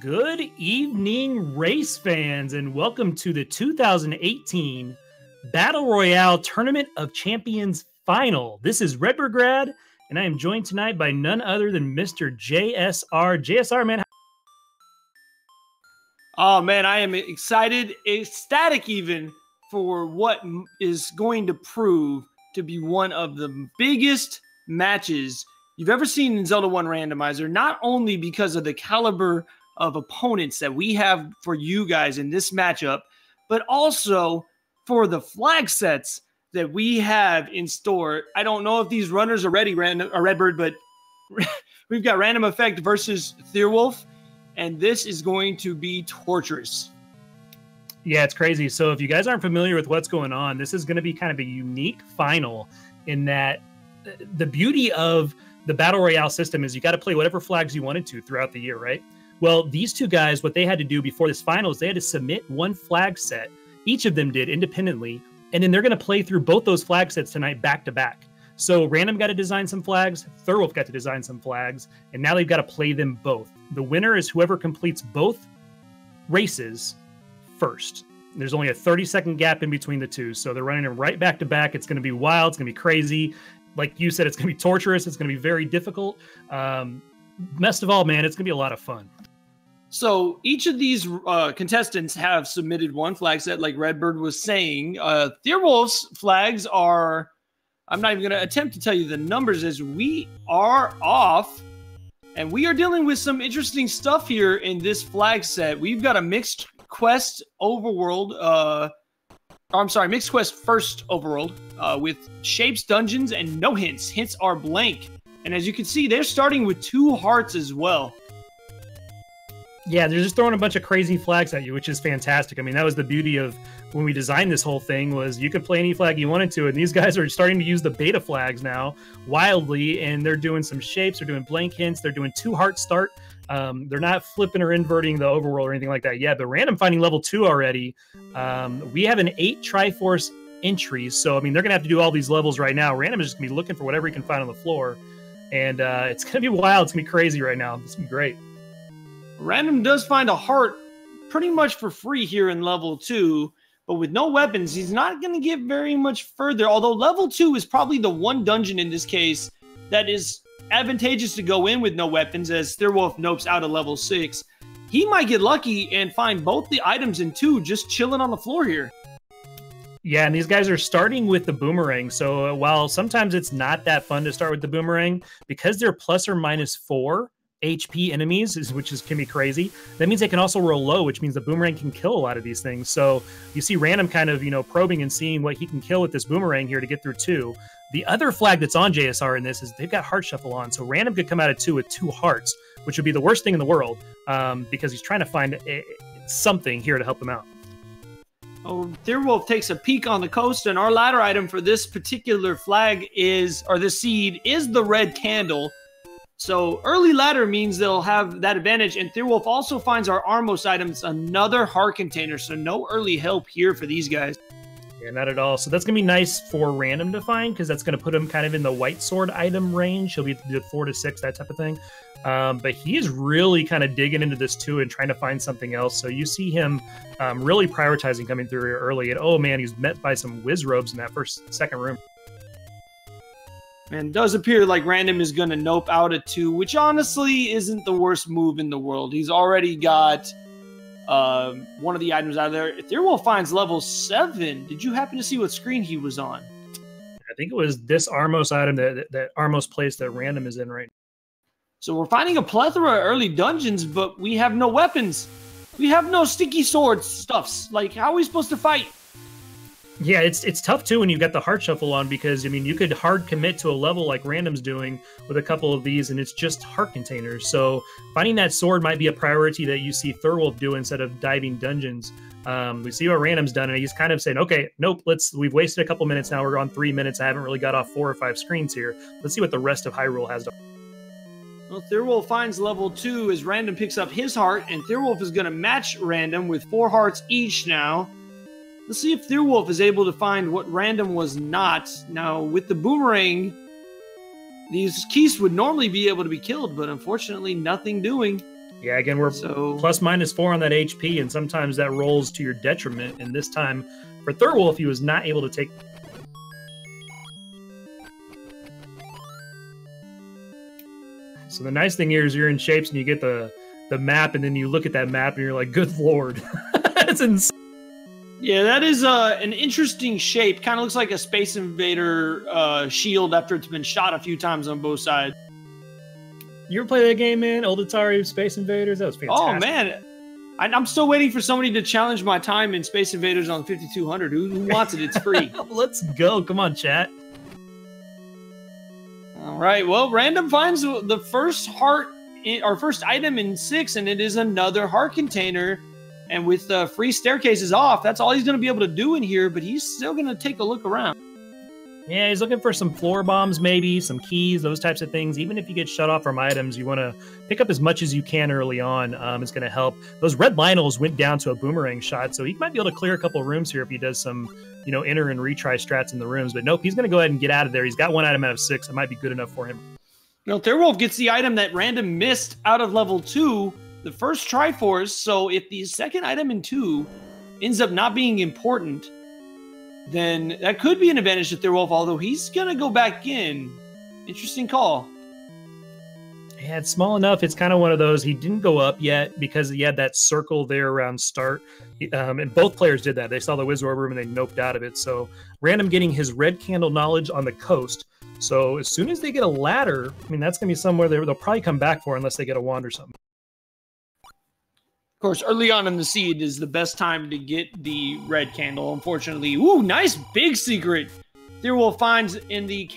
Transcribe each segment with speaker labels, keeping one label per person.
Speaker 1: Good evening, race fans, and welcome to the 2018 Battle Royale Tournament of Champions Final. This is Redbird Grad, and I am joined tonight by none other than Mr. JSR. JSR, man.
Speaker 2: Oh, man, I am excited, ecstatic even, for what is going to prove to be one of the biggest matches you've ever seen in Zelda 1 Randomizer, not only because of the caliber of opponents that we have for you guys in this matchup, but also for the flag sets that we have in store. I don't know if these runners are ready, Redbird, but we've got Random Effect versus Thierwolf, and this is going to be torturous.
Speaker 1: Yeah, it's crazy. So if you guys aren't familiar with what's going on, this is going to be kind of a unique final in that the beauty of the Battle Royale system is you got to play whatever flags you wanted to throughout the year, right? Well, these two guys, what they had to do before this final is they had to submit one flag set. Each of them did independently, and then they're going to play through both those flag sets tonight back to back. So Random got to design some flags, Thierwolf got to design some flags, and now they've got to play them both. The winner is whoever completes both races first. There's only a 30-second gap in between the two, so they're running them right back to back. It's going to be wild. It's going to be crazy. Like you said, it's going to be torturous. It's going to be very difficult. Best of all, man, it's going to be a lot of fun.
Speaker 2: So each of these contestants have submitted one flag set, like Redbird was saying. Thierwolf's flags are, I'm not even going to attempt to tell you the numbers, as we are off. And we are dealing with some interesting stuff here in this flag set. We've got a mixed quest overworld. Mixed quest first overworld with shapes, dungeons, and no hints. Hints are blank. And as you can see, they're starting with 2 hearts as well.
Speaker 1: Yeah, they're just throwing a bunch of crazy flags at you, which is fantastic. I mean, that was the beauty of when we designed this whole thing, was you could play any flag you wanted to, and these guys are starting to use the beta flags now wildly, and they're doing some shapes, they're doing blank hints, they're doing 2 heart start. They're not flipping or inverting the overworld or anything like that yet, but Random finding level 2 already. We have an 8 Triforce entries, so I mean, they're going to have to do all these levels right now. Random is just going to be looking for whatever he can find on the floor, and it's going to be wild. It's going to be crazy right now. It's going to be great.
Speaker 2: Random does find a heart pretty much for free here in level 2, but with no weapons, he's not going to get very much further, although level 2 is probably the one dungeon in this case that is advantageous to go in with no weapons, as Thierwolf nopes out of level 6. He might get lucky and find both the items in 2 just chilling on the floor here.
Speaker 1: Yeah, and these guys are starting with the boomerang, so while sometimes it's not that fun to start with the boomerang, because they're plus or minus 4 HP enemies, which can be crazy. That means they can also roll low, which means the boomerang can kill a lot of these things. So you see Random kind of, probing and seeing what he can kill with this boomerang here to get through 2. The other flag that's on JSR in this is they've got Heart Shuffle on. So Random could come out of 2 with 2 hearts, which would be the worst thing in the world, because he's trying to find something here to help him out.
Speaker 2: Oh, Thierwolf takes a peek on the coast, and our ladder item for this particular flag is, or this seed, is the red candle. So early ladder means they'll have that advantage, and Thierwolf also finds our Armos items another heart container, so no early help here for these guys.
Speaker 1: Yeah, not at all. So that's going to be nice for Random to find, because that's going to put him kind of in the white sword item range. He'll be the 4 to 6, that type of thing. But he is really kind of digging into this too and trying to find something else. So you see him really prioritizing coming through here early, and oh man, he's met by some whiz robes in that second room.
Speaker 2: And does appear like Random is going to nope out at 2, which honestly isn't the worst move in the world. He's already got one of the items out of there. Thierwolf finds level 7. Did you happen to see what screen he was on?
Speaker 1: I think it was this Armos item that Armos place that Random is in right now.
Speaker 2: So we're finding a plethora of early dungeons, but we have no weapons. We have no sticky sword stuffs. Like, how are we supposed to fight?
Speaker 1: Yeah, it's tough too when you've got the heart shuffle on, because I mean you could hard commit to a level like Random's doing with a couple of these, and it's just heart containers. So finding that sword might be a priority that you see Thierwolf do instead of diving dungeons. We see what Random's done, and he's kind of saying, okay, nope, we've wasted a couple minutes now. We're on 3 minutes. I haven't really got off 4 or 5 screens here. Let's see what the rest of Hyrule has to.
Speaker 2: Well, Thierwolf finds level 2 as Random picks up his heart, and Thierwolf is going to match Random with 4 hearts each now. Let's see if Thierwolf is able to find what Random was not. Now, with the boomerang, these Keys would normally be able to be killed, but unfortunately, nothing doing.
Speaker 1: Yeah, again, we're plus minus 4 on that HP, and sometimes that rolls to your detriment. And this time, for Thurwolf, he was not able to take. So the nice thing here is you're in shapes, and you get the map, and then you look at that map, and you're like, good lord. That's insane.
Speaker 2: Yeah, that is an interesting shape. Kind of looks like a Space Invader shield after it's been shot a few times on both sides.
Speaker 1: You ever play that game, man? Old Atari Space Invaders? That was fantastic.
Speaker 2: Oh, man. I'm still waiting for somebody to challenge my time in Space Invaders on 5200. Who wants it? It's free.
Speaker 1: Let's go. Come on, chat.
Speaker 2: All right. Well, Random finds the first heart, our first item in 6, and it is another heart container. And with free staircases off, that's all he's going to be able to do in here, but he's still going to take a look around.
Speaker 1: Yeah, he's looking for some floor bombs, maybe, some keys, those types of things. Even if you get shut off from items, you want to pick up as much as you can early on. It's going to help. Those red Lionels went down to a boomerang shot, so he might be able to clear a couple of rooms here if he does some, enter and retry strats in the rooms. But nope, he's going to go ahead and get out of there. He's got 1 item out of 6. It might be good enough for him.
Speaker 2: Thurwolf gets the item that Random missed out of level 2, the first Triforce. So if the second item in 2 ends up not being important, then that could be an advantage to Thurwolf, although he's going to go back in. Interesting call.
Speaker 1: Yeah, it's small enough. It's kind of one of those, he didn't go up yet because he had that circle there around start. And both players did that. They saw the Wizard Room and they noped out of it. So Random getting his red candle knowledge on the coast. So as soon as they get a ladder, that's going to be somewhere they'll probably come back for unless they get a wand or something.
Speaker 2: Of course, early on in the seed is the best time to get the red candle, unfortunately. Ooh, nice big secret. Thurwolf finds in the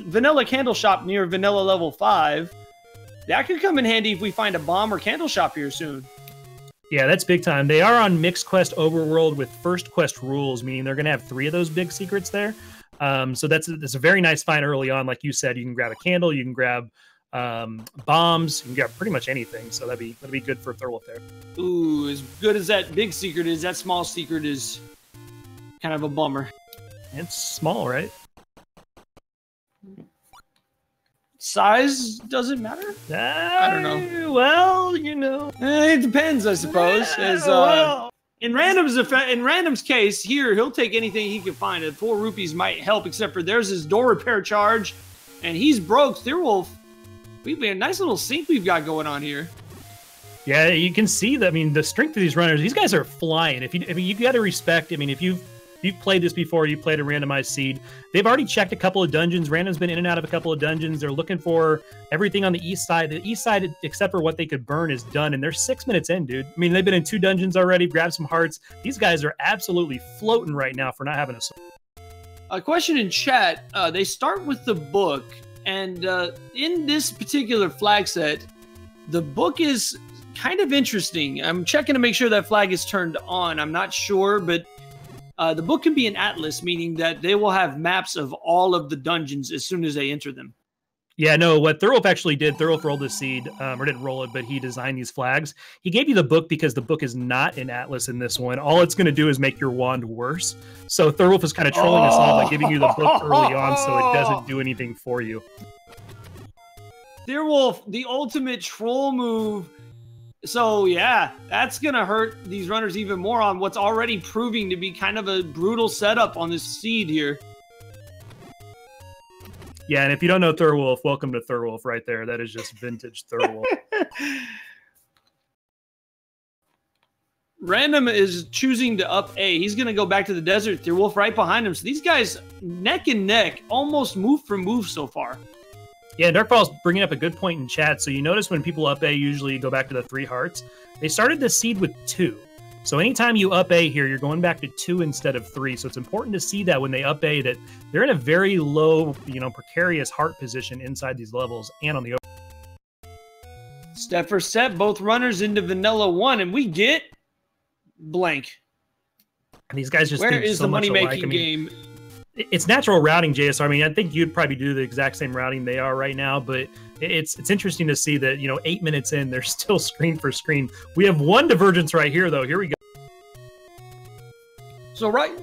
Speaker 2: vanilla candle shop near vanilla level 5. That could come in handy if we find a bomb or candle shop here soon.
Speaker 1: Yeah, that's big time. They are on Mixed Quest Overworld with First Quest rules, meaning they're going to have 3 of those big secrets there. So that's a very nice find early on. Like you said, you can grab a candle, you can grab bombs, you can grab pretty much anything. So that'd be good for Thurwolf there.
Speaker 2: Ooh, as good as that big secret is, that small secret is kind of a bummer.
Speaker 1: It's small, right?
Speaker 2: Size doesn't matter? I don't know.
Speaker 1: Well,
Speaker 2: it depends, I suppose. In Random's case, here, he'll take anything he can find. And 4 rupees might help, except for there's his door repair charge. And he's broke. Thurwolf, we've got a nice little sink we've got going on here.
Speaker 1: Yeah, you can see that. The strength of these runners, these guys are flying. You got to respect. If you've played this before, you played a randomized seed. They've already checked a couple of dungeons. Random's been in and out of a couple of dungeons. They're looking for everything on the east side. The east side, except for what they could burn, is done. And they're 6 minutes in, dude. They've been in 2 dungeons already. Grabbed some hearts. These guys are absolutely floating right now for not having a sword.
Speaker 2: A question in chat. They start with the book. And in this particular flag set, the book is kind of interesting. I'm checking to make sure that flag is turned on. I'm not sure, but the book can be an atlas, meaning that they will have maps of all of the dungeons as soon as they enter them.
Speaker 1: Yeah, no, what Thurwolf actually did, Thurwolf rolled the seed, or didn't roll it, but he designed these flags. He gave you the book because the book is not an atlas in this one. All it's going to do is make your wand worse. So Thurwolf is kind of trolling us all by giving you the book early on so it doesn't do anything for you.
Speaker 2: Thurwolf, the ultimate troll move. So, yeah, that's going to hurt these runners even more on what's already proving to be kind of a brutal setup on this seed here.
Speaker 1: Yeah, and if you don't know Thurwolf, welcome to Thurwolf right there. That is just vintage Thurwolf.
Speaker 2: Random is choosing to up A. He's going to go back to the desert. Thurwolf right behind him. So these guys, neck and neck, almost move for move so far.
Speaker 1: Yeah, Darkfall's bringing up a good point in chat. So you notice when people up A usually go back to the 3 hearts. They started the seed with 2. So anytime you up A here, you're going back to 2 instead of 3. So it's important to see that when they up A that they're in a very low, precarious heart position inside these levels and on the
Speaker 2: step for step, both runners into Vanilla 1, and we get blank.
Speaker 1: And these guys just
Speaker 2: Where
Speaker 1: think
Speaker 2: is
Speaker 1: so
Speaker 2: the
Speaker 1: much
Speaker 2: money-making
Speaker 1: alike.
Speaker 2: game?
Speaker 1: It's natural routing, JSR. I think you'd probably do the exact same routing they are right now, but it's interesting to see that, 8 minutes in, they're still screen for screen. We have one divergence right here, though. Here we go.
Speaker 2: So right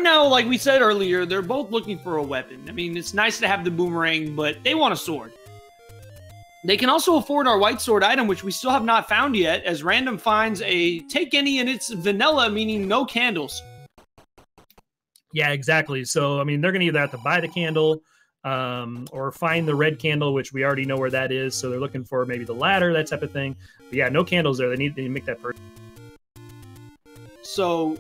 Speaker 2: now, like we said earlier, they're both looking for a weapon. It's nice to have the boomerang, but they want a sword. They can also afford our white sword item, which we still have not found yet, as Random finds a take any, and it's vanilla, meaning no candles.
Speaker 1: Yeah, exactly. So, I mean, they're going to either have to buy the candle or find the red candle, which we already know where that is. So they're looking for maybe the ladder, that type of thing. But yeah, no candles there. They need to make that purchase.
Speaker 2: So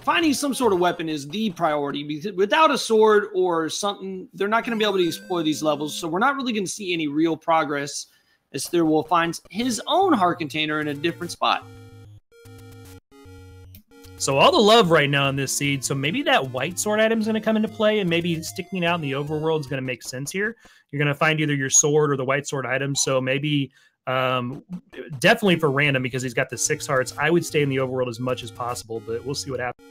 Speaker 2: finding some sort of weapon is the priority, because without a sword or something, they're not going to be able to explore these levels. So we're not really going to see any real progress as Thirlwolf finds his own heart container in a different spot.
Speaker 1: So all the love right now in this seed. So maybe that white sword item is going to come into play, and maybe sticking it out in the overworld is going to make sense here. You're going to find either your sword or the white sword item. So maybe definitely for Random, because he's got the 6 hearts, I would stay in the overworld as much as possible, but we'll see what happens.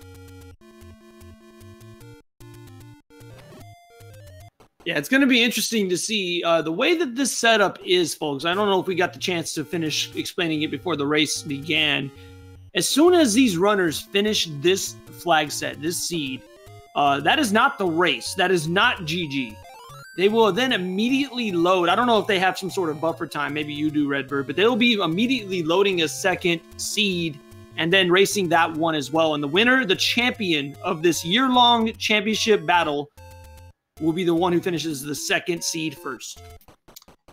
Speaker 2: Yeah, it's going to be interesting to see the way that this setup is, folks. I don't know if we got the chance to finish explaining it before the race began. As soon as these runners finish this flag set, this seed, that is not the race. That is not GG. They will then immediately load. I don't know if they have some sort of buffer time. Maybe you do, Redbird. But they'll be immediately loading a second seed and then racing that one as well. And the winner, the champion of this year-long championship battle, will be the one who finishes the second seed first.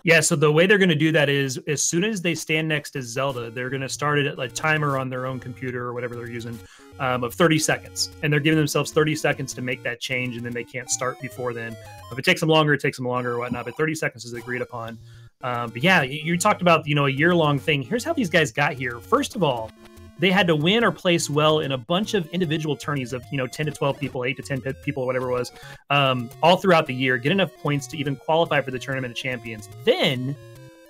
Speaker 1: Yeah, so the way they're going to do that is as soon as they stand next to Zelda, they're going to start it at a timer on their own computer or whatever they're using of 30 seconds. And they're giving themselves 30 seconds to make that change, and then they can't start before then. If it takes them longer, it takes them longer or whatnot, but 30 seconds is agreed upon. But yeah, you talked about, a year-long thing. Here's how these guys got here. First of all, they had to win or place well in a bunch of individual tourneys of 10 to 12 people, 8 to 10 people, whatever it was, all throughout the year, get enough points to even qualify for the Tournament of Champions. Then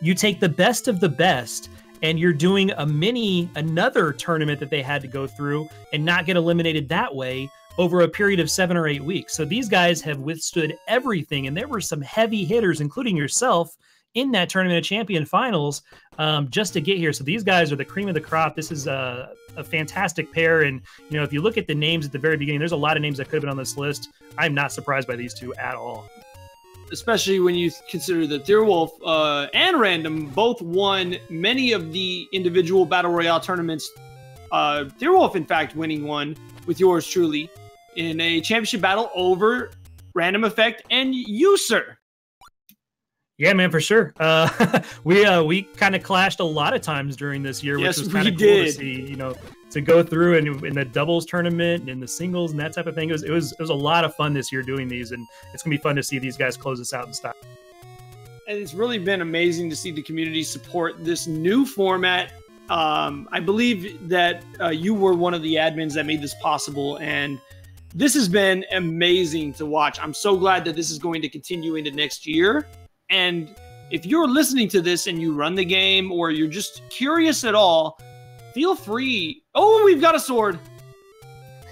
Speaker 1: you take the best of the best, and you're doing another tournament that they had to go through and not get eliminated that way over a period of 7 or 8 weeks. So these guys have withstood everything, and there were some heavy hitters, including yourself, in that Tournament of Champion finals just to get here. So these guys are the cream of the crop. This is a fantastic pair. And, if you look at the names at the very beginning, there's a lot of names that could have been on this list. I'm not surprised by these two at all.
Speaker 2: Especially when you consider that Thirlwolf and Random both won many of the individual Battle Royale tournaments. Thirlwolf, in fact, winning one with yours truly in a championship battle over Random Effect and you, sir.
Speaker 1: Yeah, man, for sure. We kind of clashed a lot of times during this year, which was kind of cool to see, to go through and in the doubles tournament and the singles and that type of thing. It was a lot of fun this year doing these, and it's gonna be fun to see these guys close this out and stop.
Speaker 2: And it's really been amazing to see the community support this new format. I believe that you were one of the admins that made this possible, and this has been amazing to watch. I'm so glad that this is going to continue into next year. And if you're listening to this and you run the game, or you're just curious at all, feel free. Oh, we've got a sword.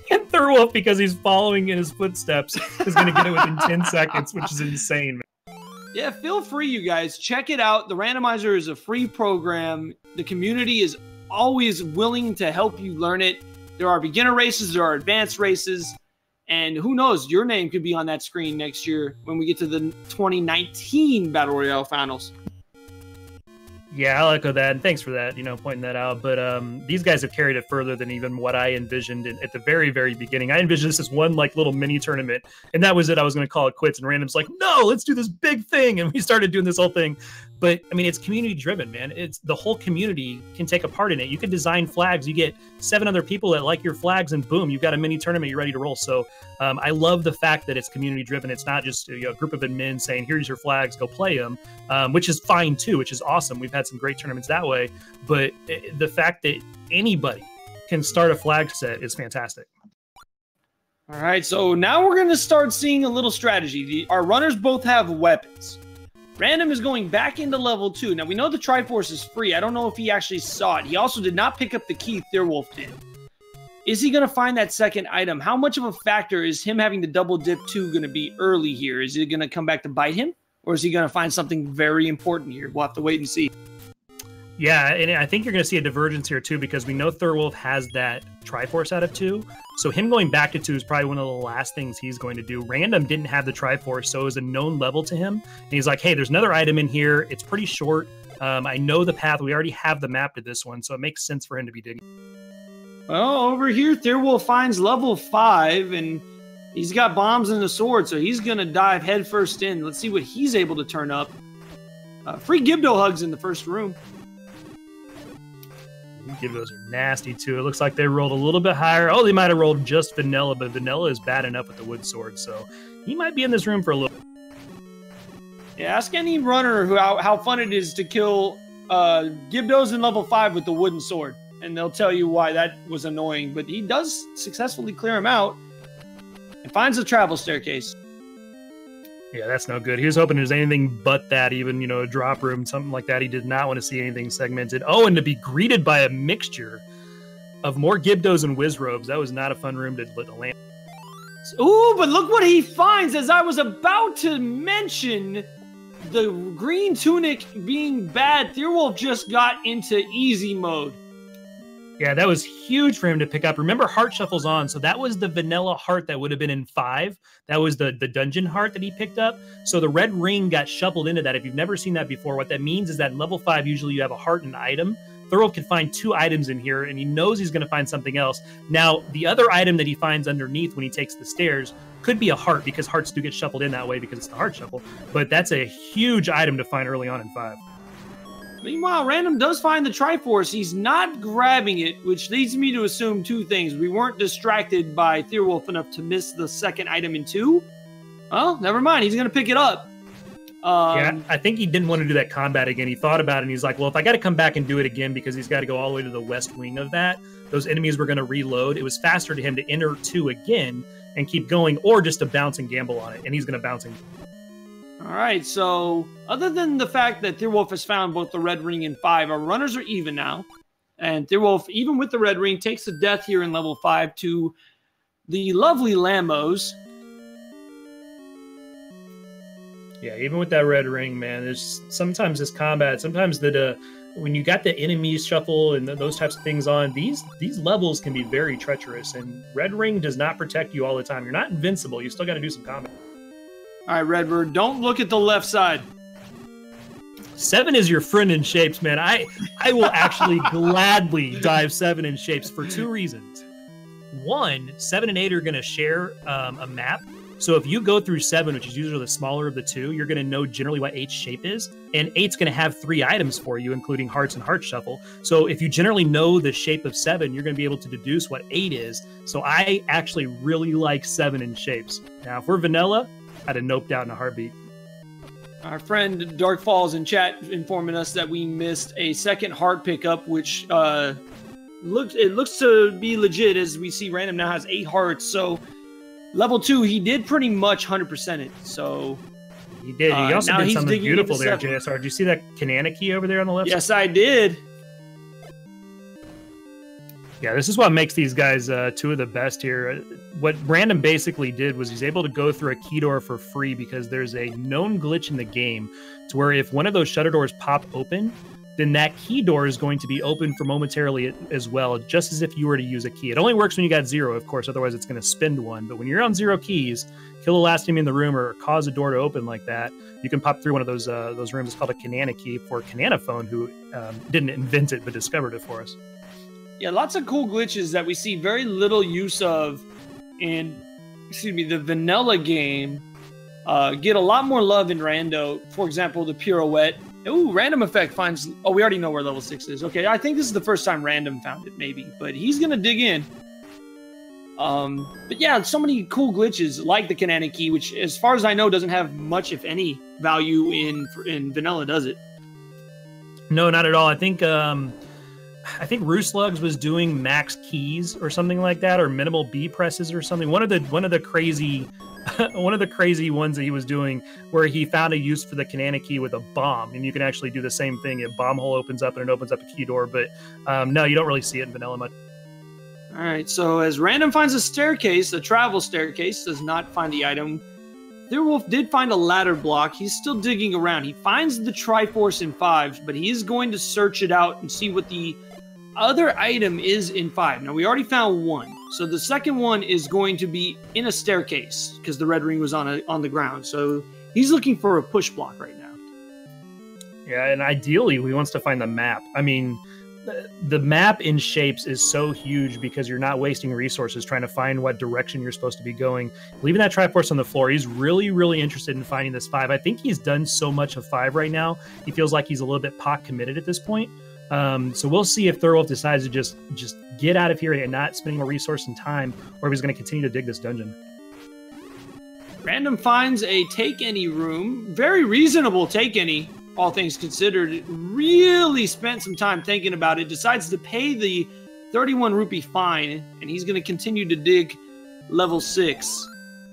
Speaker 1: And Thirlwolf, because he's following in his footsteps, is going to get it within 10 seconds, which is insane, man.
Speaker 2: Yeah, feel free, you guys. Check it out. The Randomizer is a free program. The community is always willing to help you learn it. There are beginner races. There are advanced races. And who knows, your name could be on that screen next year when we get to the 2019 Battle Royale Finals.
Speaker 1: Yeah, I'll echo that, and thanks for that, pointing that out. But these guys have carried it further than even what I envisioned at the very, very beginning. I envisioned this as one little mini tournament, and that was it. I was going to call it quits, and Random's like, no, let's do this big thing, and we started doing this whole thing. But I mean, it's community driven, man. It's the whole community can take a part in it. You can design flags. You get 7 other people that like your flags, and boom, you've got a mini tournament. You're ready to roll. So I love the fact that it's community driven. It's not just a group of admins saying, "Here's your flags, go play them," which is fine too, which is awesome. We've had some great tournaments that way. But the fact that anybody can start a flag set is fantastic.
Speaker 2: All right, so now we're going to start seeing a little strategy. Our runners both have weapons. Random is going back into level 2. Now, we know the Triforce is free. I don't know if he actually saw it. He also did not pick up the key Thirlwolf did. Is he going to find that second item? How much of a factor is him having to double dip 2 going to be early here? Is it going to come back to bite him? Or is he going to find something very important here? We'll have to wait and see.
Speaker 1: Yeah, and I think you're going to see a divergence here too, because we know Thirlwolf has that Triforce out of 2. So him going back to 2 is probably one of the last things he's going to do. Random didn't have the Triforce, so it was a known level to him. And he's like, hey, there's another item in here. It's pretty short. I know the path. We already have the map to this one, so it makes sense for him to be digging.
Speaker 2: Well, over here, Thirwolf finds level 5, and he's got bombs and a sword, so he's going to dive headfirst in. Let's see what he's able to turn up. Free Gibdo hugs in the first room.
Speaker 1: Gibdos are nasty, too. It looks like they rolled a little bit higher. Oh, they might have rolled just Vanilla, but Vanilla is bad enough with the wood sword, so he might be in this room for a little.
Speaker 2: Yeah, ask any runner how fun it is to kill Gibdos in level 5 with the wooden sword, and they'll tell you why that was annoying. But he does successfully clear him out and finds the travel staircase.
Speaker 1: Yeah, that's no good. He was hoping there's anything but that, even, you know, a drop room, something like that. He did not want to see anything segmented. Oh, and to be greeted by a mixture of more Gibdos and Wizrobes. That was not a fun room to land.
Speaker 2: Ooh, but look what he finds. As I was about to mention the green tunic being bad, Thirwolf just got into easy mode.
Speaker 1: Yeah, that was huge for him to pick up. Remember, Heart Shuffle's on, so that was the vanilla heart that would have been in 5. That was the dungeon heart that he picked up. So the red ring got shuffled into that. If you've never seen that before, what that means is that in level 5, usually you have a heart and an item. Thirwolf can find 2 items in here, and he knows he's going to find something else. Now, the other item that he finds underneath when he takes the stairs could be a heart, because hearts do get shuffled in that way because it's the heart shuffle. But that's a huge item to find early on in 5.
Speaker 2: Meanwhile, Random does find the Triforce. He's not grabbing it, which leads me to assume 2 things. We weren't distracted by Thirwolf enough to miss the second item in 2. Well, never mind. He's going to pick it up.
Speaker 1: Yeah, I think he didn't want to do that combat again. He thought about it, and he's like, well, if I got to come back and do it again because he's got to go all the way to the west wing of that, those enemies were going to reload. It was faster to him to enter 2 again and keep going, or just to bounce and gamble on it, and he's going to bounce and
Speaker 2: All right, so other than the fact that Thirwolf has found both the red ring and 5, our runners are even now. And Thirwolf, even with the red ring, takes a death here in level 5 to the lovely Lambos.
Speaker 1: Yeah, even with that red ring, man, there's sometimes this combat, sometimes when you got the enemies shuffle and those types of things on, these levels can be very treacherous, and red ring does not protect you all the time. You're not invincible. You still got to do some combat.
Speaker 2: All right, Redbird, don't look at the left side.
Speaker 1: 7 is your friend in shapes, man. I will actually gladly dive 7 in shapes for 2 reasons. 1, 7 and 8 are going to share a map. So if you go through 7, which is usually the smaller of the 2, you're going to know generally what 8's shape is. And 8's going to have 3 items for you, including hearts and heart shuffle. So if you generally know the shape of 7, you're going to be able to deduce what 8 is. So I actually really like 7 in shapes. Now, if we're vanilla, I'd have noped out in a heartbeat.
Speaker 2: Our friend Dark Falls in chat informing us that we missed a second heart pickup, which looks to be legit, as we see Random now has 8 hearts. So level 2, he did pretty much 100% it. So
Speaker 1: he did. He also did something beautiful there, JSR. Did you see that Kanana key over there on the left?
Speaker 2: Yes, I did.
Speaker 1: Yeah, this is what makes these guys 2 of the best here. What Random basically did was he's able to go through a key door for free because there's a known glitch in the game to where if one of those shutter doors pop open, then that key door is going to be open for momentarily as well, just as if you were to use a key. It only works when you got 0, of course, otherwise it's going to spend 1. But when you're on 0 keys, kill the last enemy in the room or cause a door to open like that, you can pop through one of those rooms. It's called a Kanana key for Kanana Phone, who didn't invent it but discovered it for us.
Speaker 2: Yeah, lots of cool glitches that we see very little use of in, the vanilla game. Get a lot more love in Rando. For example, the pirouette. Ooh, Random Effect finds... Oh, we already know where level 6 is. Okay, I think this is the first time Random found it, maybe. But he's going to dig in. But yeah, so many cool glitches, like the Kanana key, which, as far as I know, doesn't have much, if any, value in vanilla, does it?
Speaker 1: No, not at all. I think Rooslugs was doing max keys or something like that, or minimal B presses or something. One of the crazy ones that he was doing, where he found a use for the Kanana key with a bomb, and you can actually do the same thing. A bomb hole opens up and it opens up a key door, but no, you don't really see it in vanilla much.
Speaker 2: All right, so as Random finds a staircase, a travel staircase, does not find the item. Thirwolf did find a ladder block. He's still digging around. He finds the Triforce in 5, but he is going to search it out and see what the other item is in 5. Now, we already found 1. So the second one is going to be in a staircase because the red ring was on the ground. So he's looking for a push block right now.
Speaker 1: Yeah, and ideally, he wants to find the map. I mean, the map in shapes is so huge because you're not wasting resources trying to find what direction you're supposed to be going. Leaving that Triforce on the floor, he's really, really interested in finding this 5. I think he's done so much of 5 right now. He feels like he's a little bit pot committed at this point. So we'll see if Thorwolf decides to just get out of here and not spending more resource and time, or if he's going to continue to dig this dungeon.
Speaker 2: Random finds a take any room. Very reasonable take any, all things considered. Really spent some time thinking about it. Decides to pay the 31 rupee fine, and he's going to continue to dig level 6.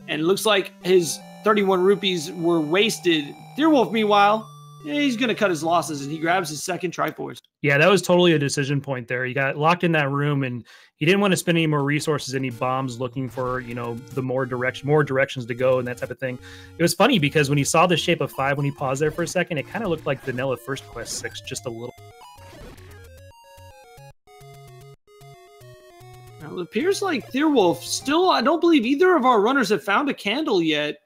Speaker 2: And it looks like his 31 rupees were wasted. Thorwolf, meanwhile, he's going to cut his losses, and he grabs his second Triforce.
Speaker 1: Yeah, that was totally a decision point there. He got locked in that room, and he didn't want to spend any more resources, any bombs looking for, the more directions to go and that type of thing. It was funny because when he saw the shape of 5, when he paused there for a second, it kind of looked like vanilla First Quest 6, just a little.
Speaker 2: Now, it appears like Thorwolf still, I don't believe either of our runners have found a candle yet.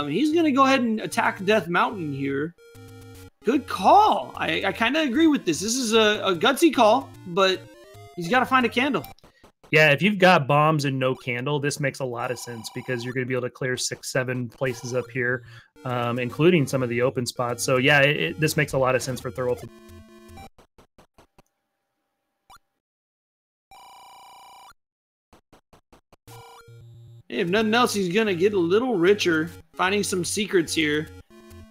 Speaker 2: He's going to go ahead and attack Death Mountain here. Good call. I kind of agree with this. This is a gutsy call, but he's got to find a candle.
Speaker 1: Yeah, if you've got bombs and no candle, this makes a lot of sense because you're going to be able to clear 6, 7 places up here, including some of the open spots. So yeah, this makes a lot of sense for Thorwolf.
Speaker 2: Hey, if nothing else, he's going to get a little richer, finding some secrets here.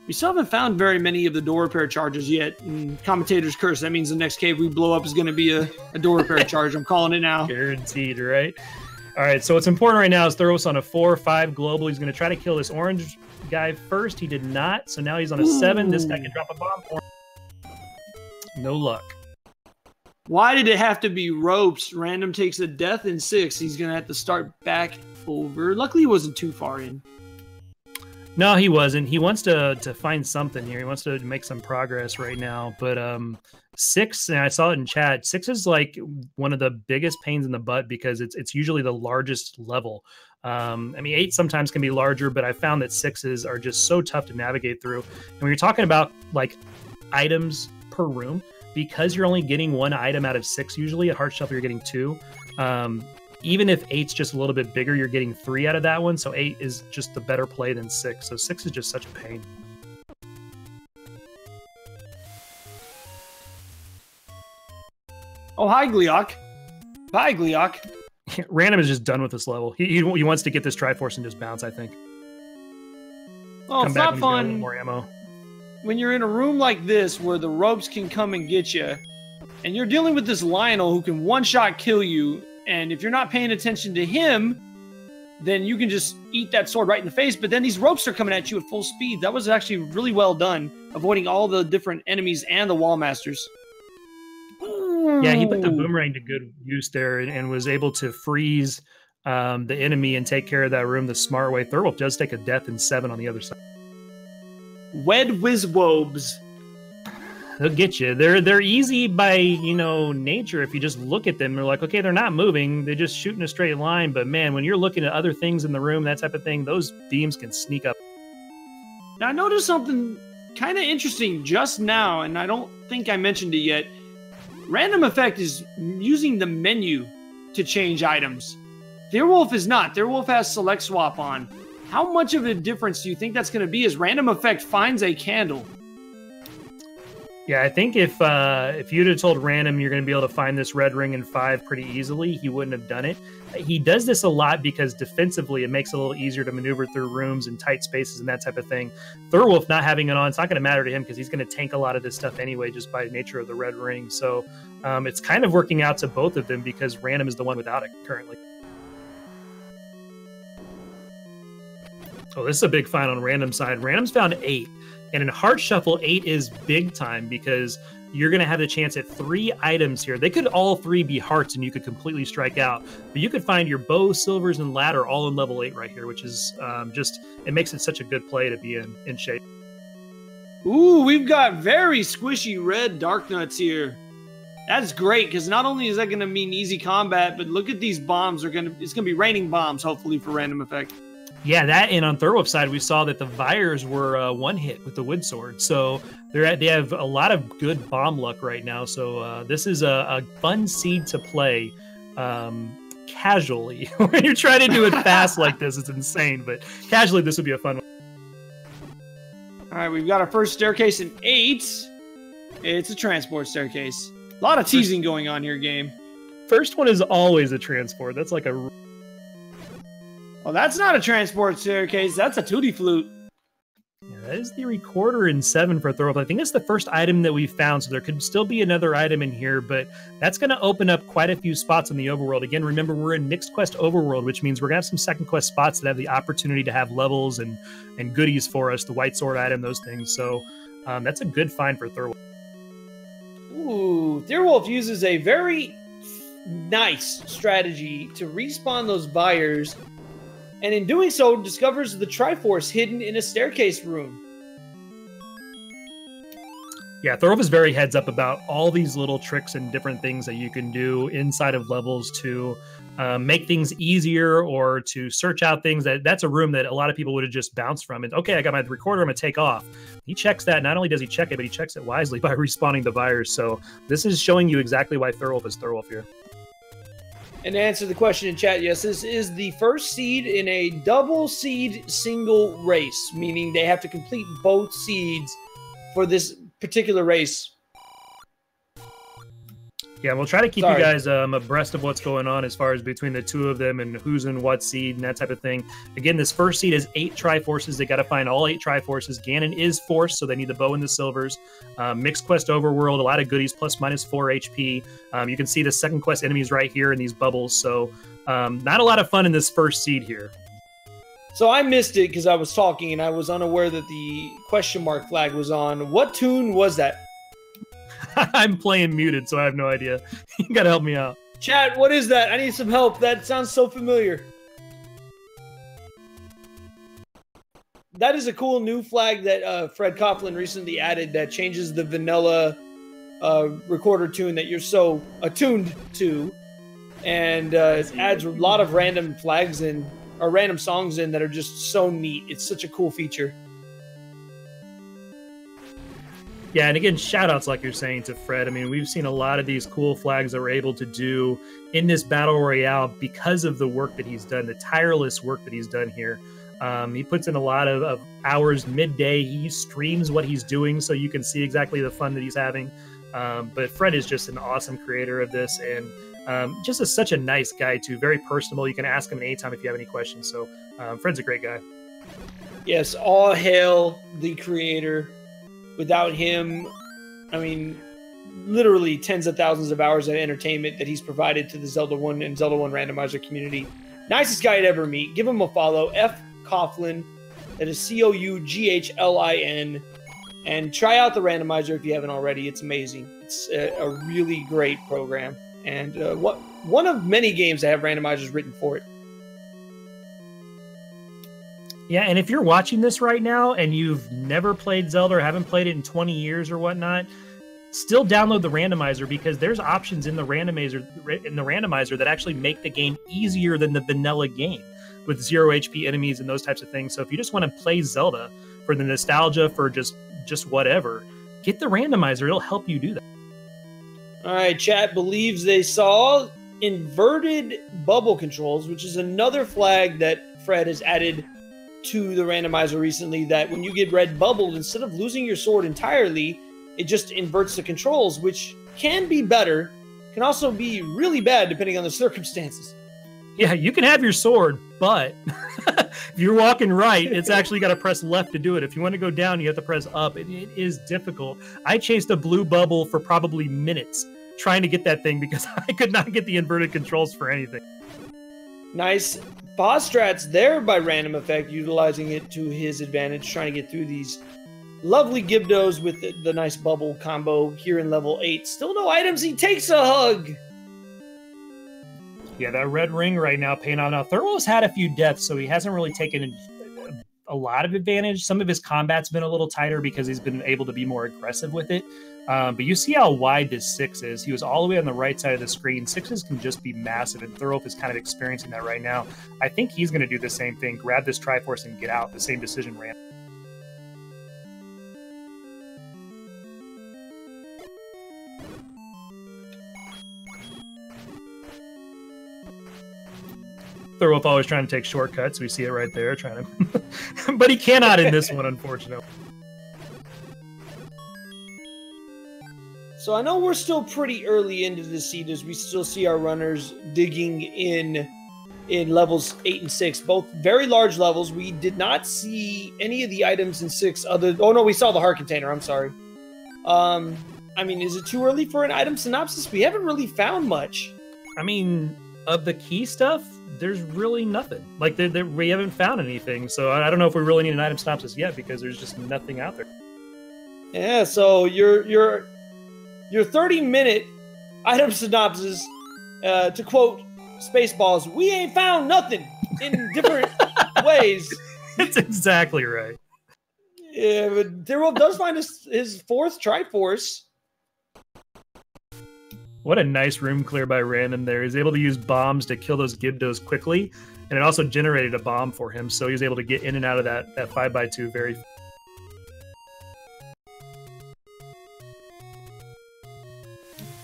Speaker 2: We still haven't found very many of the door repair charges yet. And commentator's curse, that means the next cave we blow up is going to be a door repair charge. I'm calling it now.
Speaker 1: Guaranteed, right? All right, so what's important right now is Thorwolf's on a 4-5 global. He's going to try to kill this orange guy first. He did not, so now he's on a 7. This guy can drop a bomb. No luck.
Speaker 2: Why did it have to be ropes? Random takes a death in 6. He's going to have to start back over. Luckily, he wasn't too far in.
Speaker 1: No, he wasn't. He wants to find something here. He wants to make some progress right now. But 6, and I saw it in chat, 6 is like one of the biggest pains in the butt because it's usually the largest level. I mean, 8 sometimes can be larger, but I found that 6s are just so tough to navigate through. And when you're talking about like items per room, because you're only getting 1 item out of 6 usually, at Heart Shuffle you're getting 2. Even if 8's just a little bit bigger, you're getting 3 out of that one. So 8 is just the better play than 6. So 6 is just such a pain.
Speaker 2: Oh, hi, Gleok. Bye, Gleok.
Speaker 1: Random is just done with this level. He wants to get this Triforce and just bounce, I think.
Speaker 2: Oh, it's not fun
Speaker 1: more ammo.
Speaker 2: When you're in a room like this where the ropes can come and get you, and you're dealing with this Lionel who can one-shot kill you, and if you're not paying attention to him, then you can just eat that sword right in the face, but then these ropes are coming at you at full speed. That was actually really well done, avoiding all the different enemies and the wall masters.
Speaker 1: Yeah, he put the boomerang to good use there and was able to freeze the enemy and take care of that room the smart way. Thorwolf does take a death in 7 on the other side.
Speaker 2: Wed Wizwobes.
Speaker 1: They'll get you. They're easy by, nature. If you just look at them, they're like, okay, they're not moving. They just shoot in a straight line. But man, when you're looking at other things in the room, that type of thing, those beams can sneak up.
Speaker 2: Now, I noticed something kind of interesting just now, and I don't think I mentioned it yet. Random Effect is using the menu to change items. Thorwolf is not. Thorwolf has Select Swap on. How much of a difference do you think that's going to be as Random Effect finds a candle?
Speaker 1: Yeah, I think if you'd have told Random you're going to be able to find this red ring in 5 pretty easily, he wouldn't have done it. He does this a lot because defensively it makes it a little easier to maneuver through rooms and tight spaces and that type of thing. Thorwolf not having it on, it's not going to matter to him because he's going to tank a lot of this stuff anyway just by nature of the red ring. So it's kind of working out to both of them because Random is the one without it currently. Oh, this is a big find on Random's side. Random's found 8. And in Heart Shuffle, 8 is big time because you're going to have the chance at 3 items here. They could all 3 be hearts and you could completely strike out. But you could find your bow, silvers, and ladder all in level 8 right here, which is it makes it such a good play to be in shape.
Speaker 2: Ooh, we've got very squishy red Dark Nuts here. That's great because not only is that going to mean easy combat, but look at these bombs. It's going to be raining bombs, hopefully, for Random Effect.
Speaker 1: Yeah, that, and on Thurwolf's side, we saw that the Vyres were one hit with the wood sword. So they have a lot of good bomb luck right now. So this is a fun seed to play casually. When you're trying to do it fast like this, it's insane. But casually, this would be a fun one.
Speaker 2: All right, we've got our first staircase in 8. It's a transport staircase. A lot of teasing going on here, game.
Speaker 1: First one is always a transport. That's like a...
Speaker 2: Oh, that's not a transport staircase. That's a tutti flute.
Speaker 1: Yeah, that is the recorder in 7 for Thurwolf. I think that's the first item that we found, so there could still be another item in here, but that's going to open up quite a few spots in the overworld. Again, remember, we're in Mixed Quest overworld, which means we're going to have some second quest spots that have the opportunity to have levels and goodies for us, the white sword item, those things. So that's a good find for Thurwolf.
Speaker 2: Ooh, Thurwolf uses a very nice strategy to respawn those Vyres, and in doing so, discovers the Triforce hidden in a staircase room.
Speaker 1: Yeah, Thurwolf is very heads up about all these little tricks and different things that you can do inside of levels to make things easier or to search out things. That's a room that a lot of people would have just bounced from. And okay, I got my recorder, I'm going to take off. He checks that. Not only does he check it, but he checks it wisely by respawning the Vyres. So this is showing you exactly why Thurwolf is Thurwolf here.
Speaker 2: And to answer the question in chat, yes, this is the first seed in a double seed single race, meaning they have to complete both seeds for this particular race.
Speaker 1: Yeah, we'll try to keep you guys abreast of what's going on as far as between the two of them and who's in what seed and that type of thing. Again, this first seed is 8 Triforces. They got to find all 8 Triforces. Ganon is Force, so they need the bow and the silvers. Mixed Quest Overworld, a lot of goodies, plus minus 4 HP. You can see the second quest enemies right here in these bubbles. So not a lot of fun in this first seed here.
Speaker 2: So I missed it because I was talking and I was unaware that the question mark flag was on. What tune was that?
Speaker 1: I'm playing muted, so I have no idea. You gotta help me out.
Speaker 2: Chat, what is that? I need some help. That sounds so familiar. That is a cool new flag that Fred Coughlin recently added that changes the vanilla recorder tune that you're so attuned to. And it adds a lot of random flags in, or random songs in that are just so neat. It's such a cool feature.
Speaker 1: Yeah, and again, shout-outs, like you're saying, to Fred. I mean, we've seen a lot of these cool flags that we're able to do in this Battle Royale because of the work that he's done, the tireless work that he's done here. He puts in a lot of hours midday. He streams what he's doing so you can see exactly the fun that he's having. But Fred is just an awesome creator of this, and just such a nice guy, too. Very personable. You can ask him anytime if you have any questions. So Fred's a great guy.
Speaker 2: Yes, all hail the creator. Without him, I mean, literally tens of thousands of hours of entertainment that he's provided to the Zelda 1 and Zelda 1 randomizer community. Nicest guy I'd ever meet. Give him a follow. F. Coughlin. That is Coughlin. And try out the randomizer if you haven't already. It's amazing. It's a really great program. And one of many games that have randomizers written for it.
Speaker 1: Yeah, and if you're watching this right now and you've never played Zelda or haven't played it in 20 years or whatnot, still download the randomizer because there's options in the randomizer that actually make the game easier than the vanilla game with 0 HP enemies and those types of things. So if you just want to play Zelda for the nostalgia, for just whatever, get the randomizer. It'll help you do that.
Speaker 2: All right, chat believes they saw inverted bubble controls, which is another flag that Fred has added to the randomizer recently, that when you get red bubbled, instead of losing your sword entirely, it just inverts the controls, which can be better, can also be really bad depending on the circumstances.
Speaker 1: Yeah, you can have your sword, but if you're walking right, it's actually got to press left to do it. If you want to go down, you have to press up. It is difficult. I chased a blue bubble for probably minutes trying to get that thing because I could not get the inverted controls for anything.
Speaker 2: Nice boss strats there by Random Effect, utilizing it to his advantage, trying to get through these lovely Gibdos with the nice bubble combo here in level 8. Still no items. He takes a hug. Yeah,
Speaker 1: that red ring right now paying off. Now, Thurwolf's had a few deaths, so he hasn't really taken a lot of advantage. Some of his combat's been a little tighter because he's been able to be more aggressive with it. But you see how wide this 6 is. He was all the way on the right side of the screen. 6s can just be massive, and Thurlwolf is kind of experiencing that right now. I think he's going to do the same thing, grab this Triforce and get out. The same decision ran. Thurlwolf always trying to take shortcuts. We see it right there, trying to, but he cannot in this one, unfortunately.
Speaker 2: So I know we're still pretty early into the seed as we still see our runners digging in levels 8 and 6, both very large levels. We did not see any of the items in 6 other. Oh no, we saw the heart container. I'm sorry. I mean, is it too early for an item synopsis? We haven't really found much.
Speaker 1: I mean, of the key stuff, there's really nothing. Like we haven't found anything, so I don't know if we really need an item synopsis yet because there's just nothing out there.
Speaker 2: Yeah, so your 30-minute item synopsis, to quote Spaceballs, we ain't found nothing in different ways.
Speaker 1: That's exactly right.
Speaker 2: Yeah, but Thurlwolf does find his 4th Triforce.
Speaker 1: What a nice room clear by Random there. He's able to use bombs to kill those Gibdos quickly, and it also generated a bomb for him, so he was able to get in and out of that 5x2 very.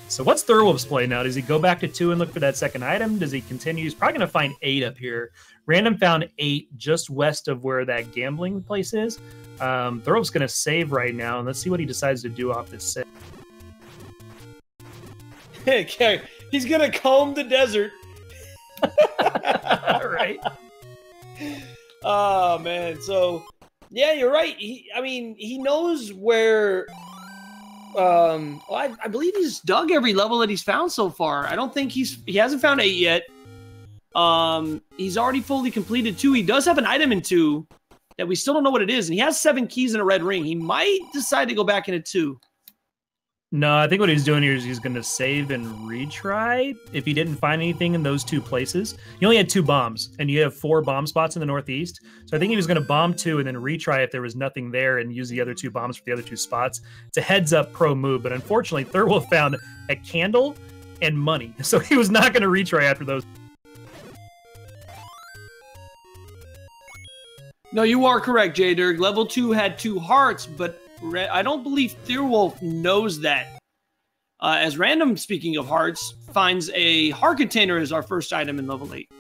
Speaker 1: So what's Thurlwolf's play now? Does he go back to 2 and look for that second item? Does he continue? He's probably going to find 8 up here. Random found 8 just west of where that gambling place is. Thurlwolf's going to save right now, and let's see what he decides to do off this save.
Speaker 2: Okay, he's gonna comb the desert.
Speaker 1: Right.
Speaker 2: Oh man, so yeah, you're right. He knows where. I believe he's dug every level that he's found so far. I don't think he hasn't found 8 yet. He's already fully completed 2. He does have an item in 2 that we still don't know what it is, and he has 7 keys and a red ring. He might decide to go back into 2.
Speaker 1: No, I think what he's doing here is he's going to save and retry if he didn't find anything in those 2 places. He only had 2 bombs, and you have 4 bomb spots in the northeast. So I think he was going to bomb 2 and then retry if there was nothing there and use the other 2 bombs for the other 2 spots. It's a heads-up pro move, but unfortunately, Thurlwolf found a candle and money. So he was not going to retry after those.
Speaker 2: No, you are correct, J-Dirk. Level 2 had 2 hearts, but I don't believe Thurlwolf knows that. As Random, speaking of hearts, finds a heart container as our first item in level 8.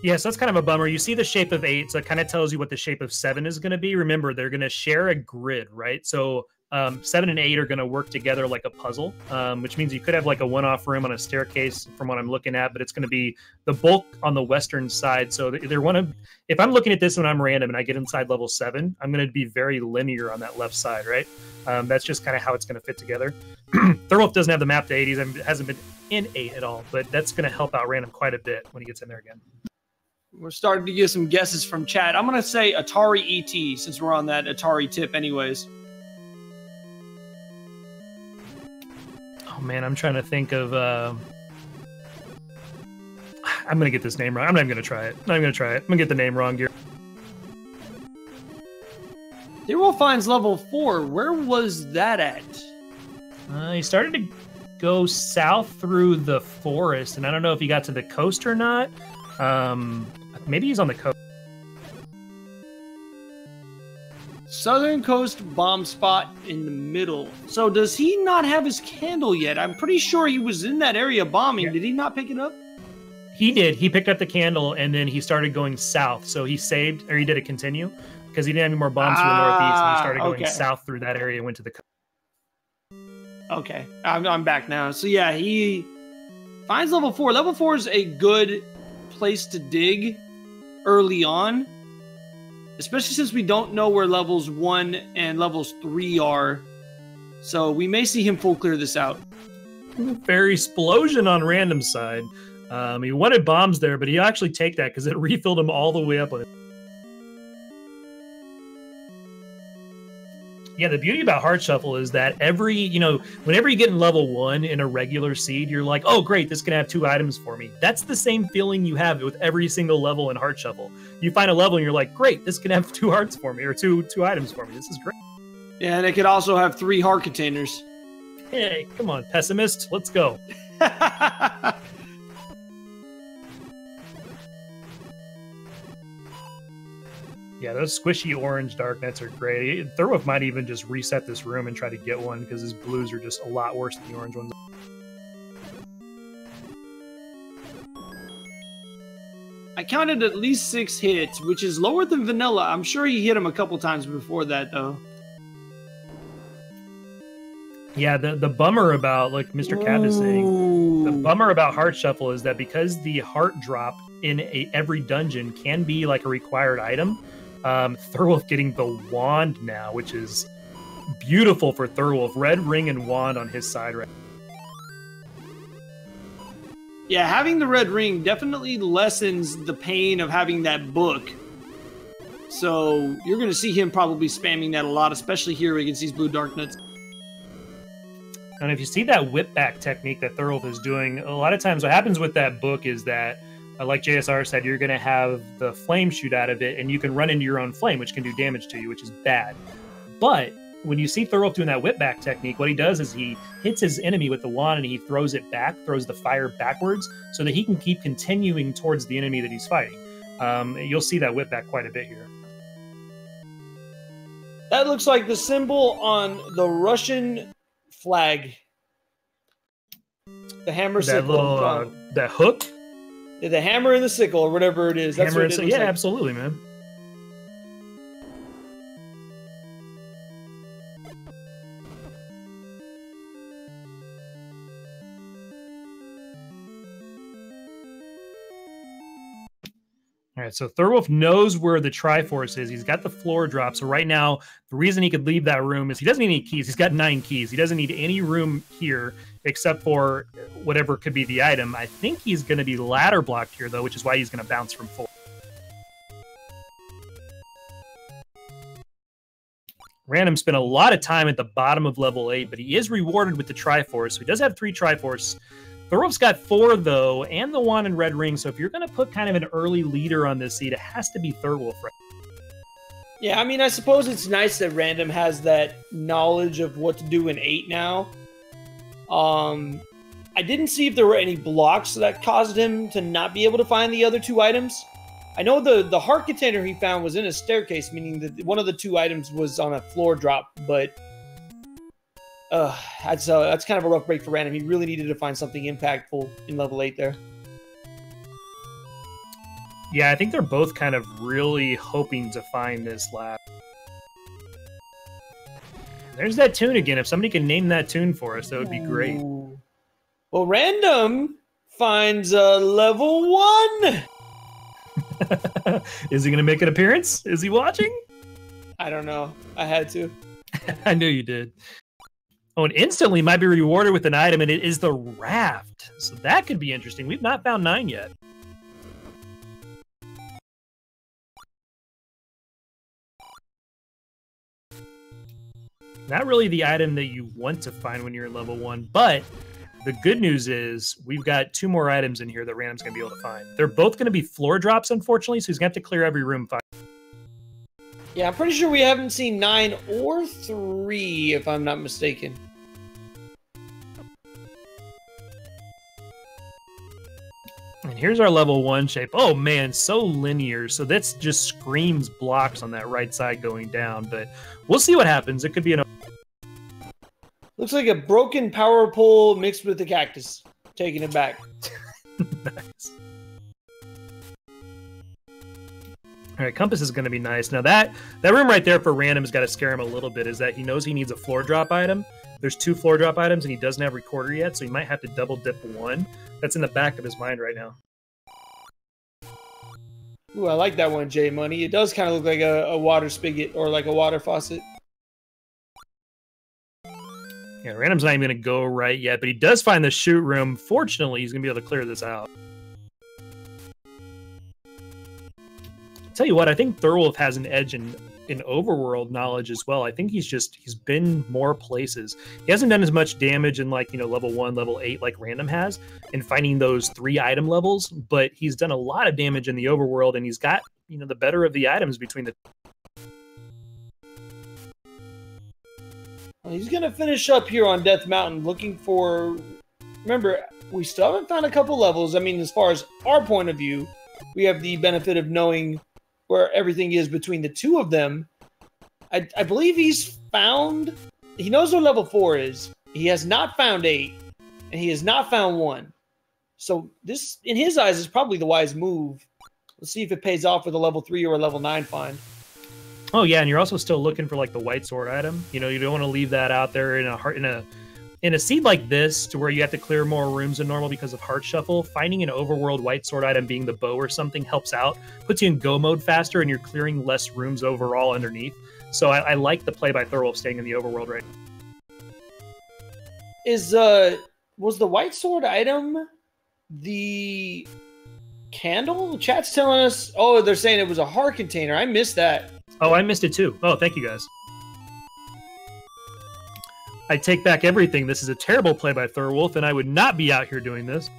Speaker 1: Yes, that's kind of a bummer. You see the shape of 8, so it kind of tells you what the shape of 7 is going to be. Remember, they're going to share a grid, right? So 7 and 8 are going to work together like a puzzle, which means you could have like a one-off room on a staircase from what I'm looking at, but it's going to be the bulk on the western side. So they're one of, if I'm looking at this when I'm random and I get inside level 7, I'm going to be very linear on that left side, right? That's just kind of how it's going to fit together. Thurlwolf doesn't have the map to 8. He hasn't been in 8 at all, but that's going to help out Random quite a bit when he gets in there again.
Speaker 2: We're starting to get some guesses from chat. I'm going to say Atari ET since we're on that Atari tip anyways.
Speaker 1: Oh man, I'm trying to think of. I'm gonna get this name wrong. I'm not even gonna try it. I'm gonna get the name wrong here.
Speaker 2: Thurlwolf finds level 4. Where was that at?
Speaker 1: He started to go south through the forest, and I don't know if he got to the coast or not. Maybe he's on the coast.
Speaker 2: Southern coast bomb spot in the middle. So does he not have his candle yet? I'm pretty sure he was in that area bombing. Yeah. Did he not pick it up?
Speaker 1: He did. He picked up the candle and then he started going south. So he saved, or he did it continue because he didn't have any more bombs to the northeast. And he started going south through that area and went to the coast.
Speaker 2: Okay, I'm back now. So yeah, he finds level 4. Level 4 is a good place to dig early on. Especially since we don't know where levels 1 and levels 3 are. So we may see him full clear this out.
Speaker 1: Fair explosion on Random side. He wanted bombs there, but he actually take that because it refilled him all the way up on it. Yeah, the beauty about Heart Shuffle is that whenever you get in level 1 in a regular seed, you're like, oh, great, this can have 2 items for me. That's the same feeling you have with every single level in Heart Shuffle. You find a level and you're like, great, this can have 2 hearts for me, or two items for me. This is great.
Speaker 2: Yeah, and it could also have 3 heart containers.
Speaker 1: Hey, come on, pessimist, let's go. Yeah, those squishy orange Darknets are great. Thurwolf might even just reset this room and try to get one because his blues are just a lot worse than the orange ones.
Speaker 2: I counted at least 6 hits, which is lower than vanilla. I'm sure he hit him a couple times before that, though.
Speaker 1: Yeah, the bummer about, like Mr. Cat is saying, the bummer about Heart Shuffle is that because the heart drop in every dungeon can be like a required item, Thurwolf getting the wand now, which is beautiful for Thurwolf. Red ring and wand on his side right.
Speaker 2: Yeah, having the red ring definitely lessens the pain of having that book. So you're going to see him probably spamming that a lot, especially here against these blue Darknets.
Speaker 1: And if you see that whip back technique that Thurwolf is doing, a lot of times what happens with that book is that, like JSR said, you're going to have the flame shoot out of it, and you can run into your own flame, which can do damage to you, which is bad. But when you see Thurwolf doing that whip back technique, what he does is he hits his enemy with the wand and he throws it back, throws the fire backwards, so that he can keep continuing towards the enemy that he's fighting. You'll see that whip back quite a bit here.
Speaker 2: That looks like the symbol on the Russian flag. The hammer sickle.
Speaker 1: That hook?
Speaker 2: The hammer and the sickle, or whatever it is. That's what it looks like.
Speaker 1: Absolutely, man. All right, so Thurwolf knows where the Triforce is. He's got the floor drop. So right now, the reason he could leave that room is he doesn't need any keys. He's got 9 keys. He doesn't need any room here except for whatever could be the item. I think he's going to be ladder blocked here, though, which is why he's going to bounce from 4. Random spent a lot of time at the bottom of level 8, but he is rewarded with the Triforce. So he does have 3 Triforce. Thurwolf's got 4, though, and the wand and red ring. So if you're going to put kind of an early leader on this seed, it has to be Thurwolf, right?
Speaker 2: Yeah, I mean, I suppose it's nice that Random has that knowledge of what to do in 8 now. I didn't see if there were any blocks that caused him to not be able to find the other 2 items. I know the heart container he found was in a staircase, meaning that one of the 2 items was on a floor drop, but that's kind of a rough break for Random. He really needed to find something impactful in level 8 there.
Speaker 1: Yeah, I think they're both kind of really hoping to find this lab. There's that tune again. If somebody can name that tune for us, that would be great.
Speaker 2: Well, Random finds level 1.
Speaker 1: Is he going to make an appearance? Is he watching?
Speaker 2: I don't know. I had to.
Speaker 1: I knew you did. Oh, and instantly might be rewarded with an item, and it is the raft. So that could be interesting. We've not found 9 yet. Not really the item that you want to find when you're in level 1, but the good news is we've got 2 more items in here that Random's going to be able to find. They're both going to be floor drops, unfortunately, so he's going to have to clear every room.
Speaker 2: Yeah, I'm pretty sure we haven't seen 9 or 3, if I'm not mistaken.
Speaker 1: And here's our level 1 shape. Oh man, so linear. So that just screams blocks on that right side going down, but we'll see what happens. It could be an...
Speaker 2: Looks like a broken power pole mixed with a cactus. Taking it back.
Speaker 1: Nice. All right, compass is going to be nice. Now that room right there for Random has got to scare him a little bit, is that he knows he needs a floor drop item. There's 2 floor drop items and he doesn't have recorder yet, so he might have to double dip 1. That's in the back of his mind right now.
Speaker 2: Ooh, I like that one, J Money. It does kind of look like a water spigot or like a water faucet.
Speaker 1: Yeah, Random's not even going to go right yet, but he does find the shoot room. Fortunately, he's going to be able to clear this out. Tell you what, I think Thurwolf has an edge in in overworld knowledge as well. I think he's been more places. He hasn't done as much damage in like, level 1, level 8 like Random has in finding those 3 item levels, but he's done a lot of damage in the overworld, and he's got, the better of the items between the.
Speaker 2: He's going to finish up here on Death Mountain looking for... Remember, we still haven't found a couple levels. I mean, as far as our point of view, we have the benefit of knowing where everything is between the two of them. I believe he's found... He knows where level 4 is. He has not found 8. And he has not found 1. So this, in his eyes, is probably the wise move. Let's see if it pays off with a level 3 or a level 9 find.
Speaker 1: Oh yeah, and you're also still looking for like the white sword item. You don't want to leave that out there in a seed like this, to where you have to clear more rooms than normal because of heart shuffle. Finding an overworld white sword item, being the bow or something, helps out, puts you in go mode faster, and you're clearing less rooms overall underneath. So I like the play by Thorwolf staying in the overworld right now.
Speaker 2: Was the white sword item the candle? The chat's telling us, oh, they're saying it was a heart container. I missed that.
Speaker 1: Oh, I missed it too. Oh, thank you guys. I take back everything. This is a terrible play by Thorwolf, and I would not be out here doing this.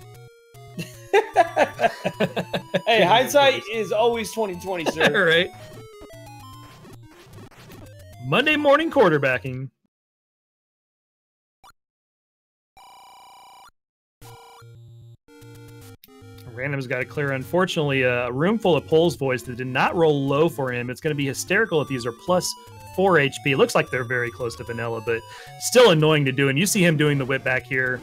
Speaker 2: Hey, hindsight is always 20/20, sir.
Speaker 1: All right. Monday morning quarterbacking. Random's got to clear, unfortunately, a room full of Pole's voice that did not roll low for him. It's going to be hysterical if these are plus 4 HP. It looks like they're very close to vanilla, but still annoying to do. And you see him doing the whip back here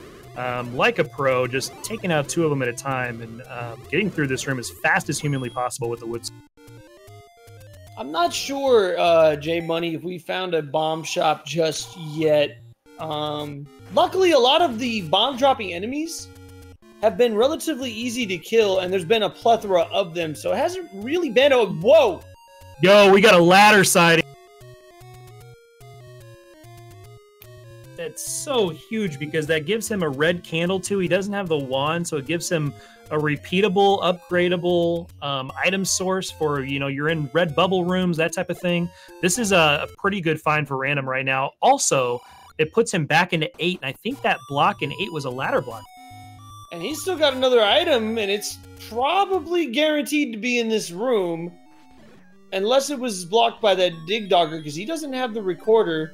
Speaker 1: like a pro, just taking out 2 of them at a time and getting through this room as fast as humanly possible with the woods.
Speaker 2: I'm not sure, J Money, if we found a bomb shop just yet. Luckily, a lot of the bomb-dropping enemies have been relatively easy to kill, and there's been a plethora of them, so it hasn't really been a... Whoa!
Speaker 1: Yo, we got a ladder sighting. That's so huge because that gives him a red candle too. He doesn't have the wand, so it gives him a repeatable, upgradable item source for, you're in red bubble rooms, that type of thing. This is a pretty good find for Random right now. Also, it puts him back into 8, and I think that block in 8 was a ladder block.
Speaker 2: And he's still got another item, and it's probably guaranteed to be in this room. Unless it was blocked by that Dig Dogger, because he doesn't have the recorder.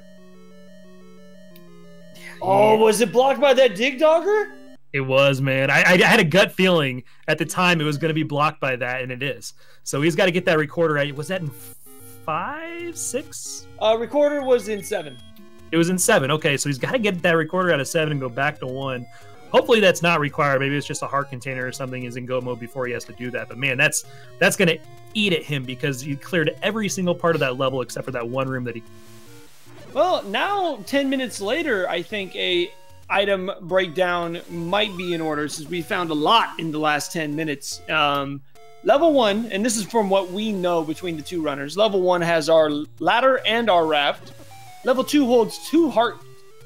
Speaker 2: Oh, was it blocked by that Dig Dogger?
Speaker 1: It was, man. I had a gut feeling at the time it was going to be blocked by that, and it is. So he's got to get that recorder out. Was that in 5, 6?
Speaker 2: Recorder was in 7.
Speaker 1: It was in 7. Okay, so he's got to get that recorder out of 7 and go back to 1. Hopefully that's not required. Maybe it's just a heart container or something is in go mode before he has to do that. But man, that's going to eat at him because he cleared every single part of that level except for that one room that he...
Speaker 2: Well, now 10 minutes later, I think a item breakdown might be in order since we found a lot in the last 10 minutes. Level 1, and this is from what we know between the two runners. Level 1 has our ladder and our raft. Level 2 holds 2 heart.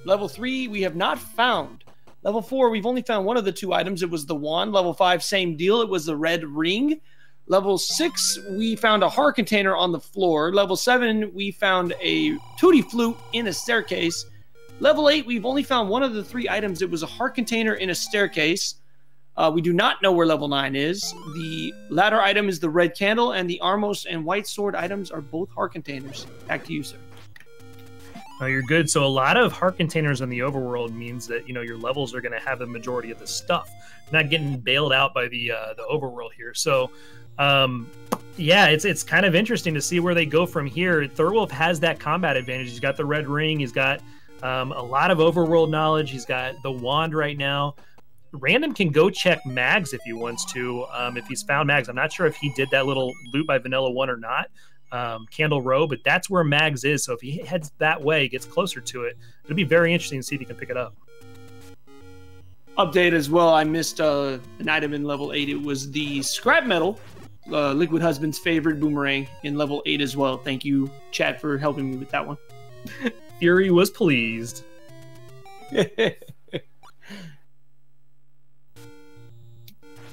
Speaker 2: Level 3 we have not found. Level 4, we've only found one of the 2 items. It was the wand. Level 5, same deal. It was the red ring. Level 6, we found a heart container on the floor. Level 7, we found a tutti flute in a staircase. Level 8, we've only found one of the 3 items. It was a heart container in a staircase. We do not know where level 9 is. The ladder item is the red candle, and the Armos and white sword items are both heart containers. Back to you, sir.
Speaker 1: Oh, you're good. So a lot of heart containers in the overworld means that, your levels are going to have the majority of the stuff. You're not getting bailed out by the overworld here. So, yeah, it's kind of interesting to see where they go from here. Thorwolf has that combat advantage. He's got the red ring. He's got a lot of overworld knowledge. He's got the wand right now. Random can go check Mags if he wants to, if he's found Mags. I'm not sure if he did that little loot by Vanilla 1 or not. Candle Row, but that's where Mags is. So if he heads that way, gets closer to it, it'll be very interesting to see if he can pick it up.
Speaker 2: Update as well. I missed an item in level 8. It was the scrap metal, Liquid Husband's favorite boomerang in level 8 as well. Thank you, chat, for helping me with that one.
Speaker 1: Fury was pleased.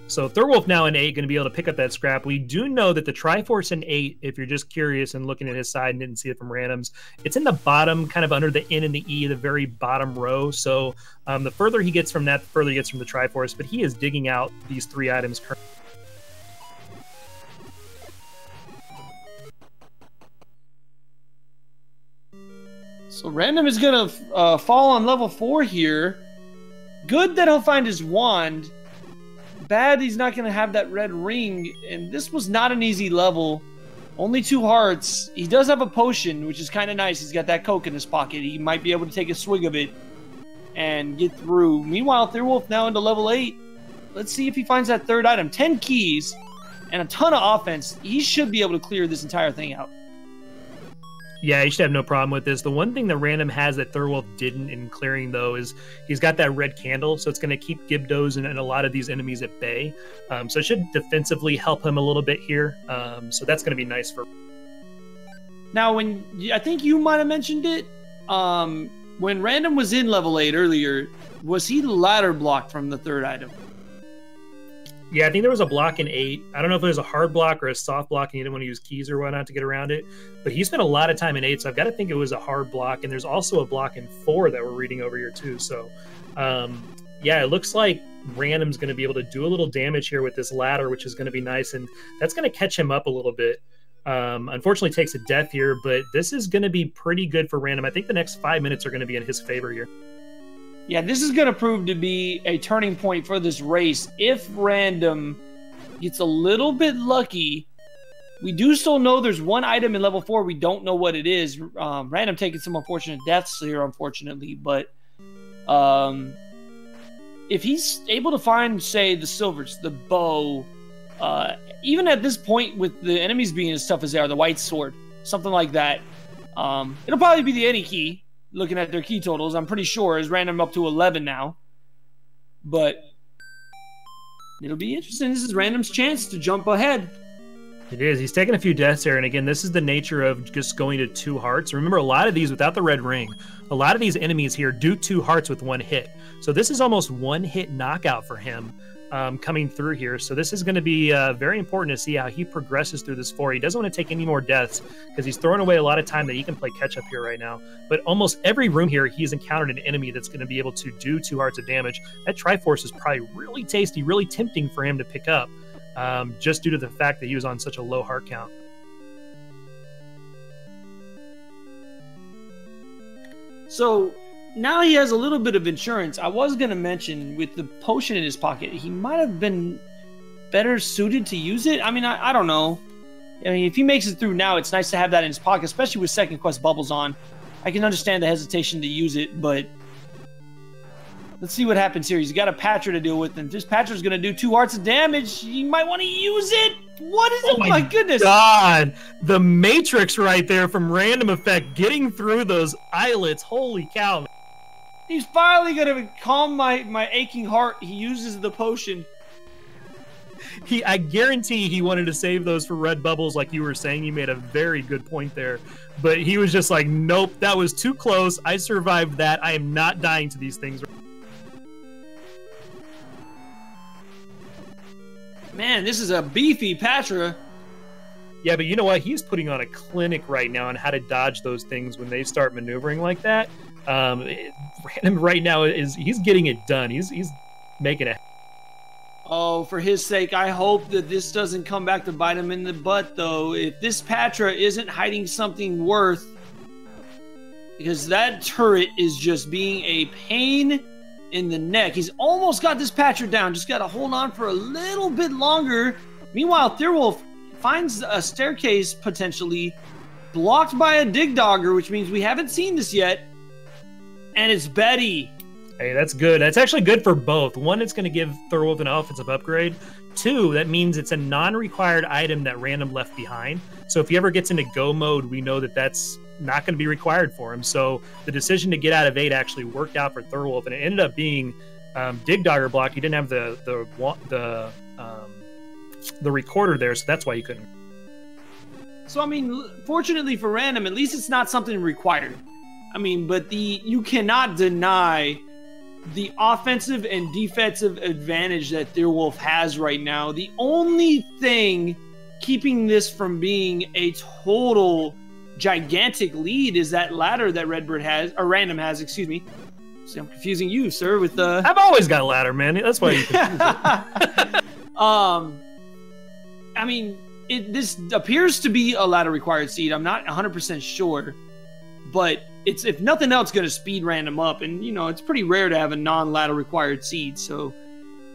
Speaker 1: So Thurwolf now in 8 going to be able to pick up that scrap. We do know that the Triforce in 8, if you're just curious and looking at his side and didn't see it from randoms, it's in the bottom, kind of under the N and the E, the very bottom row. So the further he gets from that, the further he gets from the Triforce. But he is digging out these 3 items currently.
Speaker 2: So Random is going to fall on level 4 here. Good that he'll find his wand. Bad he's not going to have that red ring. And this was not an easy level. Only 2 hearts. He does have a potion, which is kind of nice. He's got that Coke in his pocket. He might be able to take a swig of it and get through. Meanwhile, Thurwolf now into level 8. Let's see if he finds that 3rd item. 10 keys and a ton of offense. He should be able to clear this entire thing out.
Speaker 1: Yeah, he should have no problem with this. The one thing that Random has that Thurwolf didn't in clearing, though, is he's got that red candle, so it's going to keep Gibdos and a lot of these enemies at bay. So it should defensively help him a little bit here. So that's going to be nice for...
Speaker 2: Now, I think you might have mentioned it, when Random was in level 8 earlier, was he ladder blocked from the 3rd item?
Speaker 1: Yeah, I think there was a block in 8. I don't know if it was a hard block or a soft block and he didn't want to use keys or whatnot to get around it. But he spent a lot of time in 8, so I've got to think it was a hard block. And there's also a block in 4 that we're reading over here too. So, yeah, it looks like Random's going to be able to do a little damage here with this ladder, which is going to be nice. And that's going to catch him up a little bit. Unfortunately, takes a death here, but this is going to be pretty good for Random. I think the next 5 minutes are going to be in his favor here.
Speaker 2: Yeah, this is going to prove to be a turning point for this race. If Random gets a little bit lucky, we do still know there's one item in level 4. We don't know what it is. Random taking some unfortunate deaths here, unfortunately. But if he's able to find, say, the silvers, the bow, even at this point with the enemies being as tough as they are, the white sword, something like that, it'll probably be the any key. Looking at their key totals, I'm pretty sure is Random up to 11 now. But it'll be interesting. This is Random's chance to jump ahead.
Speaker 1: It is. He's taking a few deaths here. And again, this is the nature of just going to 2 hearts. Remember, a lot of these, without the red ring, a lot of these enemies here do 2 hearts with 1 hit. So this is almost 1-hit knockout for him coming through here. So this is going to be very important to see how he progresses through this 4. He doesn't want to take any more deaths because he's throwing away a lot of time that he can play catch up here right now. But almost every room here, he's encountered an enemy that's going to be able to do 2 hearts of damage. That Triforce is probably really tasty, really tempting for him to pick up, just due to the fact that he was on such a low heart count.
Speaker 2: So now he has a little bit of insurance. I was going to mention with the potion in his pocket, he might have been better suited to use it. I mean, I don't know. I mean, if he makes it through now, it's nice to have that in his pocket, especially with second quest bubbles on. I can understand the hesitation to use it, but let's see what happens here. He's got a Patra to deal with, and this Patra's going to do 2 hearts of damage. He might want to use it. What is it? Oh my goodness.
Speaker 1: God, the Matrix right there from Random Effect getting through those eyelets. Holy cow, man.
Speaker 2: He's finally going to calm my aching heart. He uses the potion.
Speaker 1: I guarantee he wanted to save those for red bubbles like you were saying. You made a very good point there. But he was just like, nope, that was too close. I survived that. I am not dying to these things.
Speaker 2: Man, this is a beefy Patra.
Speaker 1: Yeah, but you know what? He's putting on a clinic right now on how to dodge those things when they start maneuvering like that. Random right now he's getting it done. He's making it.
Speaker 2: Oh, for his sake, I hope that this doesn't come back to bite him in the butt, though. If this Patra isn't hiding something worth, because that turret is just being a pain in the neck. He's almost got this Patra down. Just got to hold on for a little bit longer. Meanwhile, Thurwolf finds a staircase potentially blocked by a Dig Dogger, which means we haven't seen this yet. And it's Betty.
Speaker 1: Hey, that's good. That's actually good for both. 1, it's going to give Thurwolf an offensive upgrade. 2, that means it's a non-required item that Random left behind. So if he ever gets into go mode, we know that that's not going to be required for him. So the decision to get out of 8 actually worked out for Thurwolf, and it ended up being Dig Dogger blocked. He didn't have the recorder there, so that's why he couldn't.
Speaker 2: So I mean, fortunately for Random, at least it's not something required. I mean, but you cannot deny the offensive and defensive advantage that Thierwolf has right now. The only thing keeping this from being a total gigantic lead is that ladder that Redbird has, or Random has, excuse me. See, I'm confusing you, sir, with the...
Speaker 1: I've always got a ladder, man. That's why you confuse it.
Speaker 2: I mean, this appears to be a ladder required seed. I'm not 100% sure, but it's, if nothing else, going to speed Random up. And, you know, it's pretty rare to have a non-ladder required seed. So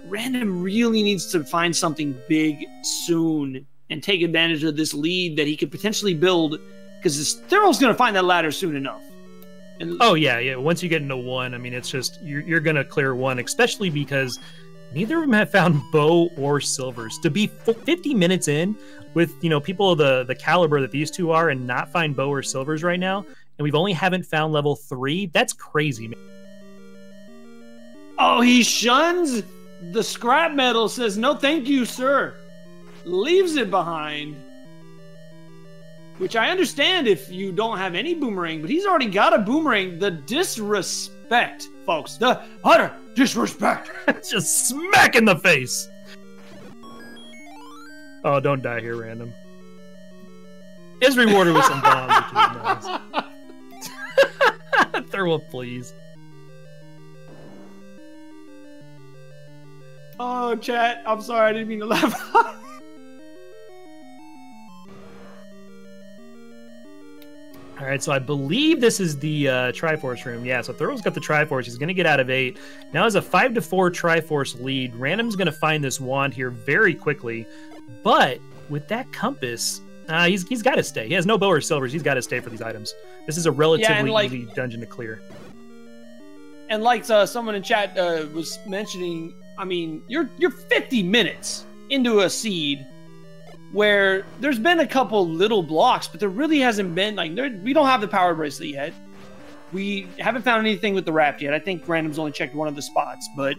Speaker 2: Random really needs to find something big soon and take advantage of this lead that he could potentially build, because Thurl's going to find that ladder soon enough. And
Speaker 1: oh, yeah. Once you get into 1, I mean, it's just, you're going to clear 1, especially because neither of them have found bow or silvers. To be 50 minutes in with, you know, people of the caliber that these two are and not find bow or silvers right now, and we've only haven't found level 3, that's crazy, man.
Speaker 2: Oh, he shuns the scrap metal, says, no thank you, sir. Leaves it behind. Which I understand if you don't have any boomerang, but he's already got a boomerang. The disrespect, folks. The utter disrespect.
Speaker 1: Just smack in the face. Oh, don't die here, Random. Is rewarded with some bombs, which is nice. Thurwolf, please.
Speaker 2: Oh, chat. I'm sorry. I didn't mean to laugh.
Speaker 1: All right, so I believe this is the Triforce room. Yeah, so Thurl's got the Triforce. He's going to get out of 8. Now has a 5-4 Triforce lead. Random's going to find this wand here very quickly. But with that compass, he's got to stay. He has no bow or silvers. He's got to stay for these items. This is a relatively easy dungeon to clear.
Speaker 2: And like someone in chat was mentioning, I mean, you're 50 minutes into a seed where there's been a couple little blocks, but there really hasn't been, like, we don't have the power bracelet yet. We haven't found anything with the raft yet. I think Random's only checked one of the spots, but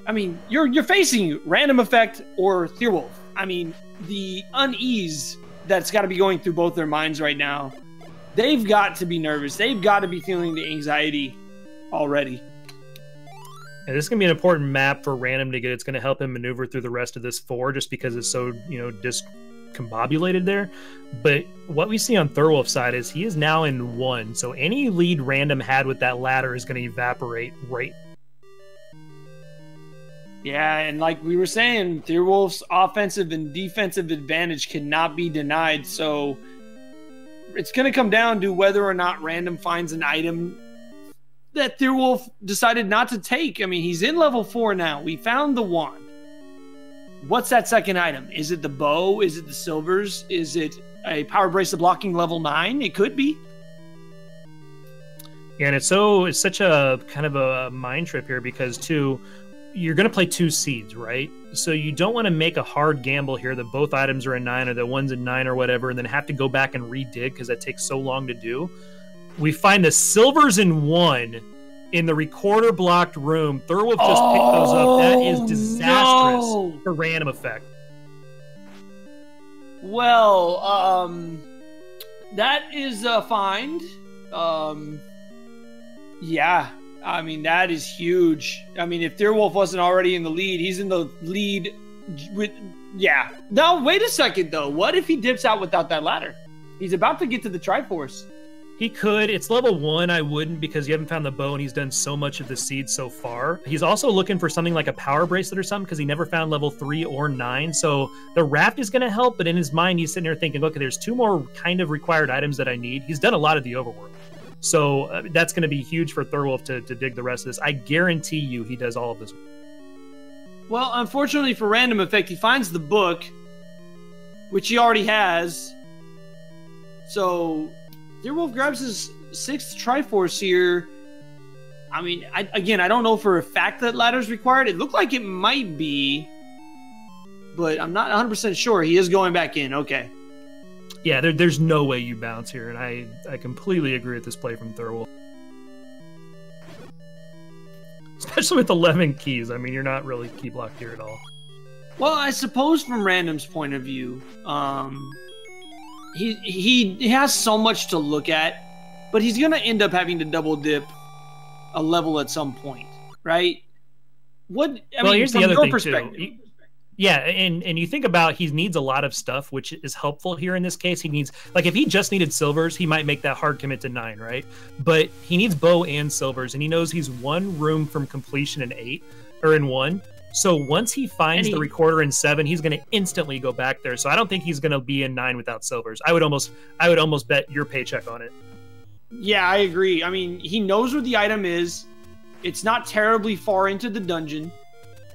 Speaker 2: I mean, you're facing Random Effect or Thierwolf. I mean, the unease that's got to be going through both their minds right now. They've got to be nervous. They've got to be feeling the anxiety already.
Speaker 1: And this is going to be an important map for Random to get. It's going to help him maneuver through the rest of this 4 just because it's so, you know, discombobulated there. But what we see on Thurwolf's side is he is now in 1. So any lead Random had with that ladder is going to evaporate right.
Speaker 2: Yeah, and like we were saying, Thierwolf's offensive and defensive advantage cannot be denied. So it's going to come down to whether or not Random finds an item that Thierwolf decided not to take. I mean, he's in level 4 now. We found the wand. What's that second item? Is it the bow? Is it the silvers? Is it a power bracelet blocking level 9? It could be.
Speaker 1: Yeah, and it's such a kind of a mind trip here because you're going to play 2 seeds, right? So you don't want to make a hard gamble here that both items are in 9 or that one's in 9 or whatever, and then have to go back and redig because that takes so long to do. We find the silvers in 1 in the recorder blocked room. Thurwolf just picked those up. That is disastrous for Random Effect.
Speaker 2: Well, that is a find. Yeah, I mean, that is huge. I mean, if Thierwolf wasn't already in the lead, he's in the lead with, yeah. Now, wait a second, though. What if he dips out without that ladder? He's about to get to the Triforce.
Speaker 1: He could. It's level 1. I wouldn't because you haven't found the bow and he's done so much of the seed so far. He's also looking for something like a power bracelet or something because he never found level 3 or 9. So the raft is going to help, but in his mind, he's sitting there thinking, look, there's 2 more kind of required items that I need. He's done a lot of the overwork. So that's going to be huge for Thurwolf to dig the rest of this. I guarantee you he does all of this.
Speaker 2: Well, unfortunately for Random Effect, he finds the book, which he already has. So Thierwolf grabs his 6th Triforce here. I mean, I don't know for a fact that ladder's required. It looked like it might be, but I'm not 100% sure. He is going back in. Okay.
Speaker 1: Yeah, there's no way you bounce here, and I completely agree with this play from Thurwolf. Especially with 11 keys. I mean, you're not really key blocked here at all.
Speaker 2: Well, I suppose from Random's point of view, he has so much to look at, but he's going to end up having to double dip a level at some point. right? What I
Speaker 1: Well,
Speaker 2: mean,
Speaker 1: here's the
Speaker 2: from
Speaker 1: other
Speaker 2: your
Speaker 1: thing
Speaker 2: perspective.
Speaker 1: too. Yeah, and you think about he needs a lot of stuff, which is helpful here in this case. He needs, like, if he just needed silvers, he might make that hard commit to 9, right? But he needs bow and silvers, and he knows he's 1 room from completion in 8 or in 1. So once he finds the recorder in 7, he's going to instantly go back there. So I don't think he's going to be in 9 without silvers. I would almost bet your paycheck on it.
Speaker 2: Yeah, I agree. I mean, he knows where the item is. It's not terribly far into the dungeon.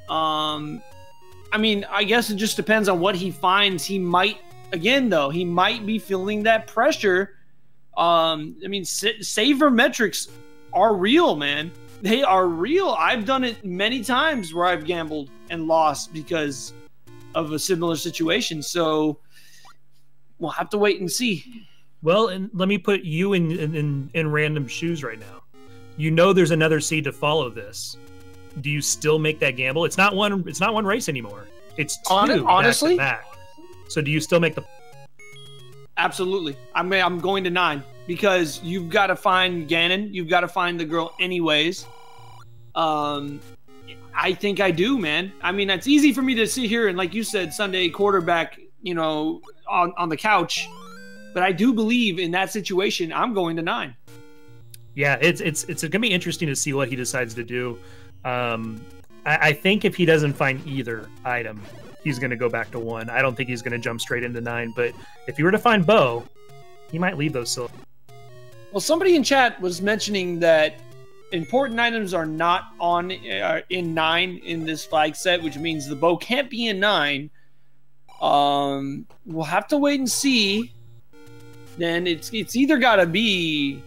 Speaker 2: I mean, I guess it just depends on what he finds. He might, again, though, he might be feeling that pressure. I mean, saver metrics are real, man. They are real. I've done it many times where I've gambled and lost because of a similar situation. So we'll have to wait and see.
Speaker 1: Well, and let me put you in random shoes right now. You know there's another seed to follow this. Do you still make that gamble? It's not one race anymore. It's 2
Speaker 2: honestly
Speaker 1: back. So do you still make the?
Speaker 2: Absolutely. I'm going to 9 because you've got to find Ganon. You've got to find the girl anyways. I think I do, man. I mean, it's easy for me to sit here and, like you said, Sunday quarterback, on the couch. But I do believe in that situation, I'm going to 9.
Speaker 1: Yeah, it's going to be interesting to see what he decides to do. I think if he doesn't find either item, he's going to go back to 1. I don't think he's going to jump straight into 9. But if he were to find bow, he might leave those silver.
Speaker 2: Well, somebody in chat was mentioning that important items are not on in 9 in this flag set, which means the bow can't be in 9. We'll have to wait and see. Then it's either got to be,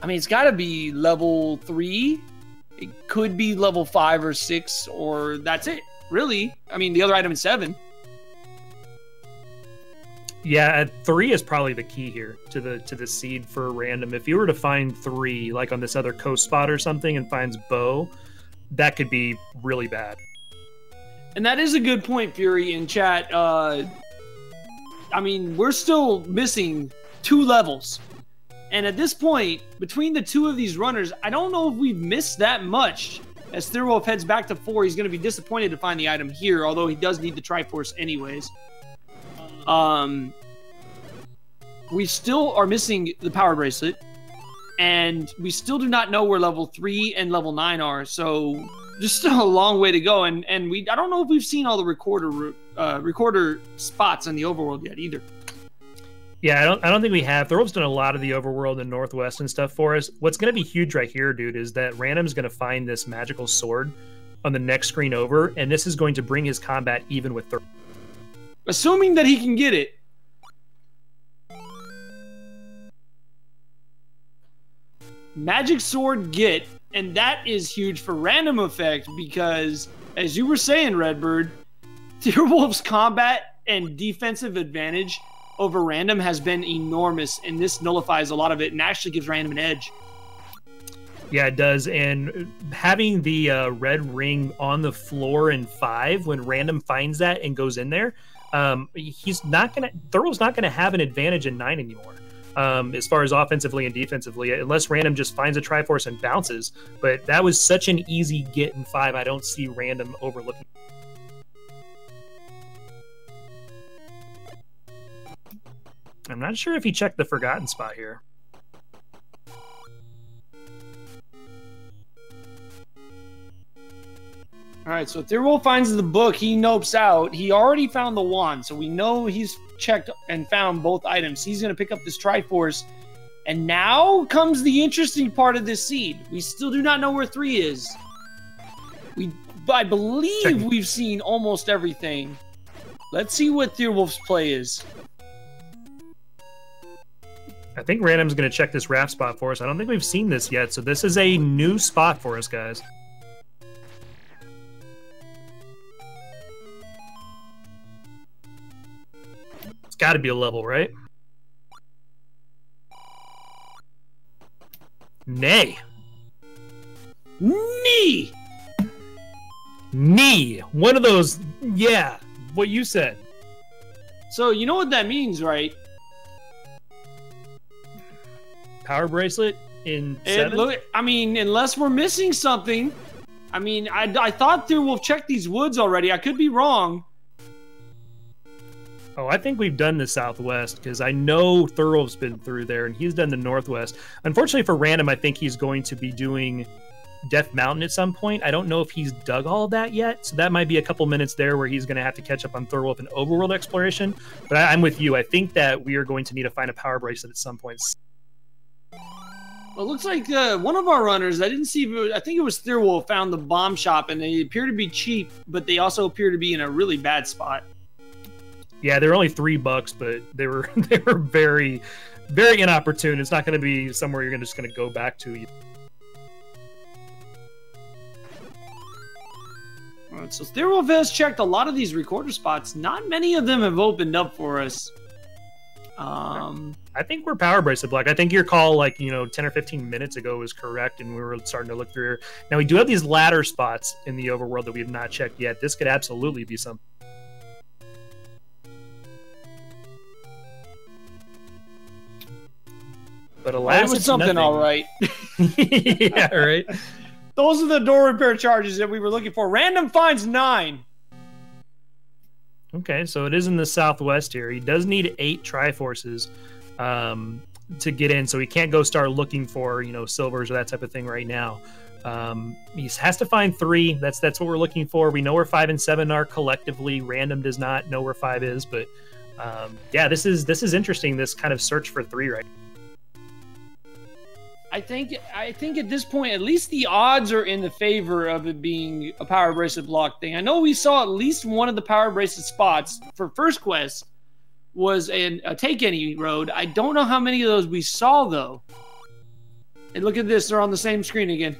Speaker 2: I mean, it's got to be level 3. It could be level 5 or 6, or that's it, really. I mean, the other item is 7.
Speaker 1: Yeah, 3 is probably the key here to the seed for random. If you were to find 3, like on this other coast spot or something, and finds bow, that could be really bad.
Speaker 2: And that is a good point, Fury, in chat. I mean, we're still missing 2 levels. And at this point, between the 2 of these runners, I don't know if we've missed that much. As Thirlwolf heads back to 4, he's going to be disappointed to find the item here, although he does need the Triforce anyways. We still are missing the Power Bracelet, and we still do not know where level 3 and level 9 are, so just still a long way to go. And I don't know if we've seen all the recorder spots in the overworld yet either.
Speaker 1: Yeah, I don't think we have. Thorolf's done a lot of the overworld and Northwest and stuff for us. What's going to be huge right here, dude, is that Random's going to find this magical sword on the next screen over, and this is going to bring his combat even with Thorolf.
Speaker 2: Assuming that he can get it. Magic sword get, and that is huge for random effect because, as you were saying, Redbird, Deerwolf's combat and defensive advantage over random has been enormous, and this nullifies a lot of it and actually gives random an edge.
Speaker 1: Yeah, it does. And having the red ring on the floor in 5, when random finds that and goes in there, Thorolf's not going to have an advantage in 9 anymore. As far as offensively and defensively, unless random just finds a Triforce and bounces. But that was such an easy get in 5. I don't see random overlooking. I'm not sure if he checked the forgotten spot here.
Speaker 2: All right, so if Thirlwolf finds the book, he nopes out. He already found the wand, so we know he's checked and found both items. He's going to pick up this Triforce. And now comes the interesting part of this seed. We still do not know where 3 is. I believe we've seen almost everything. Let's see what Thirlwolf's play is.
Speaker 1: I think random's going to check this raft spot for us. I don't think we've seen this yet, so this is a new spot for us, guys. It's got to be a level, right? Nay.
Speaker 2: Knee.
Speaker 1: Knee. One of those, yeah, what you said.
Speaker 2: So you know what that means, right?
Speaker 1: Power bracelet in 7?
Speaker 2: Look, I mean, unless we're missing something, I mean, I thought Thirwolf checked these woods already. I could be wrong.
Speaker 1: Oh, I think we've done the southwest because I know Thurl's been through there and he's done the northwest. Unfortunately for Random, I think he's going to be doing Death Mountain at some point. I don't know if he's dug all of that yet, so that might be a couple minutes there where he's going to have to catch up on Thurwolf and overworld exploration. But I'm with you. I think that we are going to need to find a power bracelet at some point.
Speaker 2: Well, it looks like one of our runners, I didn't see, I think it was Thirwolf, found the bomb shop, and they appear to be cheap, but they also appear to be in a really bad spot.
Speaker 1: Yeah, they're only $3, but they were very, very inopportune. It's not going to be somewhere you're just going to go back to.
Speaker 2: All right, so Thirwolf has checked a lot of these recorder spots. Not many of them have opened up for us.
Speaker 1: I think we're power bracelet block. I think your call, 10 or 15 minutes ago was correct, and we were starting to look through here. Now, we do have these ladder spots in the overworld that we have not checked yet. This could absolutely be something. But alas,
Speaker 2: it was something, all right.
Speaker 1: Yeah, right.
Speaker 2: Those are the door repair charges that we were looking for. Random finds 9.
Speaker 1: Okay, so it is in the southwest here. He does need 8 Triforces to get in, so he can't go start looking for, silvers or that type of thing right now. He has to find 3. That's what we're looking for. We know where 5 and 7 are collectively. Random does not know where 5 is, but yeah, this is interesting. This kind of search for 3 right now.
Speaker 2: I think at this point, at least the odds are in the favor of it being a power bracelet block thing. I know we saw at least one of the power bracelet spots for first quest was a take any road. I don't know how many of those we saw though. And look at this, they're on the same screen again.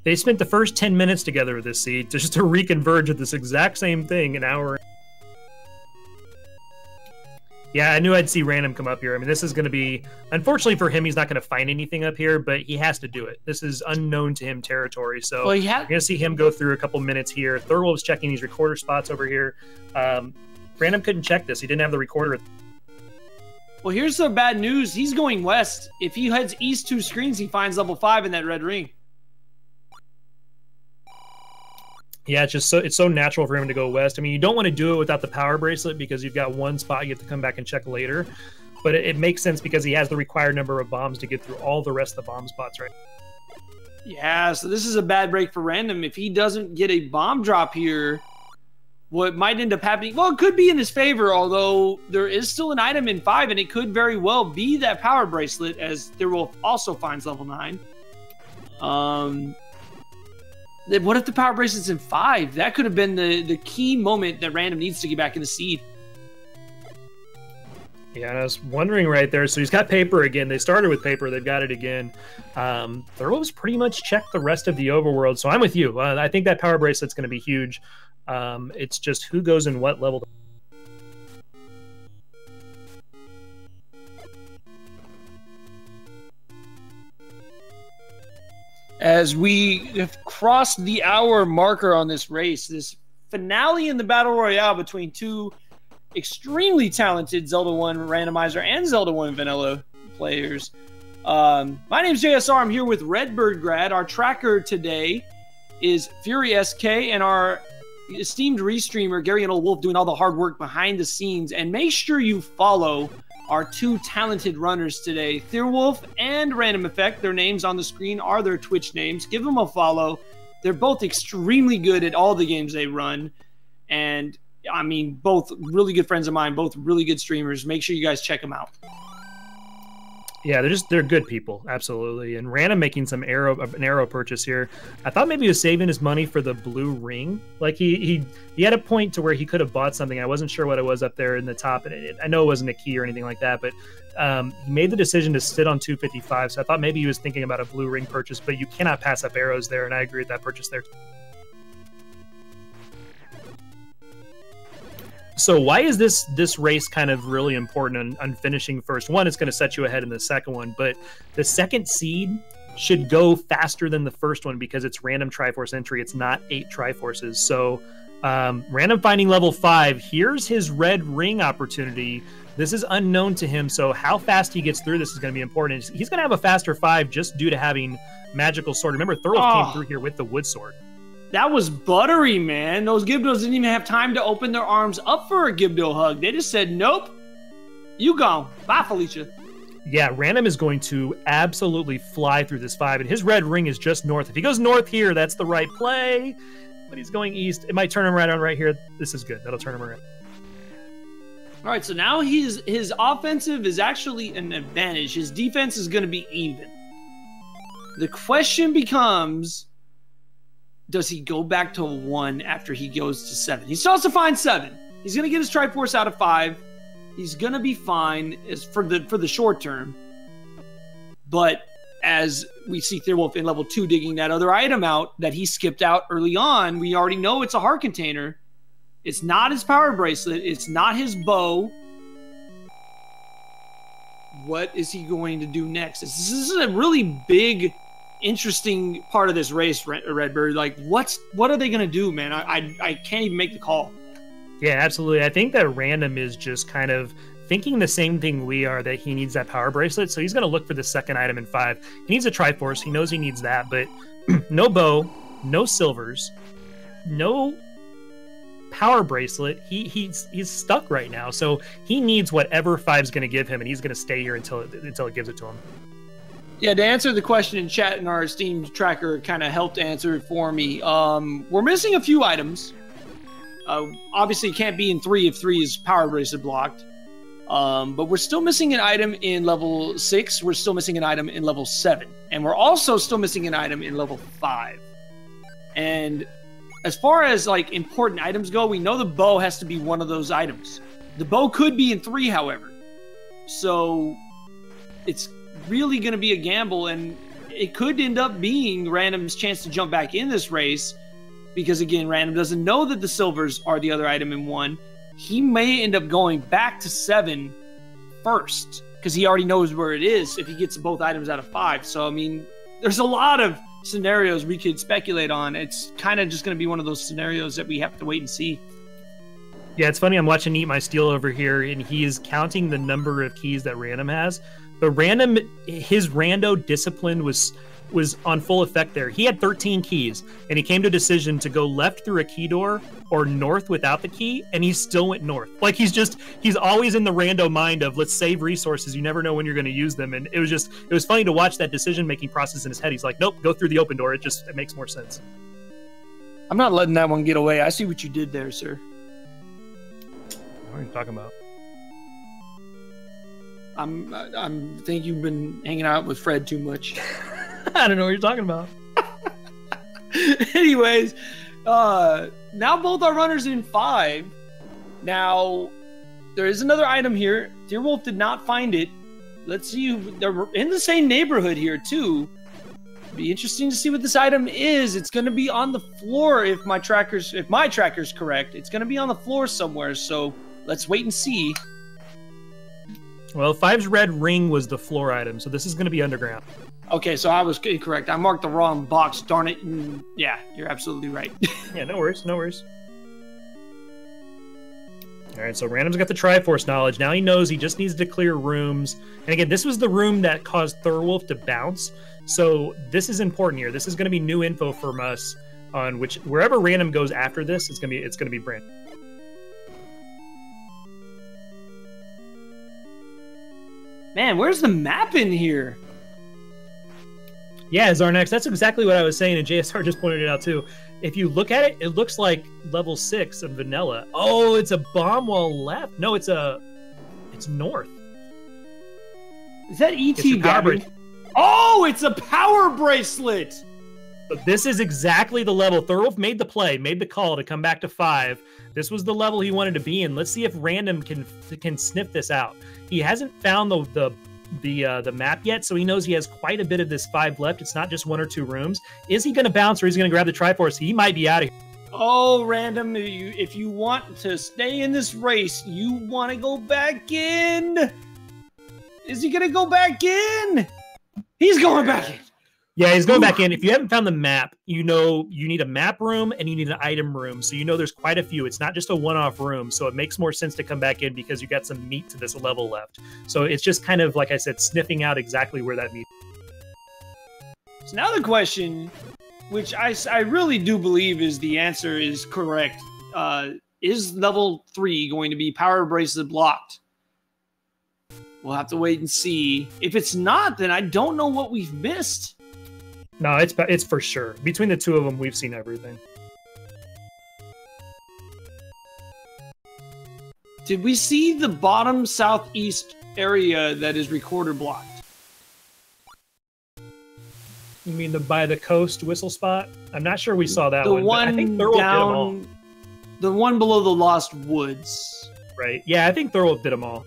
Speaker 1: They spent the first 10 minutes together with this seed just to reconverge with this exact same thing an hour. Yeah, I knew I'd see Random come up here. I mean, this is going to be... Unfortunately for him, he's not going to find anything up here, but he has to do it. This is unknown to him territory, so we're going to see him go through a couple minutes here. Thurwolf's checking these recorder spots over here. Random couldn't check this. He didn't have the recorder.
Speaker 2: Well, here's the bad news. He's going west. If he heads east 2 screens, he finds level 5 in that red ring.
Speaker 1: Yeah, it's so natural for him to go west. I mean, you don't want to do it without the power bracelet because you've got one spot you have to come back and check later. But it makes sense because he has the required number of bombs to get through all the rest of the bomb spots, right?
Speaker 2: Yeah, so this is a bad break for Random. If he doesn't get a bomb drop here, what might end up happening, well, it could be in his favor, although there is still an item in 5, and it could very well be that power bracelet, as Thirwolf also finds level 9. What if the power bracelet's in 5? That could have been the key moment that Random needs to get back in the seed.
Speaker 1: Yeah, and I was wondering right there. So he's got paper again. They started with paper. They've got it again. Thurwolf's pretty much checked the rest of the overworld. So I'm with you. I think that power bracelet's going to be huge. It's just who goes in what level.
Speaker 2: As we have crossed the hour marker on this race, this finale in the Battle Royale between 2 extremely talented Zelda 1 Randomizer and Zelda 1 Vanilla players. My name is JSR. I'm here with Redbird Grad. Our tracker today is Fury SK, and our esteemed restreamer, Gary and Old Wolf, doing all the hard work behind the scenes. And make sure you follow our 2 talented runners today, Thirwolf and Random Effect. Their names on the screen are their Twitch names. Give them a follow. They're both extremely good at all the games they run. And, I mean, both really good friends of mine, both really good streamers. Make sure you guys check them out.
Speaker 1: Yeah, they're good people, absolutely. And Random making an arrow purchase here. I thought maybe he was saving his money for the blue ring. Like he had a point to where he could have bought something. I wasn't sure what it was up there in the top, and I know it wasn't a key or anything like that. But he made the decision to sit on 255. So I thought maybe he was thinking about a blue ring purchase. But you cannot pass up arrows there, and I agree with that purchase there. So why is this race kind of really important on finishing first? One, it's going to set you ahead in the second one, but the second seed should go faster than the first one because it's random Triforce entry. It's not 8 Triforces. So Random finding level 5. Here's his red ring opportunity This is unknown to him, so how fast he gets through this is going to be important. He's going to have a faster 5 just due to having magical sword. Remember, Thorwolf came through here with the wood sword.
Speaker 2: That was buttery, man. Those Gibdos didn't even have time to open their arms up for a Gibdo hug. They just said, nope, you gone. Bye, Felicia.
Speaker 1: Yeah, Random is going to absolutely fly through this 5, and his red ring is just north. If he goes north here, that's the right play, but he's going east. It might turn him right here. This is good. That'll turn him around.
Speaker 2: All right, so now his offensive is actually an advantage. His defense is going to be even. The question becomes, does he go back to 1 after he goes to 7? He still has to find 7. He's going to get his Triforce out of 5. He's going to be fine for the short term. But as we see Thorwolf in level 2 digging that other item out that he skipped out early on, we already know it's a heart container. It's not his power bracelet. It's not his bow. What is he going to do next? This is a really big, interesting part of this race, Redbird. Like, what are they going to do, man? I can't even make the call.
Speaker 1: Yeah, absolutely. I think that Random is just kind of thinking the same thing we are, that he needs that power bracelet. So he's going to look for the second item in 5. He needs a Triforce. He knows he needs that, but no bow, no silvers, no power bracelet. He's stuck right now, so he needs whatever 5's going to give him, and he's going to stay here until it gives it to him.
Speaker 2: Yeah, to answer the question in chat, and our Steam tracker kind of helped answer it for me. We're missing a few items. Obviously, it can't be in 3 if 3 is power bracelet blocked. But we're still missing an item in level 6. We're still missing an item in level 7, and we're also still missing an item in level 5. And as far as like important items go, we know the bow has to be one of those items. The bow could be in 3, however. So it's really going to be a gamble, and it could end up being Random's chance to jump back in this race because, again, Random doesn't know that the silvers are the other item in 1. He may end up going back to 7 first because he already knows where it is if he gets both items out of 5. So, I mean, there's a lot of scenarios we could speculate on. It's kind of just going to be one of those scenarios that we have to wait and see.
Speaker 1: Yeah, it's funny. I'm watching Eat My Steel over here, and he's counting the number of keys that Random has. But Random, his rando discipline was on full effect there. He had 13 keys, and he came to a decision to go left through a key door or north without the key, and he still went north. Like, he's always in the rando mind of, let's save resources. You never know when you're going to use them. And it was funny to watch that decision-making process in his head. He's like, nope, go through the open door. It makes more sense.
Speaker 2: I'm not letting that one get away. I see what you did there, sir.
Speaker 1: What are you talking about?
Speaker 2: I think you've been hanging out with Fred too much.
Speaker 1: I don't know what you're talking about.
Speaker 2: Anyways, now both our runners in 5. Now, there is another item here. Thorwolf did not find it. Let's see. They're in the same neighborhood here, too. Be interesting to see what this item is. It's going to be on the floor if my tracker's correct. It's going to be on the floor somewhere, so let's wait and see.
Speaker 1: Well, 5's red ring was the floor item, so this is going to be underground.
Speaker 2: Okay, so I was incorrect. I marked the wrong box. Darn it. And yeah, you're absolutely right.
Speaker 1: Yeah, no worries. No worries. All right, so Random's got the Triforce knowledge. Now he knows he just needs to clear rooms. And again, this was the room that caused Thorwolf to bounce. So this is important here. This is going to be new info from us on wherever Random goes after this, it's going to be brand.
Speaker 2: Man, where's the map in here?
Speaker 1: Yeah, Zarnax, that's exactly what I was saying, and JSR just pointed it out too. If you look at it, it looks like level 6 of vanilla. Oh, it's a bomb wall left. No, it's north.
Speaker 2: Is that E.T. Gabbard? Oh, it's a power bracelet!
Speaker 1: But this is exactly the level. Thorwolf made the play, made the call to come back to 5. This was the level he wanted to be in. Let's see if Random can sniff this out. He hasn't found the map yet, so he knows he has quite a bit of this 5 left. It's not just 1 or 2 rooms. Is he going to bounce, or is he going to grab the Triforce? He might be out of here.
Speaker 2: Oh, Random, if you want to stay in this race, you want to go back in. Is he going to go back in? He's going back in.
Speaker 1: Yeah, he's going back in. If you haven't found the map, you know you need a map room and you need an item room. So you know there's quite a few. It's not just a one-off room. So it makes more sense to come back in because you got some meat to this level left. So it's just kind of, like I said, sniffing out exactly where that meat is.
Speaker 2: So now the question, which I really do believe is the answer is correct, is level 3 going to be power bracelet blocked? We'll have to wait and see. If it's not, then I don't know what we've missed.
Speaker 1: No, it's for sure. Between the two of them, we've seen everything.
Speaker 2: Did we see the bottom southeast area that is recorder blocked?
Speaker 1: You mean by the coast whistle spot? I'm not sure we saw that one.
Speaker 2: One
Speaker 1: I think Thurwolf did them all.
Speaker 2: The one below the Lost Woods.
Speaker 1: Right. Yeah, I think Thurwolf did them all.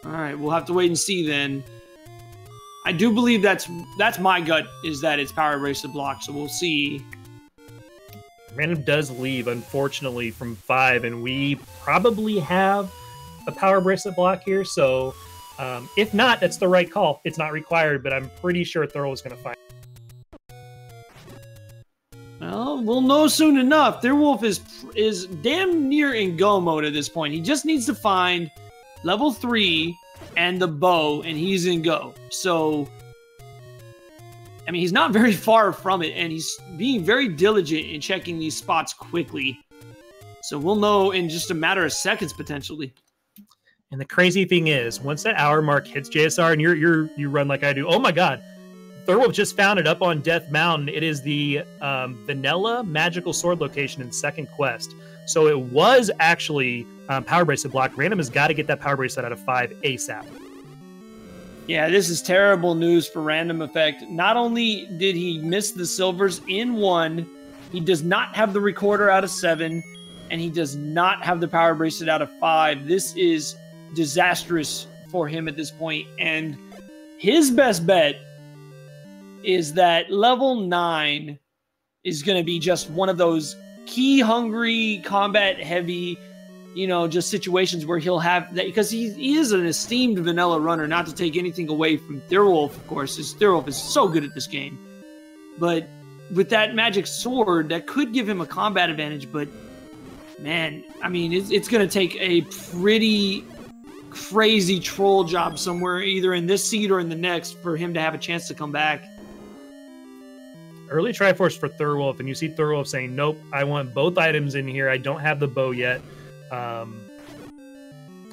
Speaker 2: All right, we'll have to wait and see then. I do believe that's my gut, is that it's power bracelet blocked, so we'll see.
Speaker 1: Random does leave, unfortunately, from 5, and we probably have a power bracelet block here, so if not, that's the right call. It's not required, but I'm pretty sure Thurl is going to find it.
Speaker 2: Well, we'll know soon enough. Thurwolf is damn near in go mode at this point. He just needs to find level 3 and the bow, and he's in go. So, I mean, he's not very far from it, and he's being very diligent in checking these spots quickly. So we'll know in just a matter of seconds, potentially.
Speaker 1: And the crazy thing is, once that hour mark hits JSR, and you run like I do, oh my god, Thurwolf just found it up on Death Mountain. It is the vanilla magical sword location in second quest. So it was actually power bracelet block. Random has got to get that power bracelet out of 5 ASAP.
Speaker 2: Yeah, this is terrible news for Random Effect. Not only did he miss the silvers in 1, he does not have the recorder out of 7, and he does not have the power bracelet out of 5. This is disastrous for him at this point, and his best bet is that level 9 is going to be just one of those key hungry, combat heavy, just situations where he'll have that, because he is an esteemed vanilla runner, not to take anything away from Thurwolf, of course. Thurwolf is so good at this game. But with that magic sword, that could give him a combat advantage, but man, I mean, it's going to take a pretty crazy troll job somewhere, either in this seed or in the next, for him to have a chance to come back.
Speaker 1: Early Triforce for Thurwolf, and you see Thurwolf saying, nope, I want both items in here. I don't have the bow yet.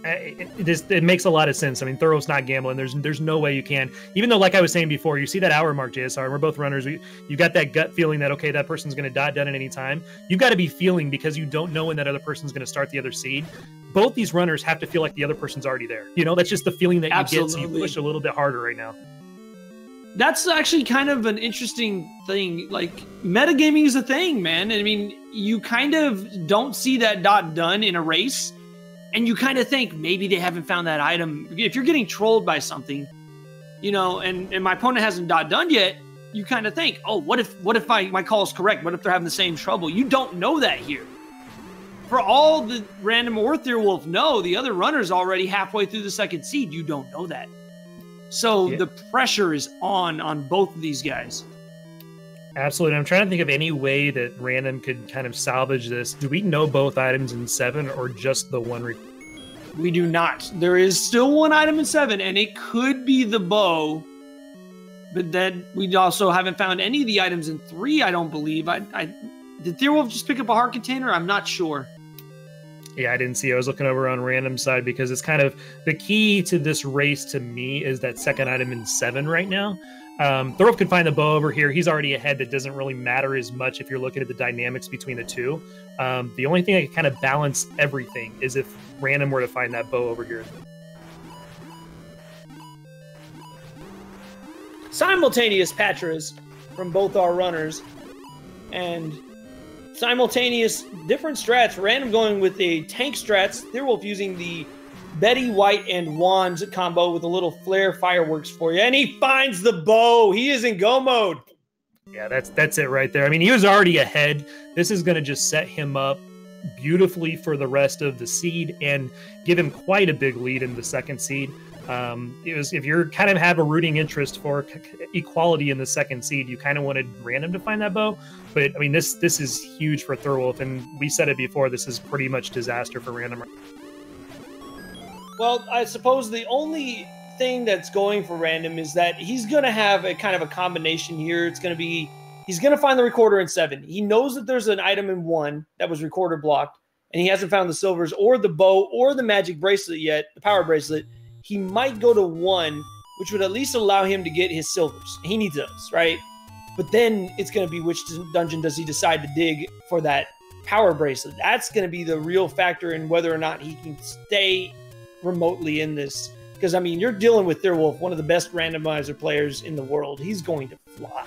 Speaker 1: It makes a lot of sense. I mean, Thurwolf's not gambling. There's no way you can. Even though, like I was saying before, you see that hour mark, JSR, and we're both runners. You got that gut feeling that, okay, that person's going to dot down at any time. You've got to be feeling, because you don't know when that other person's going to start the other seed. Both these runners have to feel like the other person's already there. That's just the feeling that you get, so you push a little bit harder right now.
Speaker 2: That's actually kind of an interesting thing. Like, metagaming is a thing, man. I mean, you kind of don't see that dot done in a race, and you kind of think maybe they haven't found that item. If you're getting trolled by something, and my opponent hasn't dot done yet, you kind of think, oh, what if my call is correct? What if they're having the same trouble? You don't know that here. For all the Random or Thurwolf know, the other runner's already halfway through the second seed. You don't know that. So the pressure is on both of these guys.
Speaker 1: Absolutely. I'm trying to think of any way that Random could kind of salvage this. Do we know both items in 7 or just the one?
Speaker 2: We do not. There is still one item in 7, and it could be the bow. But then we also haven't found any of the items in 3, I don't believe. Did Thurwolf just pick up a heart container? I'm not sure.
Speaker 1: Yeah, I didn't see. I was looking over on Random side, because it's kind of the key to this race to me is that second item in 7 right now. Thurwolf could find the bow over here. He's already ahead. That doesn't really matter as much if you're looking at the dynamics between the two. The only thing that can kind of balance everything is if Random were to find that bow over here.
Speaker 2: Simultaneous Patras from both our runners, and simultaneous different strats. Random going with the tank strats. Thurwolf using the Betty White and Wands combo with a little flare fireworks for you. And he finds the bow. He is in go mode.
Speaker 1: Yeah, that's it right there. I mean, he was already ahead. This is going to just set him up beautifully for the rest of the seed and give him quite a big lead in the second seed. If you're kind of have a rooting interest for equality in the second seed, you kind of wanted Random to find that bow. But I mean, this is huge for Thurwolf, and we said it before. This is pretty much disaster for Random.
Speaker 2: Well, I suppose the only thing that's going for Random is that he's going to have a kind of a combination here. It's going to be he's going to find the recorder in 7. He knows that there's an item in 1 that was recorder blocked, and he hasn't found the silvers or the bow or the magic bracelet yet, the power bracelet. He might go to 1, which would at least allow him to get his silvers. He needs those, right? But then it's going to be which dungeon does he decide to dig for that power bracelet. That's going to be the real factor in whether or not he can stay remotely in this. Because, I mean, you're dealing with Thurwolf, one of the best randomizer players in the world. He's going to fly.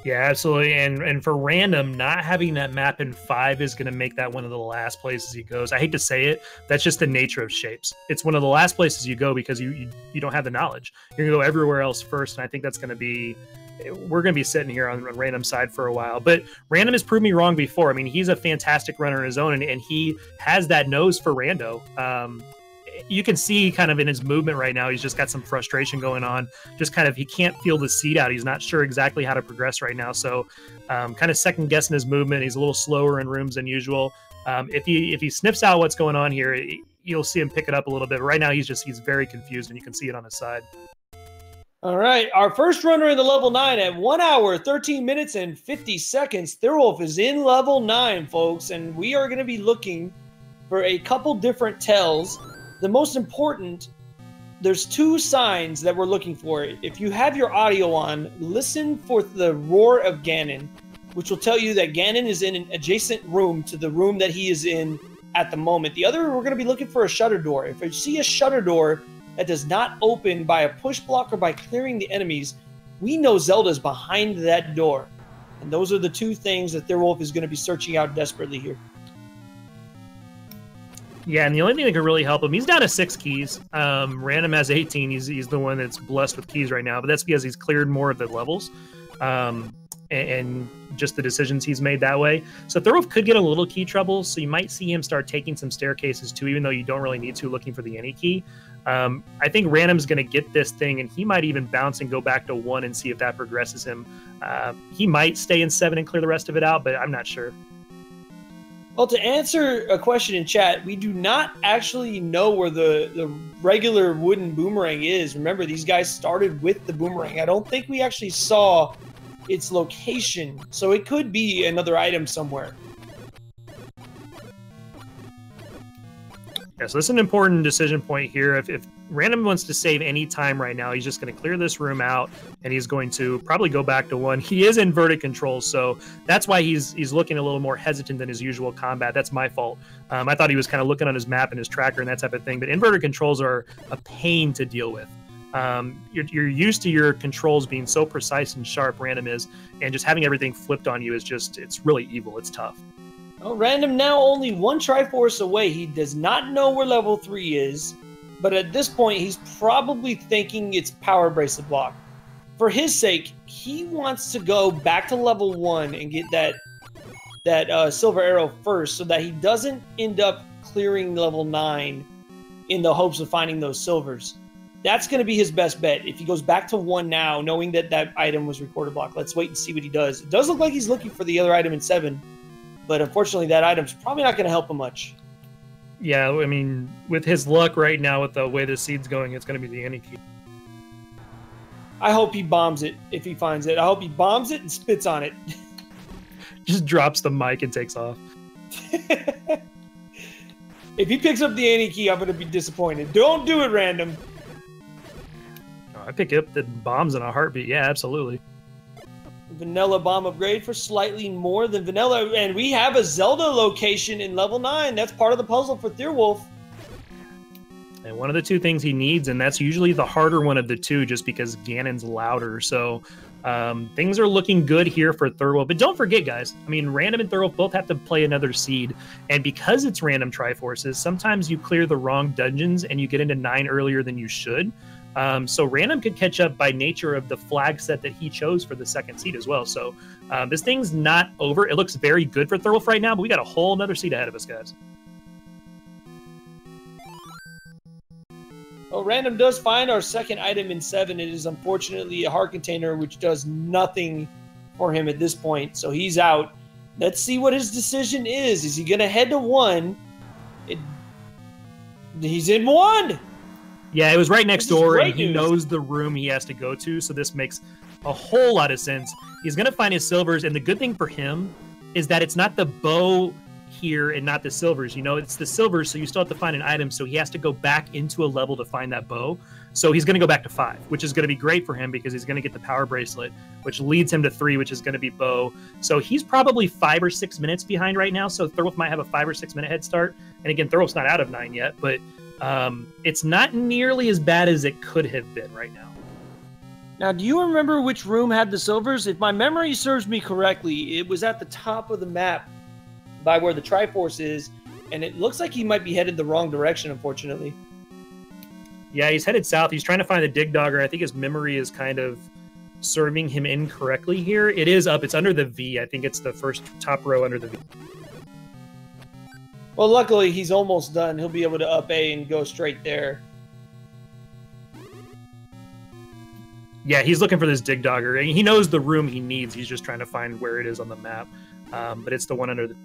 Speaker 1: Yeah, absolutely. And for Random, not having that map in 5 is going to make that one of the last places he goes. I hate to say it. That's just the nature of shapes. It's one of the last places you go because you don't have the knowledge. You're going to go everywhere else first, and I think that's going to be... We're going to be sitting here on Random's side for a while. But Random has proved me wrong before. I mean, he's a fantastic runner on his own, and he has that nose for Rando. You can see kind of in his movement right now, he's just got some frustration going on. Just kind of, he can't feel the seed out. He's not sure exactly how to progress right now. So kind of second guessing his movement. He's a little slower in rooms than usual. If he sniffs out what's going on here, you'll see him pick it up a little bit. But right now, he's very confused, and you can see it on his side.
Speaker 2: All right, our first runner in the level 9 at 1 hour, 13 minutes, and 50 seconds. Thurwolf is in level 9, folks, and we are going to be looking for a couple different tells. The most important, there's 2 signs that we're looking for. If you have your audio on, listen for the roar of Ganon, which will tell you that Ganon is in an adjacent room to the room that he is in at the moment. The other, we're going to be looking for a shutter door. If you see a shutter door that does not open by a push block or by clearing the enemies, we know Zelda's behind that door. And those are the 2 things that Thurwolf is going to be searching out desperately here.
Speaker 1: Yeah, and the only thing that could really help him, he's down to 6 keys. Random has 18. He's the one that's blessed with keys right now, but that's because he's cleared more of the levels. And just the decisions he's made that way. So Thurwolf could get a little key trouble, so you might see him start taking some staircases too, even though you don't really need to, looking for the any key. I think Random's going to get this thing, and he might even bounce and go back to 1 and see if that progresses him. He might stay in 7 and clear the rest of it out, but I'm not sure.
Speaker 2: Well, to answer a question in chat, we do not actually know where the regular wooden boomerang is. Remember, these guys started with the boomerang. I don't think we actually saw its location, so it could be another item somewhere.
Speaker 1: Yeah, so this is an important decision point here. If Random wants to save any time right now, he's just going to clear this room out, and he's going to probably go back to 1. He is inverted controls, so that's why he's looking a little more hesitant than his usual combat. That's my fault. I thought he was kind of looking on his map and his tracker and that type of thing, but inverted controls are a pain to deal with. You're used to your controls being so precise and sharp, Random is, and just having everything flipped on you is just, it's really evil. It's tough.
Speaker 2: Well, Random now only 1 Triforce away. He does not know where level 3 is, but at this point, he's probably thinking it's power bracelet block. For his sake, he wants to go back to level 1 and get that silver arrow first, so that he doesn't end up clearing level 9 in the hopes of finding those silvers. That's going to be his best bet. If he goes back to 1 now, knowing that that item was recorded block, let's wait and see what he does. It does look like he's looking for the other item in 7, but unfortunately, that item's probably not going to help him much.
Speaker 1: Yeah, I mean, with his luck right now, with the way the seed's going, it's going to be the any key.
Speaker 2: I hope he bombs it if he finds it. I hope he bombs it and spits on it.
Speaker 1: Just drops the mic and takes off.
Speaker 2: If he picks up the any key, I'm going to be disappointed. Don't do it, Random.
Speaker 1: I pick up the bombs in a heartbeat. Yeah, absolutely.
Speaker 2: Vanilla bomb upgrade for slightly more than vanilla, and we have a Zelda location in level 9. That's part of the puzzle for Thurwolf.
Speaker 1: And one of the 2 things he needs, and that's usually the harder one of the 2, just because Ganon's louder. So things are looking good here for Thurwolf. But don't forget, guys, I mean, Random and Thurwolf both have to play another seed. And because it's random Triforces, sometimes you clear the wrong dungeons and you get into 9 earlier than you should. So Random could catch up by nature of the flag set that he chose for the second seed as well. So this thing's not over. It looks very good for Thurwolf right now, but we got a whole nother seed ahead of us, guys.
Speaker 2: Well, Random does find our second item in 7. It is unfortunately a heart container, which does nothing for him at this point. So he's out. Let's see what his decision is. Is he going to head to 1? He's in 1.
Speaker 1: Yeah, it was right next door, and he knows the room he has to go to, so this makes a whole lot of sense. He's going to find his silvers, and the good thing for him is that it's not the bow here and not the silvers. You know, it's the silvers, so you still have to find an item, so he has to go back into a level to find that bow. So he's going to go back to 5, which is going to be great for him because he's going to get the power bracelet, which leads him to 3, which is going to be bow. So he's probably 5 or 6 minutes behind right now, so Thorwolf might have a 5 or 6 minute head start. And again, Thorwolf's not out of 9 yet, but it's not nearly as bad as it could have been right now.
Speaker 2: Now, do you remember which room had the silvers? If my memory serves me correctly, it was at the top of the map by where the Triforce is, and it looks like he might be headed the wrong direction, unfortunately.
Speaker 1: Yeah, he's headed south. He's trying to find the Dig Dogger. I think his memory is kind of serving him incorrectly here. It is up. It's under the V. I think it's the first top row under the V.
Speaker 2: Well, luckily, he's almost done. He'll be able to up A and go straight there.
Speaker 1: Yeah, he's looking for this Dig Dogger. He knows the room he needs. He's just trying to find where it is on the map. But it's the one under the...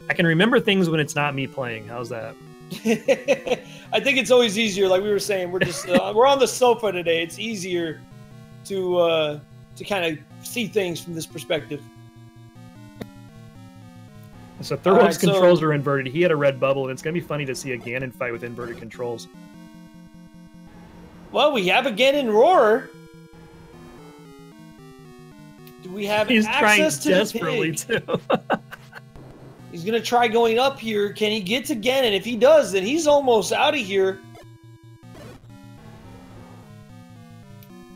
Speaker 1: I can remember things when it's not me playing. How's that?
Speaker 2: I think it's always easier. Like we were saying, we're just we're on the sofa today. It's easier to kind of see things from this perspective.
Speaker 1: So Thorwolf's controls are inverted. He had a red bubble, and it's going to be funny to see a Ganon fight with inverted controls.
Speaker 2: Well, we have a Ganon roar. Do we have access to
Speaker 1: desperately
Speaker 2: the pig?
Speaker 1: too.
Speaker 2: He's going to try going up here. Can he get to Ganon? If he does, then he's almost out of here.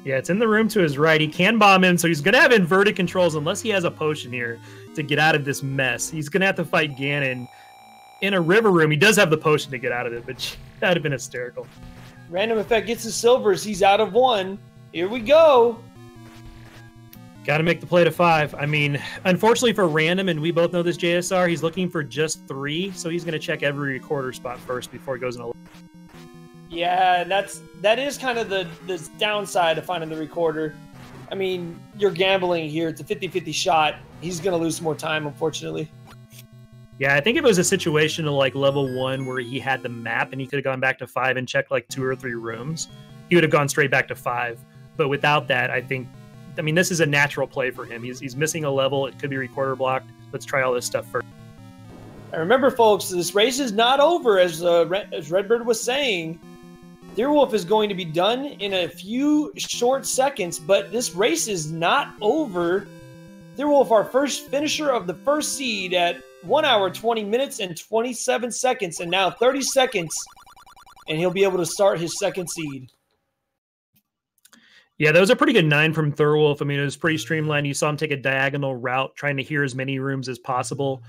Speaker 1: Yeah, it's in the room to his right. He can bomb him, so he's going to have inverted controls unless he has a potion here to get out of this mess. He's going to have to fight Ganon in a river room. He does have the potion to get out of it, but that would have been hysterical.
Speaker 2: Random Effect gets his silvers. He's out of 1. Here we go.
Speaker 1: Got to make the play to 5. I mean, unfortunately for Random, and we both know this JSR, he's looking for just 3, so he's going to check every recorder spot first before he goes in a...
Speaker 2: Yeah, that is kind of the downside of finding the recorder. I mean, you're gambling here. It's a 50-50 shot. He's going to lose some more time, unfortunately.
Speaker 1: Yeah, I think if it was a situation of like level 1 where he had the map and he could have gone back to 5 and checked like 2 or 3 rooms, he would have gone straight back to 5. But without that, I mean, this is a natural play for him. He's missing a level. It could be recorder blocked. Let's try all this stuff first.
Speaker 2: And remember, folks, this race is not over, as Redbird was saying. Thorwolf is going to be done in a few short seconds, but this race is not over. Thorwolf, our first finisher of the first seed at 1 hour, 20 minutes, and 27 seconds, and now 30 seconds, and he'll be able to start his second seed.
Speaker 1: Yeah, that was a pretty good 9 from Thorwolf. I mean, it was pretty streamlined. You saw him take a diagonal route, trying to hear as many rooms as possible.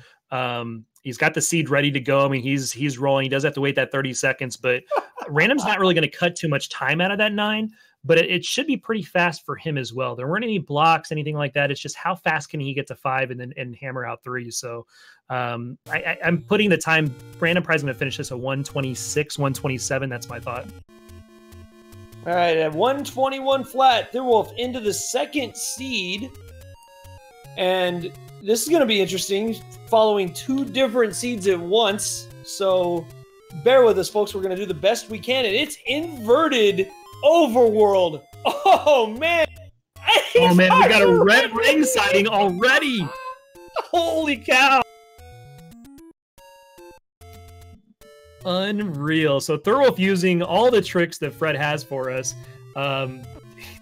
Speaker 1: He's got the seed ready to go. I mean, he's rolling. He does have to wait that 30 seconds, but Random's not really going to cut too much time out of that 9, but it should be pretty fast for him as well. There weren't any blocks, anything like that. It's just how fast can he get to 5 and hammer out 3. So I'm putting the time. Random Prize going to finish this at 126, 127. That's my thought.
Speaker 2: All right, at 121 flat, Thorwolf into the second seed. And this is going to be interesting, following 2 different seeds at once. So bear with us, folks. We're going to do the best we can. And it's inverted overworld. Oh, man.
Speaker 1: Oh, man, we got a red ring sighting already. Holy cow. Unreal. So Thorwolf using all the tricks that Fred has for us.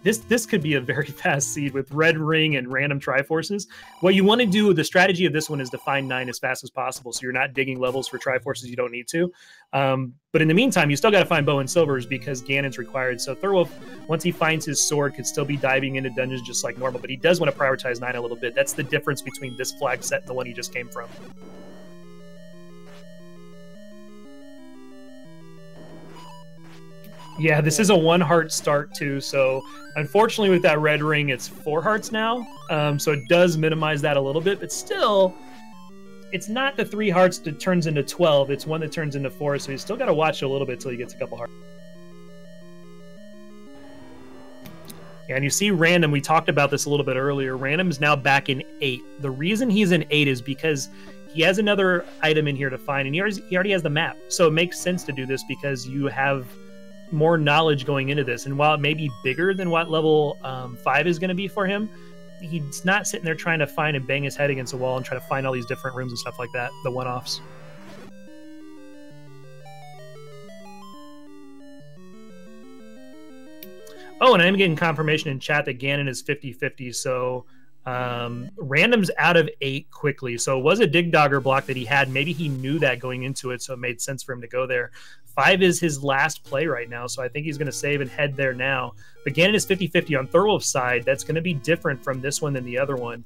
Speaker 1: This could be a very fast seed with red ring and random Triforces. What you want to do, the strategy of this one is to find 9 as fast as possible, so you're not digging levels for Triforces you don't need to. But in the meantime, you still got to find bow and silvers because Ganon's required. So Thorwolf, once he finds his sword, could still be diving into dungeons just like normal, but he does want to prioritize 9 a little bit. That's the difference between this flag set and the one he just came from. Yeah, this is a 1 heart start too, so unfortunately with that red ring, it's 4 hearts now. So it does minimize that a little bit, but still, it's not the 3 hearts that turns into 12. It's one that turns into 4. So he's still got to watch a little bit till he gets a couple hearts. And you see Random, we talked about this a little bit earlier. Random is now back in 8. The reason he's in 8 is because he has another item in here to find, and he already has the map. So it makes sense to do this because you have more knowledge going into this. And while it may be bigger than what level 5 is going to be for him, he's not sitting there trying to find and bang his head against a wall and try to find all these different rooms and stuff like that, the one-offs. Oh, and I'm getting confirmation in chat that Ganon is 50-50, so Random's out of 8 quickly. So it was a Dig Dogger block that he had. Maybe he knew that going into it, so it made sense for him to go there. 5 is his last play right now, so I think he's going to save and head there now. But Ganon is 50-50 on Thorwolf's side. That's going to be different from this one than the other one.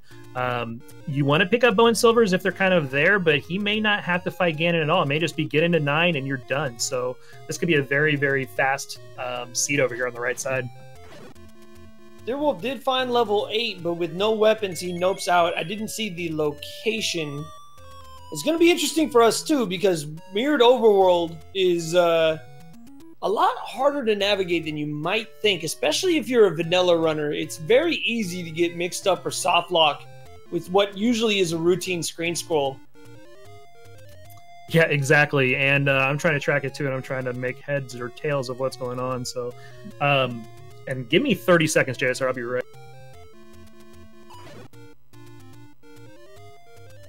Speaker 1: You want to pick up Bow and Silvers if they're kind of there, but he may not have to fight Ganon at all. It may just be get into 9 and you're done. So this could be a very, very fast seed over here on the right side.
Speaker 2: Deerwolf did find level 8, but with no weapons, he nopes out. I didn't see the location. It's going to be interesting for us, too, because Mirrored Overworld is a lot harder to navigate than you might think, especially if you're a vanilla runner. It's very easy to get mixed up or soft lock with what usually is a routine screen scroll.
Speaker 1: Yeah, exactly. And I'm trying to track it, too, and I'm trying to make heads or tails of what's going on. So, and give me 30 seconds, JSR. I'll be right.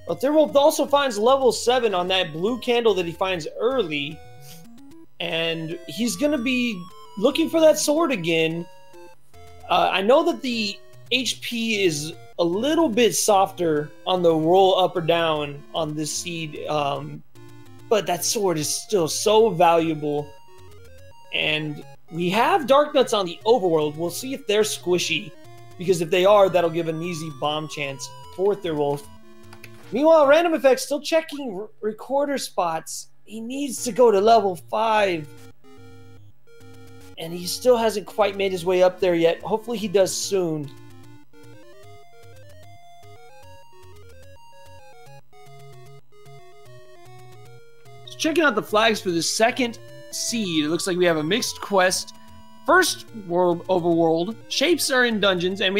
Speaker 2: Well, Deerwolf also finds level 7 on that blue candle that he finds early. And he's going to be looking for that sword again. I know that the HP is a little bit softer on the roll up or down on this seed. But that sword is still so valuable. And we have Dark Nuts on the Overworld. We'll see if they're squishy. Because if they are, that'll give an easy bomb chance for Deerwolf. Meanwhile, Random Effects still checking recorder spots. He needs to go to level 5. And he still hasn't quite made his way up there yet. Hopefully he does soon. So checking out the flags for the second seed. It looks like we have a mixed quest. First world overworld. Shapes are in dungeons. And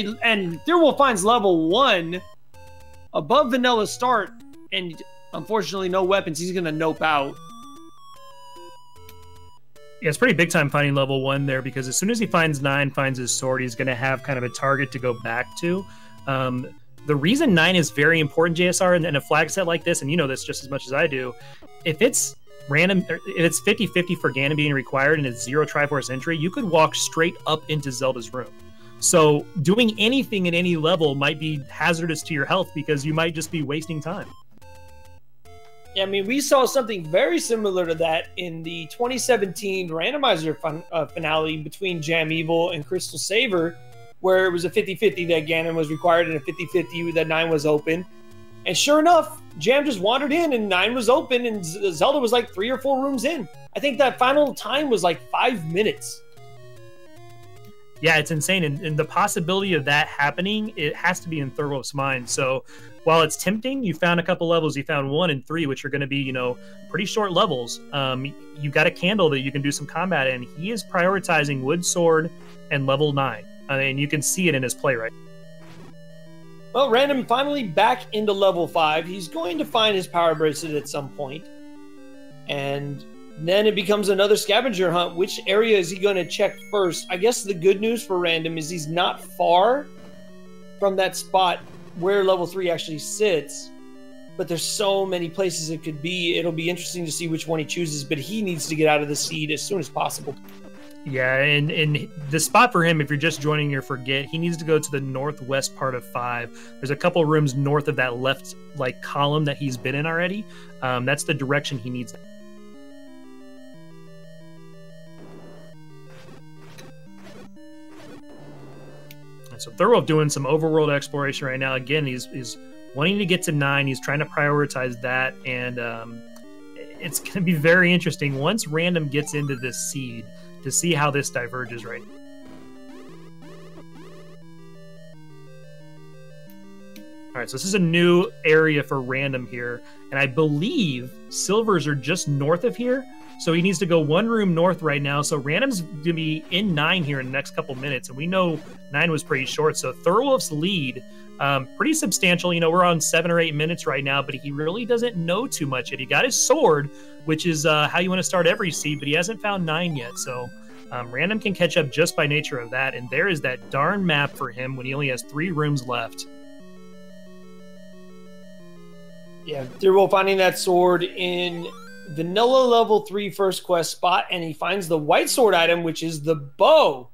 Speaker 2: Deerwolf finds level 1 above vanilla start. And unfortunately, no weapons. He's going to nope out.
Speaker 1: Yeah, it's pretty big time finding level 1 there, because as soon as he finds 9, finds his sword, he's going to have kind of a target to go back to. The reason 9 is very important, JSR, in a flag set like this, and you know this just as much as I do, if it's random, if it's 50-50 for Ganon being required and it's 0 Triforce entry, you could walk straight up into Zelda's room. So doing anything at any level might be hazardous to your health because you might just be wasting time.
Speaker 2: Yeah, I mean, we saw something very similar to that in the 2017 Randomizer finale between Jam Evil and Crystal Saver, where it was a 50-50 that Ganon was required and a 50-50 that 9 was open. And sure enough, Jam just wandered in and 9 was open and Zelda was like 3 or 4 rooms in. I think that final time was like 5 minutes.
Speaker 1: Yeah, it's insane. And the possibility of that happening, it has to be in Thorwolf's mind. So while it's tempting, you found a couple levels. You found 1 and 3, which are going to be, you know, pretty short levels. You've got a candle that you can do some combat in. He is prioritizing Wood Sword and level 9. And you can see it in his play right.
Speaker 2: Well, Random finally back into level 5. He's going to find his power bracelet at some point. And then it becomes another scavenger hunt. Which area is he going to check first? I guess the good news for Random is he's not far from that spot where level 3 actually sits. But there's so many places it could be. It'll be interesting to see which one he chooses. But he needs to get out of the seed as soon as possible.
Speaker 1: Yeah, and the spot for him, if you're just joining your Forget, he needs to go to the northwest part of 5. There's a couple rooms north of that left like column that he's been in already. That's the direction he needs. So Thorwolf doing some overworld exploration right now. Again, he's wanting to get to 9. He's trying to prioritize that, and it's going to be very interesting once Random gets into this seed to see how this diverges right now. All right, so this is a new area for Random here, and I believe Silvers are just north of here, so he needs to go one room north right now. So Random's going to be in 9 here in the next couple minutes, and we know 9 was pretty short, so Thurwolf's lead, pretty substantial. You know, we're on 7 or 8 minutes right now, but he really doesn't know too much yet. He got his sword, which is how you want to start every seed, but he hasn't found 9 yet, so Random can catch up just by nature of that, and there is that darn map for him when he only has 3 rooms left.
Speaker 2: Yeah, Thurwolf finding that sword in vanilla level 3 first quest spot, and he finds the white sword item, which is the bow.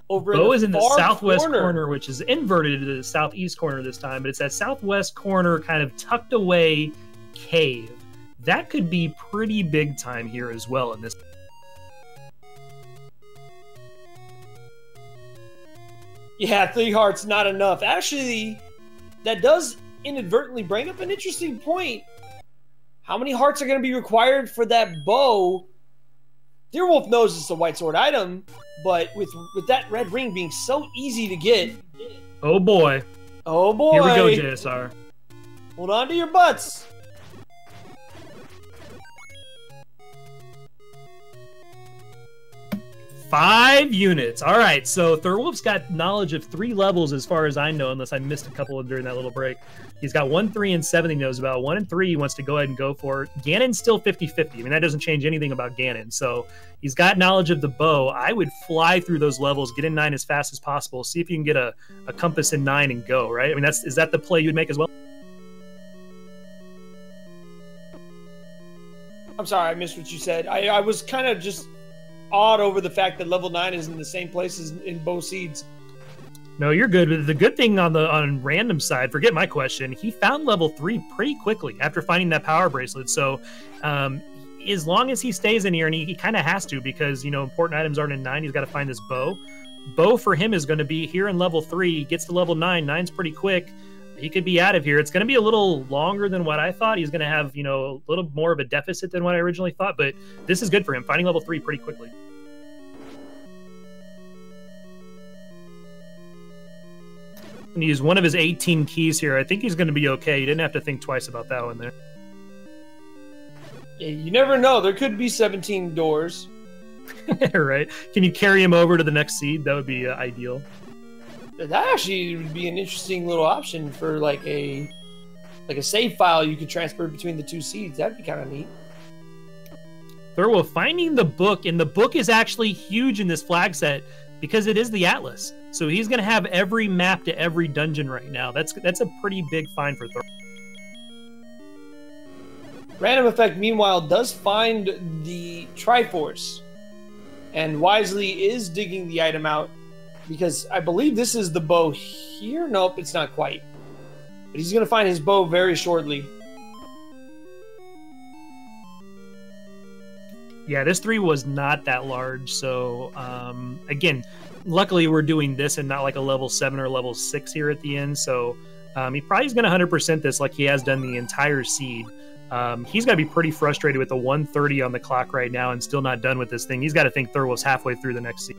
Speaker 1: Bow is in the southwest corner, which is inverted to the southeast corner this time, but it's that southwest corner kind of tucked away cave. That could be pretty big time here as well in this.
Speaker 2: Yeah, 3 hearts, not enough. Actually, that does inadvertently bring up an interesting point. How many hearts are going to be required for that bow? Thurwolf knows it's a white sword item, but with that red ring being so easy to get.
Speaker 1: Oh boy.
Speaker 2: Oh boy.
Speaker 1: Here we go, JSR.
Speaker 2: Hold on to your butts.
Speaker 1: Five units. All right, so Thurwolf's got knowledge of 3 levels as far as I know, unless I missed a couple during that little break. He's got 1, 3, and 7 he knows about. 1 and 3 he wants to go ahead and go for. Ganon's still 50-50. I mean, that doesn't change anything about Ganon. So he's got knowledge of the bow. I would fly through those levels, get in 9 as fast as possible, see if you can get a compass in 9 and go, right? I mean, is that the play you'd make as well?
Speaker 2: I'm sorry, I missed what you said. I was kind of just awed over the fact that level 9 is in the same place as in both seeds.
Speaker 1: No, you're good. But the good thing on Random side, forget my question, he found level 3 pretty quickly after finding that power bracelet. So as long as he stays in here, and he kind of has to, because, you know, important items aren't in 9, he's got to find this bow. Bow for him is going to be here in level 3. He gets to level 9. 9's pretty quick. He could be out of here. It's going to be a little longer than what I thought. He's going to have, you know, a little more of a deficit than what I originally thought, but this is good for him, finding level 3 pretty quickly. And use one of his 18 keys here. I think he's going to be okay. He didn't have to think twice about that one there.
Speaker 2: Yeah, you never know. There could be 17 doors.
Speaker 1: Right. Can you carry him over to the next seed? That would be ideal.
Speaker 2: That actually would be an interesting little option for like a save file you could transfer between the 2 seeds. That'd be kind of neat.
Speaker 1: Thurwolf finding the book, and the book is actually huge in this flag set because it is the Atlas. So he's going to have every map to every dungeon right now. That's a pretty big find for Thurwolf.
Speaker 2: Random Effect, meanwhile, does find the Triforce, and wisely is digging the item out, because I believe this is the bow here. Nope, it's not quite. But he's going to find his bow very shortly.
Speaker 1: Yeah, this 3 was not that large. So, again, luckily we're doing this and not like a level 7 or level 6 here at the end. So he probably is going to 100% this like he has done the entire seed. He's got to be pretty frustrated with the 1:30 on the clock right now and still not done with this thing. He's got to think Thurwolf's halfway through the next seed.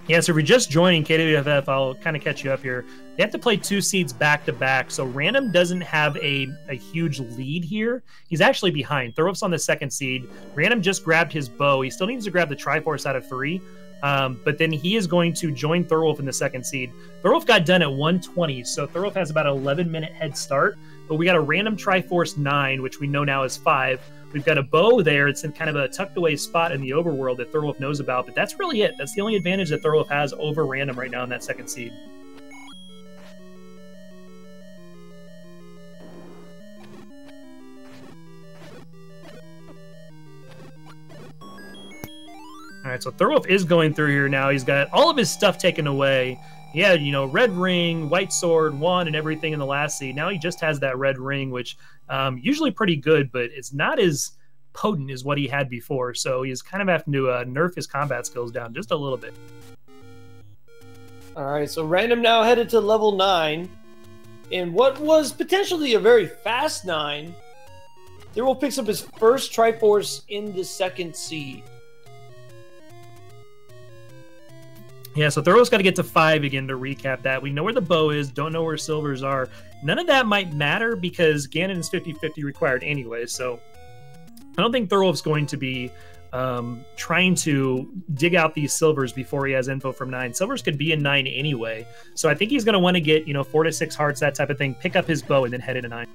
Speaker 1: Yeah, so if you're just joining KWFF, I'll kind of catch you up here. They have to play 2 seeds back-to-back, so Random doesn't have a huge lead here. He's actually behind. Thurwolf's on the 2nd seed. Random just grabbed his bow. He still needs to grab the Triforce out of 3, but then he is going to join Thurwolf in the 2nd seed. Thurwolf got done at 1:20, so Thurwolf has about an 11-minute head start, but we got a random Triforce 9, which we know now is 5. We've got a bow there. It's in kind of a tucked away spot in the overworld that Thurwolf knows about, but that's really it. That's the only advantage that Thurwolf has over Random right now in that 2nd seed. All right, so Thurwolf is going through here now. He's got all of his stuff taken away. He had, you know, red ring, white sword, wand, and everything in the last seed. Now he just has that red ring, which usually pretty good, but it's not as potent as what he had before. So he's kind of having to nerf his combat skills down just a little bit.
Speaker 2: All right, so Random now headed to level 9. In what was potentially a very fast 9, Thurwolf picks up his first Triforce in the 2nd seed.
Speaker 1: Yeah, so Thurl's got to get to 5 again to recap that. We know where the bow is, don't know where silvers are. None of that might matter because Ganon is 50-50 required anyway, so I don't think Thurl's going to be trying to dig out these silvers before he has info from 9. Silvers could be in 9 anyway, so I think he's going to want to get, 4 to 6 hearts, that type of thing, pick up his bow, and then head into 9.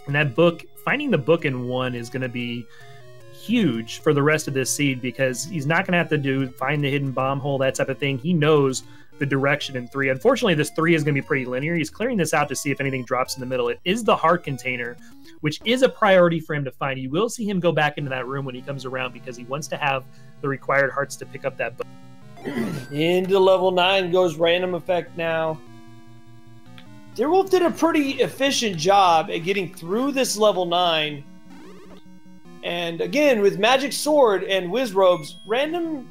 Speaker 1: And that book, finding the book in 1 is going to be huge for the rest of this seed because he's not going to have to find the hidden bomb hole, that type of thing. He knows the direction in 3. Unfortunately, this 3 is going to be pretty linear. He's clearing this out to see if anything drops in the middle. It is the heart container, which is a priority for him to find. You will see him go back into that room when he comes around because he wants to have the required hearts to pick up that book.
Speaker 2: Into level 9 goes random effect now. Deerwolf did a pretty efficient job at getting through this level 9. And again, with Magic Sword and Wiz Robes, Random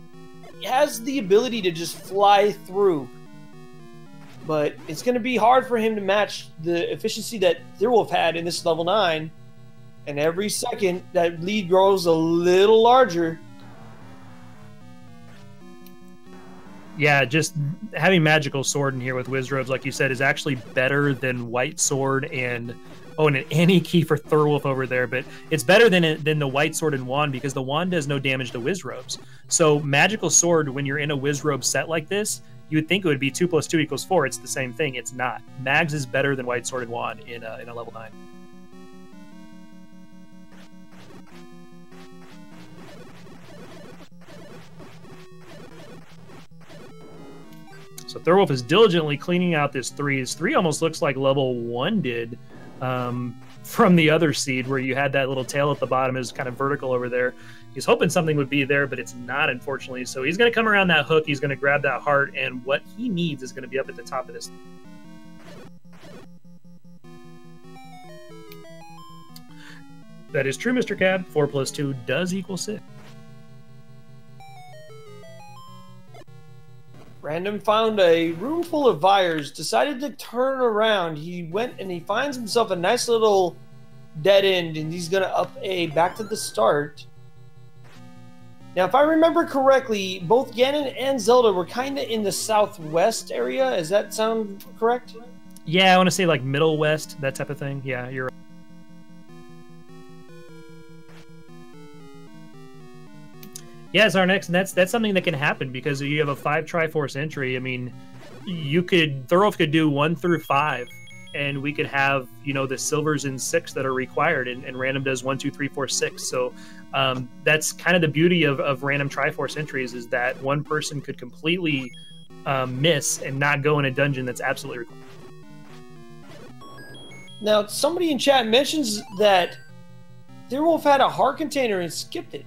Speaker 2: has the ability to just fly through. But it's going to be hard for him to match the efficiency that Deerwolf had in this level 9. And every second, that lead grows a little larger.
Speaker 1: Yeah, just having Magical Sword in here with Wiz Robes, like you said, is actually better than White Sword and an any key for Thurwolf over there, but it's better than the White Sword and Wand because the Wand does no damage to Wiz Robes. So Magical Sword, when you're in a Wiz Robe set like this, you would think it would be 2 + 2 = 4. It's the same thing. It's not. Mags is better than White Sword and Wand in a level 9. So Thurwolf is diligently cleaning out this 3. His 3 almost looks like level 1 did from the other seed where you had that little tail at the bottom. It was kind of vertical over there. He's hoping something would be there, but it's not, unfortunately. So he's going to come around that hook. He's going to grab that heart, and what he needs is going to be up at the top of this. That is true, Mr. Cab. 4 + 2 does equal 6.
Speaker 2: Random found a room full of Vyres, decided to turn around. He went and he finds himself a nice little dead end, and he's going to up A back to the start. Now, if I remember correctly, both Ganon and Zelda were kind of in the southwest area. Does that sound correct?
Speaker 1: Yeah, I want to say like middle west, that type of thing. Yeah, you're right. Yeah, it's our next, and that's something that can happen because you have a 5 Triforce entry. I mean, Thurwolf could do 1 through 5, and we could have, the silvers in 6 that are required, and Random does 1, 2, 3, 4, 6. So that's kind of the beauty of Random Triforce entries is that one person could completely miss and not go in a dungeon that's absolutely required.
Speaker 2: Now, somebody in chat mentions that Deerwolf had a heart container and skipped it.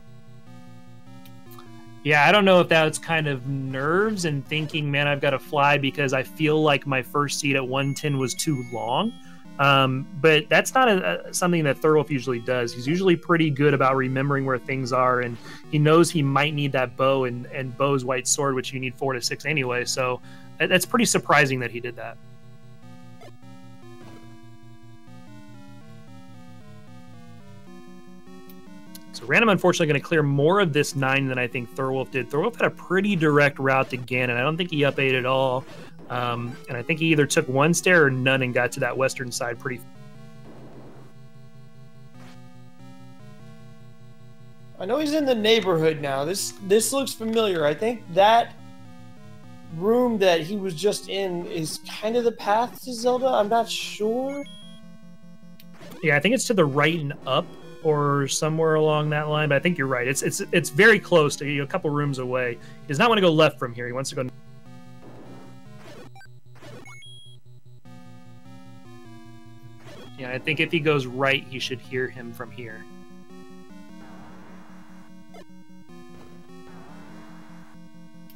Speaker 1: Yeah, I don't know if that's kind of nerves and thinking, man, I've got to fly because I feel like my first seed at 110 was too long. But that's not something that Thurwolf usually does. He's usually pretty good about remembering where things are, and he knows he might need that bow and bow's White Sword, which you need 4 to 6 anyway. So that's pretty surprising that he did that. So Random, unfortunately, going to clear more of this 9 than I think Thurwolf did. Thurwolf had a pretty direct route to Ganon. I don't think he up-8 at all. And I think he either took 1 stair or none and got to that western side pretty.
Speaker 2: I know he's in the neighborhood now. This looks familiar. I think that room that he was just in is kind of the path to Zelda. I'm not sure.
Speaker 1: Yeah, I think it's to the right and up, or somewhere along that line, but I think you're right. It's very close to a couple rooms away. He does not want to go left from here. He wants to go. Yeah, I think if he goes right, he should hear him from here.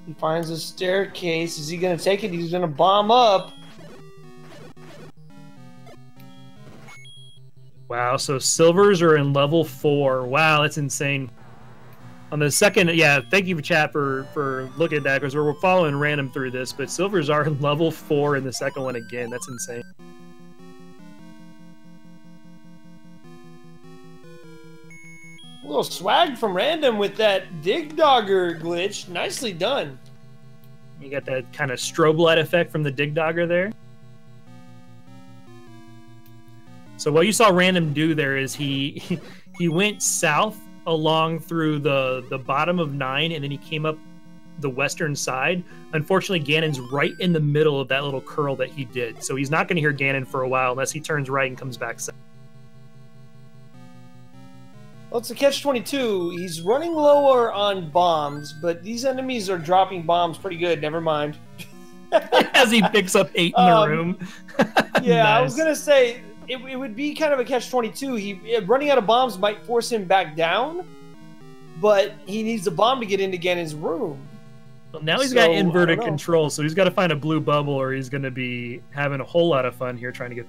Speaker 2: He finds a staircase. Is he going to take it? He's going to bomb up.
Speaker 1: Wow, so silvers are in level 4. Wow, that's insane. On the second, yeah, thank you for chat for looking at that because we're following Random through this, but silvers are in level 4 in the second one again. That's insane.
Speaker 2: little swag from Random with that Dig Dogger glitch. Nicely done.
Speaker 1: You got that kind of strobe light effect from the Dig Dogger there. So what you saw Random do there is he went south along through the bottom of 9, and then he came up the western side. Unfortunately, Ganon's right in the middle of that little curl that he did. So he's not going to hear Ganon for a while unless he turns right and comes back south.
Speaker 2: Well, it's a catch-22. He's running lower on bombs, but these enemies are dropping bombs pretty good. Never mind.
Speaker 1: As he picks up 8 in the room.
Speaker 2: Yeah,
Speaker 1: Nice.
Speaker 2: I was going to say, it would be kind of a catch-22. Running out of bombs might force him back down, but he needs a bomb to get into Ganon's room.
Speaker 1: Well, now he's got inverted control, so he's got to find a blue bubble, or he's going to be having a whole lot of fun here trying to get...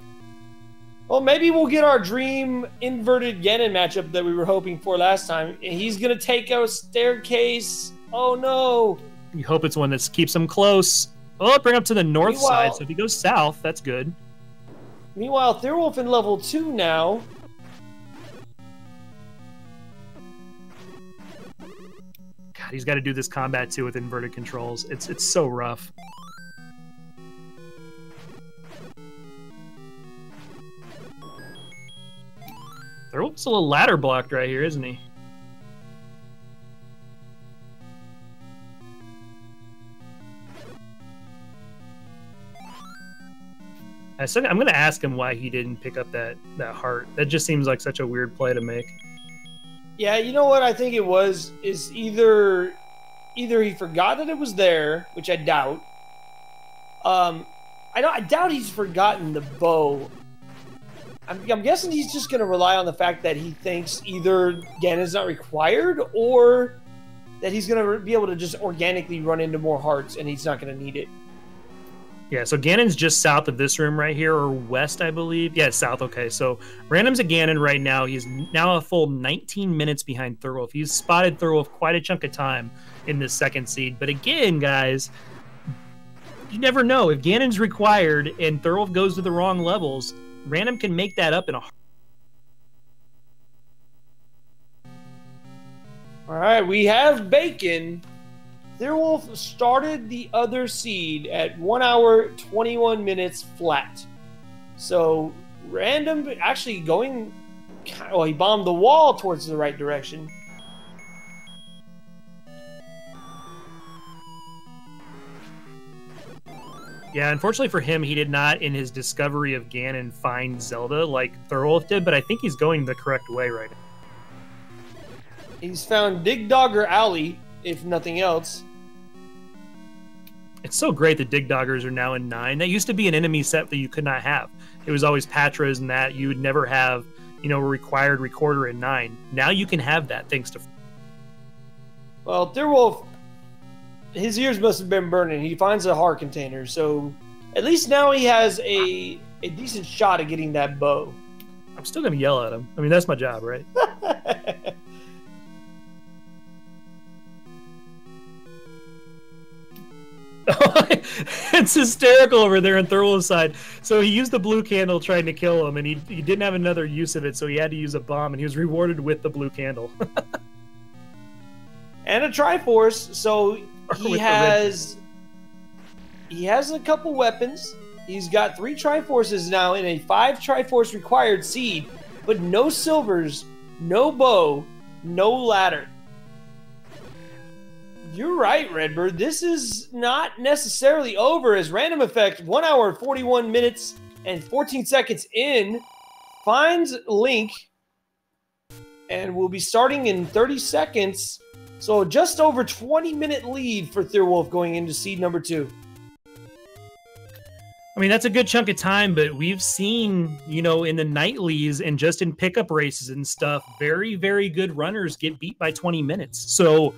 Speaker 2: Well, maybe we'll get our dream inverted Ganon matchup that we were hoping for last time. He's going to take a staircase. Oh, no.
Speaker 1: You hope it's one that keeps him close. Well, bring up to the north side, so if he goes south, that's good.
Speaker 2: Meanwhile, Thirwolf in level 2 now.
Speaker 1: God, he's got to do this combat too with inverted controls. It's so rough. Thirwolf's a little ladder blocked right here, isn't he? I'm going to ask him why he didn't pick up that heart. That just seems like such a weird play to make.
Speaker 2: Yeah, you know what I think it was? Is either he forgot that it was there, which I doubt. I doubt he's forgotten the bow. I'm guessing he's just going to rely on the fact that he thinks either Ganon's not required or that he's going to be able to just organically run into more hearts and he's not going to need it.
Speaker 1: Yeah, so Ganon's just south of this room right here, or west, I believe. Yeah, south, okay. So Random's at Ganon right now. He's now a full 19 minutes behind Thirwolf. He's spotted Thirwolf quite a chunk of time in this second seed. But again, guys, you never know. If Ganon's required and Thirwolf goes to the wrong levels, Random can make that up in a...
Speaker 2: All right, we have Bacon. Thirwolf started the other seed at 1 hour, 21 minutes flat. So, Random actually going... Well, he bombed the wall towards the right direction.
Speaker 1: Yeah, unfortunately for him, he did not, in his discovery of Ganon, find Zelda like Thirwolf did, but I think he's going the correct way right now.
Speaker 2: He's found Dig Dogger Alley, if nothing else.
Speaker 1: It's so great that Dig Doggers are now in 9. That used to be an enemy set that you could not have. It was always Patras and that. You would never have, a required recorder in 9. Now you can have that thanks to...
Speaker 2: Well, Thirwolf, his ears must have been burning. He finds a heart container, so at least now he has a decent shot at getting that bow.
Speaker 1: I'm still going to yell at him. I mean, that's my job, right? It's hysterical over there on Thirwolf's side. So he used the blue candle trying to kill him, and he didn't have another use of it, so he had to use a bomb, and he was rewarded with the blue candle.
Speaker 2: And a Triforce, so he has a couple weapons. He's got 3 Triforces now in a 5 Triforce required seed, but no silvers, no bow, no ladder. You're right, Redbird. This is not necessarily over as Random Effect, 1 hour, 41 minutes, and 14 seconds in, finds Link, and we'll be starting in 30 seconds. So just over 20-minute lead for Thirwolf going into seed number 2.
Speaker 1: I mean, that's a good chunk of time, but we've seen, in the nightlies and just in pickup races and stuff, very, very good runners get beat by 20 minutes. So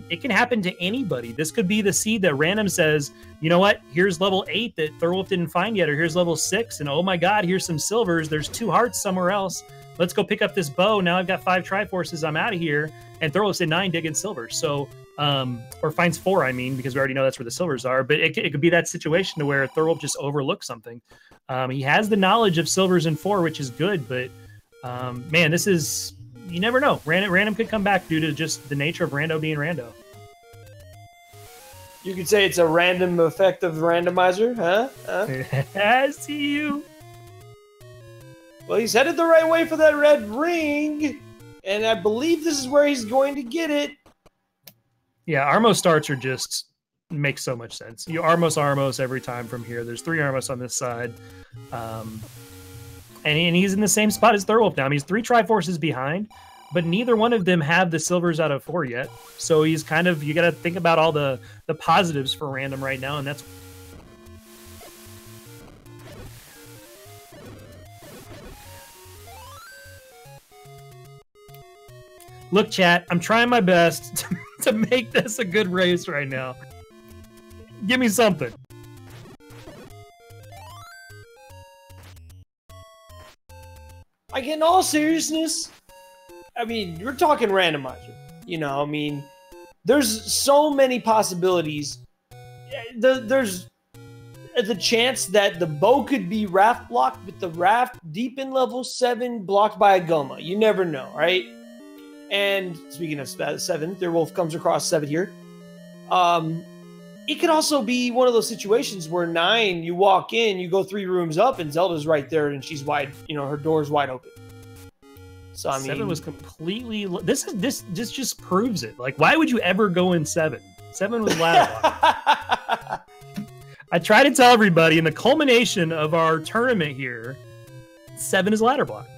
Speaker 1: it can happen to anybody. This could be the seed that Random says, you know what, here's level 8 that Thirwolf didn't find yet, or here's level 6, and oh my god, here's some silvers. There's 2 hearts somewhere else. Let's go pick up this bow. Now I've got 5 Triforces. I'm out of here. And Thirwolf's in 9 digging silvers. So, or finds 4, I mean, because we already know that's where the silvers are. But it could be that situation to where Thirwolf just overlooks something. He has the knowledge of silvers in 4, which is good. But, man, this is you never know. Random could come back due to just the nature of Rando being Rando.
Speaker 2: You could say it's a random effect of the randomizer, huh?
Speaker 1: I see you.
Speaker 2: Well, he's headed the right way for that red ring, and I believe this is where he's going to get it.
Speaker 1: Yeah, Armos starts are just make so much sense. You Armos every time from here. There's 3 Armos on this side. And he's in the same spot as Thurwolf now. I mean, he's 3 Triforces behind, but neither one of them have the silvers out of 4 yet. So he's kind of, you got to think about all the positives for Random right now, and that's... Look, chat, I'm trying my best to make this a good race right now. Give me something.
Speaker 2: Like, in all seriousness, I mean, you're talking randomizer. You know, I mean, there's so many possibilities. There's the chance that the bow could be raft blocked, but the raft deep in level 7 blocked by a Goma. You never know, right? And speaking of 7, their wolf comes across 7 here. It could also be one of those situations where 9, you walk in, you go 3 rooms up, and Zelda's right there, and she's wide. You know, her door's wide open. So I mean,
Speaker 1: 7 was completely. This just proves it. Like, why would you ever go in 7? 7 was ladder block. I try to tell everybody in the culmination of our tournament here, 7 is ladder block.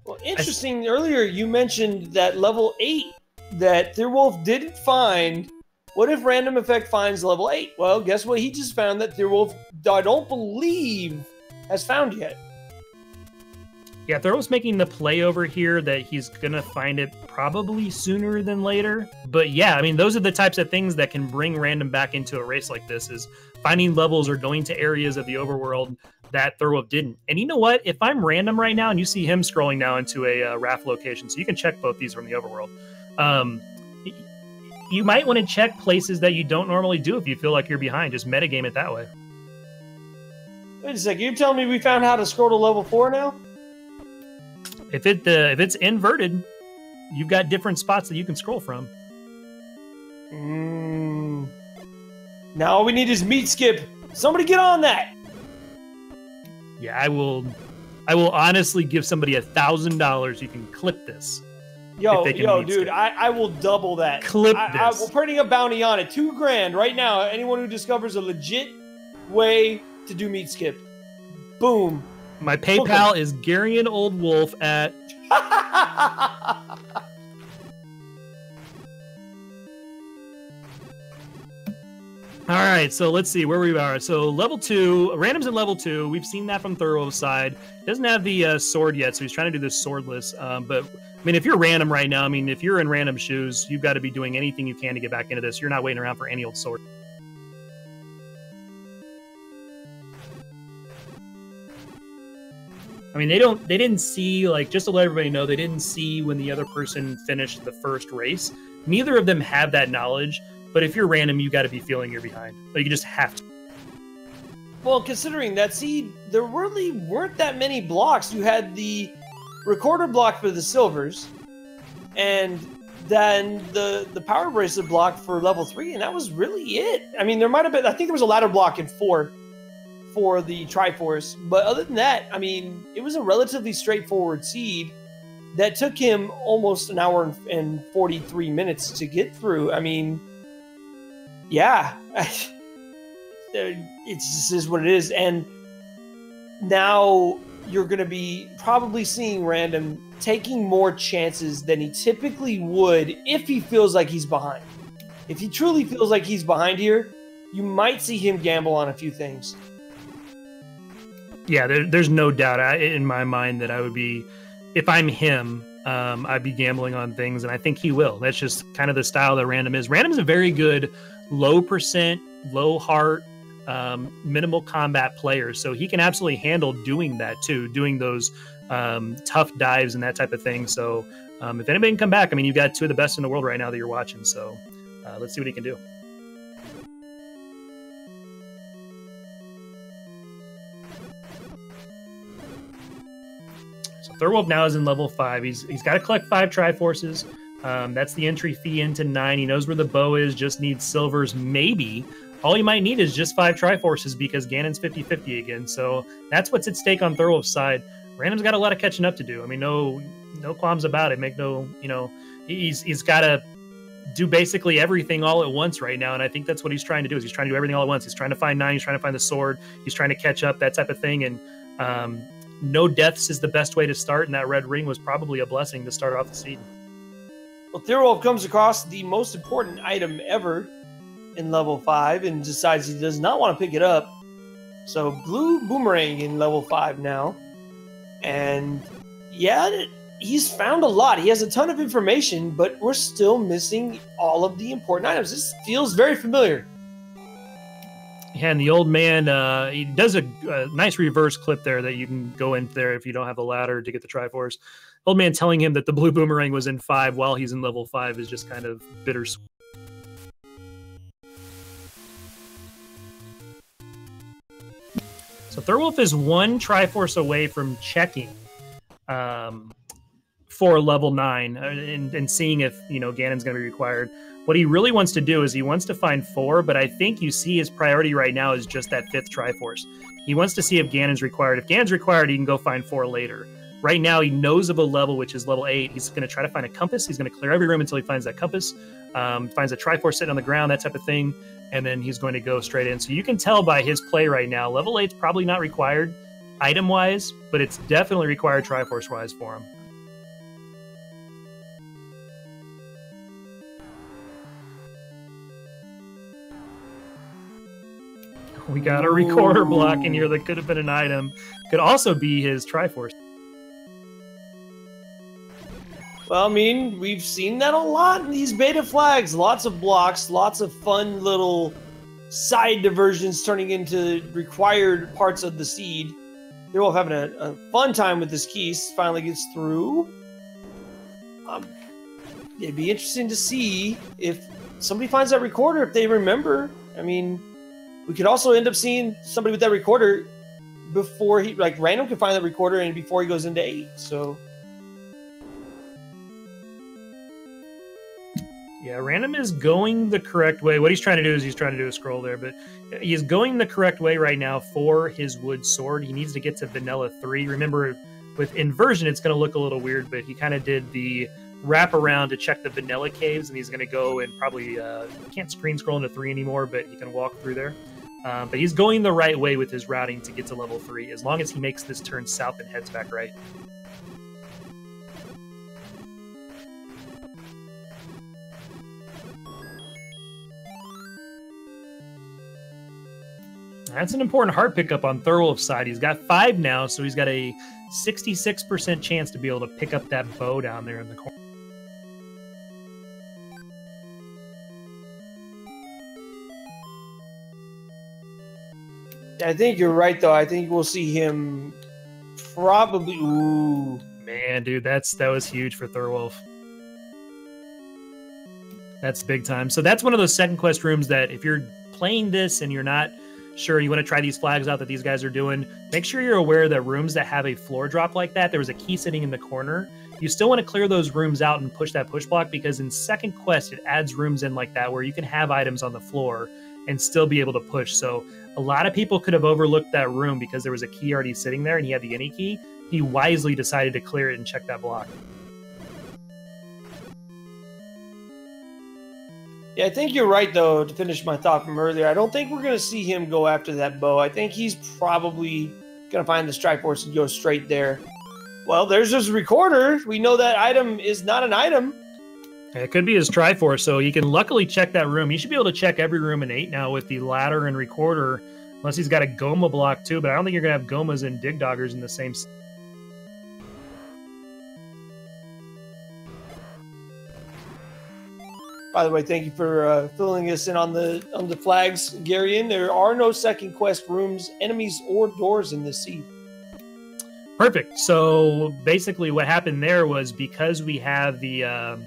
Speaker 2: Well, interesting. Earlier, you mentioned that level 8 that Thurwolf didn't find. What if Random Effect finds level 8? Well, guess what? He just found that Thurwolf, I don't believe, has found yet.
Speaker 1: Yeah, Thurwolf's making the play over here that he's going to find it probably sooner than later. But yeah, I mean, those are the types of things that can bring Random back into a race like this, is finding levels or going to areas of the overworld that Thurwolf didn't. And you know what? If I'm Random right now and you see him scrolling now into a raft location, so you can check both these from the overworld, you might want to check places that you don't normally do if you feel like you're behind. Just metagame it that way.
Speaker 2: Wait a second. You're telling me we found how to scroll to level 4 now?
Speaker 1: If it's inverted, you've got different spots that you can scroll from.
Speaker 2: Now all we need is meat skip. Somebody get on that.
Speaker 1: Yeah, I will honestly give somebody $1,000. You can clip this.
Speaker 2: Yo, dude, I will double that.
Speaker 1: Clip this.
Speaker 2: We're putting a bounty on it. $2,000 right now. Anyone who discovers a legit way to do meat skip. Boom.
Speaker 1: My PayPal is Garion Old Wolf at... All right, so let's see where we are. So level 2, Random's at level 2. We've seen that from Thurwolf's side. He doesn't have the sword yet, so he's trying to do this swordless. But I mean, if you're Random right now, I mean, if you're in Random's shoes, you've got to be doing anything you can to get back into this. You're not waiting around for any old sword. I mean, they didn't see, like, just to let everybody know, they didn't see when the other person finished the first race. Neither of them have that knowledge. But if you're Random, you got to be feeling you're behind. Like, you just have to.
Speaker 2: Well, considering that, see, there really weren't that many blocks. You had the recorder block for the silvers, and then the power bracelet block for level 3, and that was really it. I mean, there might have been, I think there was a ladder block in 4 for the Triforce, but other than that, I mean, it was a relatively straightforward seed that took him almost an hour and 43 minutes to get through. I mean, yeah, it just is what it is. And now you're going to be probably seeing Random taking more chances than he typically would if he feels like he's behind. If he truly feels like he's behind here, you might see him gamble on a few things.
Speaker 1: Yeah, there's no doubt in my mind that I would be, if I'm him, I'd be gambling on things, and I think he will. That's just kind of the style that Random is. Random is a very good low percent, low heart, minimal combat player, so he can absolutely handle doing that too, doing those tough dives and that type of thing. So if anybody can come back, I mean, you've got 2 of the best in the world right now that you're watching, so let's see what he can do. Thurwolf now is in level 5. He's got to collect 5 Triforces. That's the entry fee into 9. He knows where the bow is, just needs silvers, maybe. All you might need is just 5 Triforces because Ganon's 50-50 again. So that's what's at stake on Thurwolf's side. Random's got a lot of catching up to do. I mean, no qualms about it. Make no, he's got to do basically everything all at once right now, and I think that's what he's trying to do. Is he's trying to do everything all at once. He's trying to find 9. He's trying to find the sword. He's trying to catch up, that type of thing. And no deaths is the best way to start, and that red ring was probably a blessing to start off the seed.
Speaker 2: Well, Thurwolf comes across the most important item ever in level 5 and decides he does not want to pick it up. So blue boomerang in level 5 now. And yeah, he's found a lot. He has a ton of information, but we're still missing all of the important items. This feels very familiar.
Speaker 1: Yeah, and the old man, he does a nice reverse clip there that you can go in there if you don't have a ladder to get the Triforce. Old man telling him that the blue boomerang was in 5 while he's in level 5 is just kind of bittersweet. So Thurwolf is 1 Triforce away from checking for level 9 and seeing if, Ganon's going to be required. What he really wants to do is he wants to find 4, but I think you see his priority right now is just that 5th Triforce. He wants to see if Ganon's required. If Ganon's required, he can go find 4 later. Right now, he knows of a level, which is level 8. He's going to try to find a compass. He's going to clear every room until he finds that compass, finds a Triforce sitting on the ground, that type of thing, and then he's going to go straight in. So you can tell by his play right now, level 8's probably not required item-wise, but it's definitely required Triforce-wise for him. We got a recorder block in here that could have been an item. Could also be his Triforce.
Speaker 2: Well, I mean, we've seen that a lot in these beta flags. Lots of blocks, lots of fun little side diversions turning into required parts of the seed. They're all having a fun time with this Keys. Finally gets through. It'd be interesting to see if somebody finds that recorder, if they remember. I mean, we could also end up seeing somebody with that recorder before he, like, Random could find that recorder and before he goes into 8. So.
Speaker 1: Yeah, Random is going the correct way. What he's trying to do is he's trying to do a scroll there, but he's going the correct way right now for his wood sword. He needs to get to Vanilla 3. Remember, with Inversion, it's going to look a little weird, but he kind of did the wrap around to check the Vanilla caves, and he's going to go and probably can't screen scroll into 3 anymore, but he can walk through there. But he's going the right way with his routing to get to level 3, as long as he makes this turn south and heads back right. That's an important heart pickup on Thurwolf's side. He's got 5 now, so he's got a 66% chance to be able to pick up that bow down there in the corner.
Speaker 2: I think you're right, though. I think we'll see him probably... Ooh.
Speaker 1: Man, dude, that was huge for Thurwolf. That's big time. So that's one of those second quest rooms that if you're playing this and you're not sure you want to try these flags out that these guys are doing, make sure you're aware that rooms that have a floor drop like that, there was a key sitting in the corner. You still want to clear those rooms out and push that push block, because in second quest, it adds rooms in like that where you can have items on the floor and still be able to push. So a lot of people could have overlooked that room because there was a key already sitting there and he had the any key. He wisely decided to clear it and check that block.
Speaker 2: Yeah, I think you're right, though, to finish my thought from earlier. I don't think we're going to see him go after that bow. I think he's probably going to find the Triforce and go straight there. Well, there's his recorder. We know that item is not an item.
Speaker 1: It could be his Triforce, so he can luckily check that room. He should be able to check every room in 8 now with the ladder and recorder, unless he's got a Goma block too, but I don't think you're going to have Gomas and Dig Doggers in the same...
Speaker 2: By the way, thank you for filling us in on the flags, Garion. There are no second quest rooms, enemies, or doors in this seed.
Speaker 1: Perfect. So basically what happened there was because we have the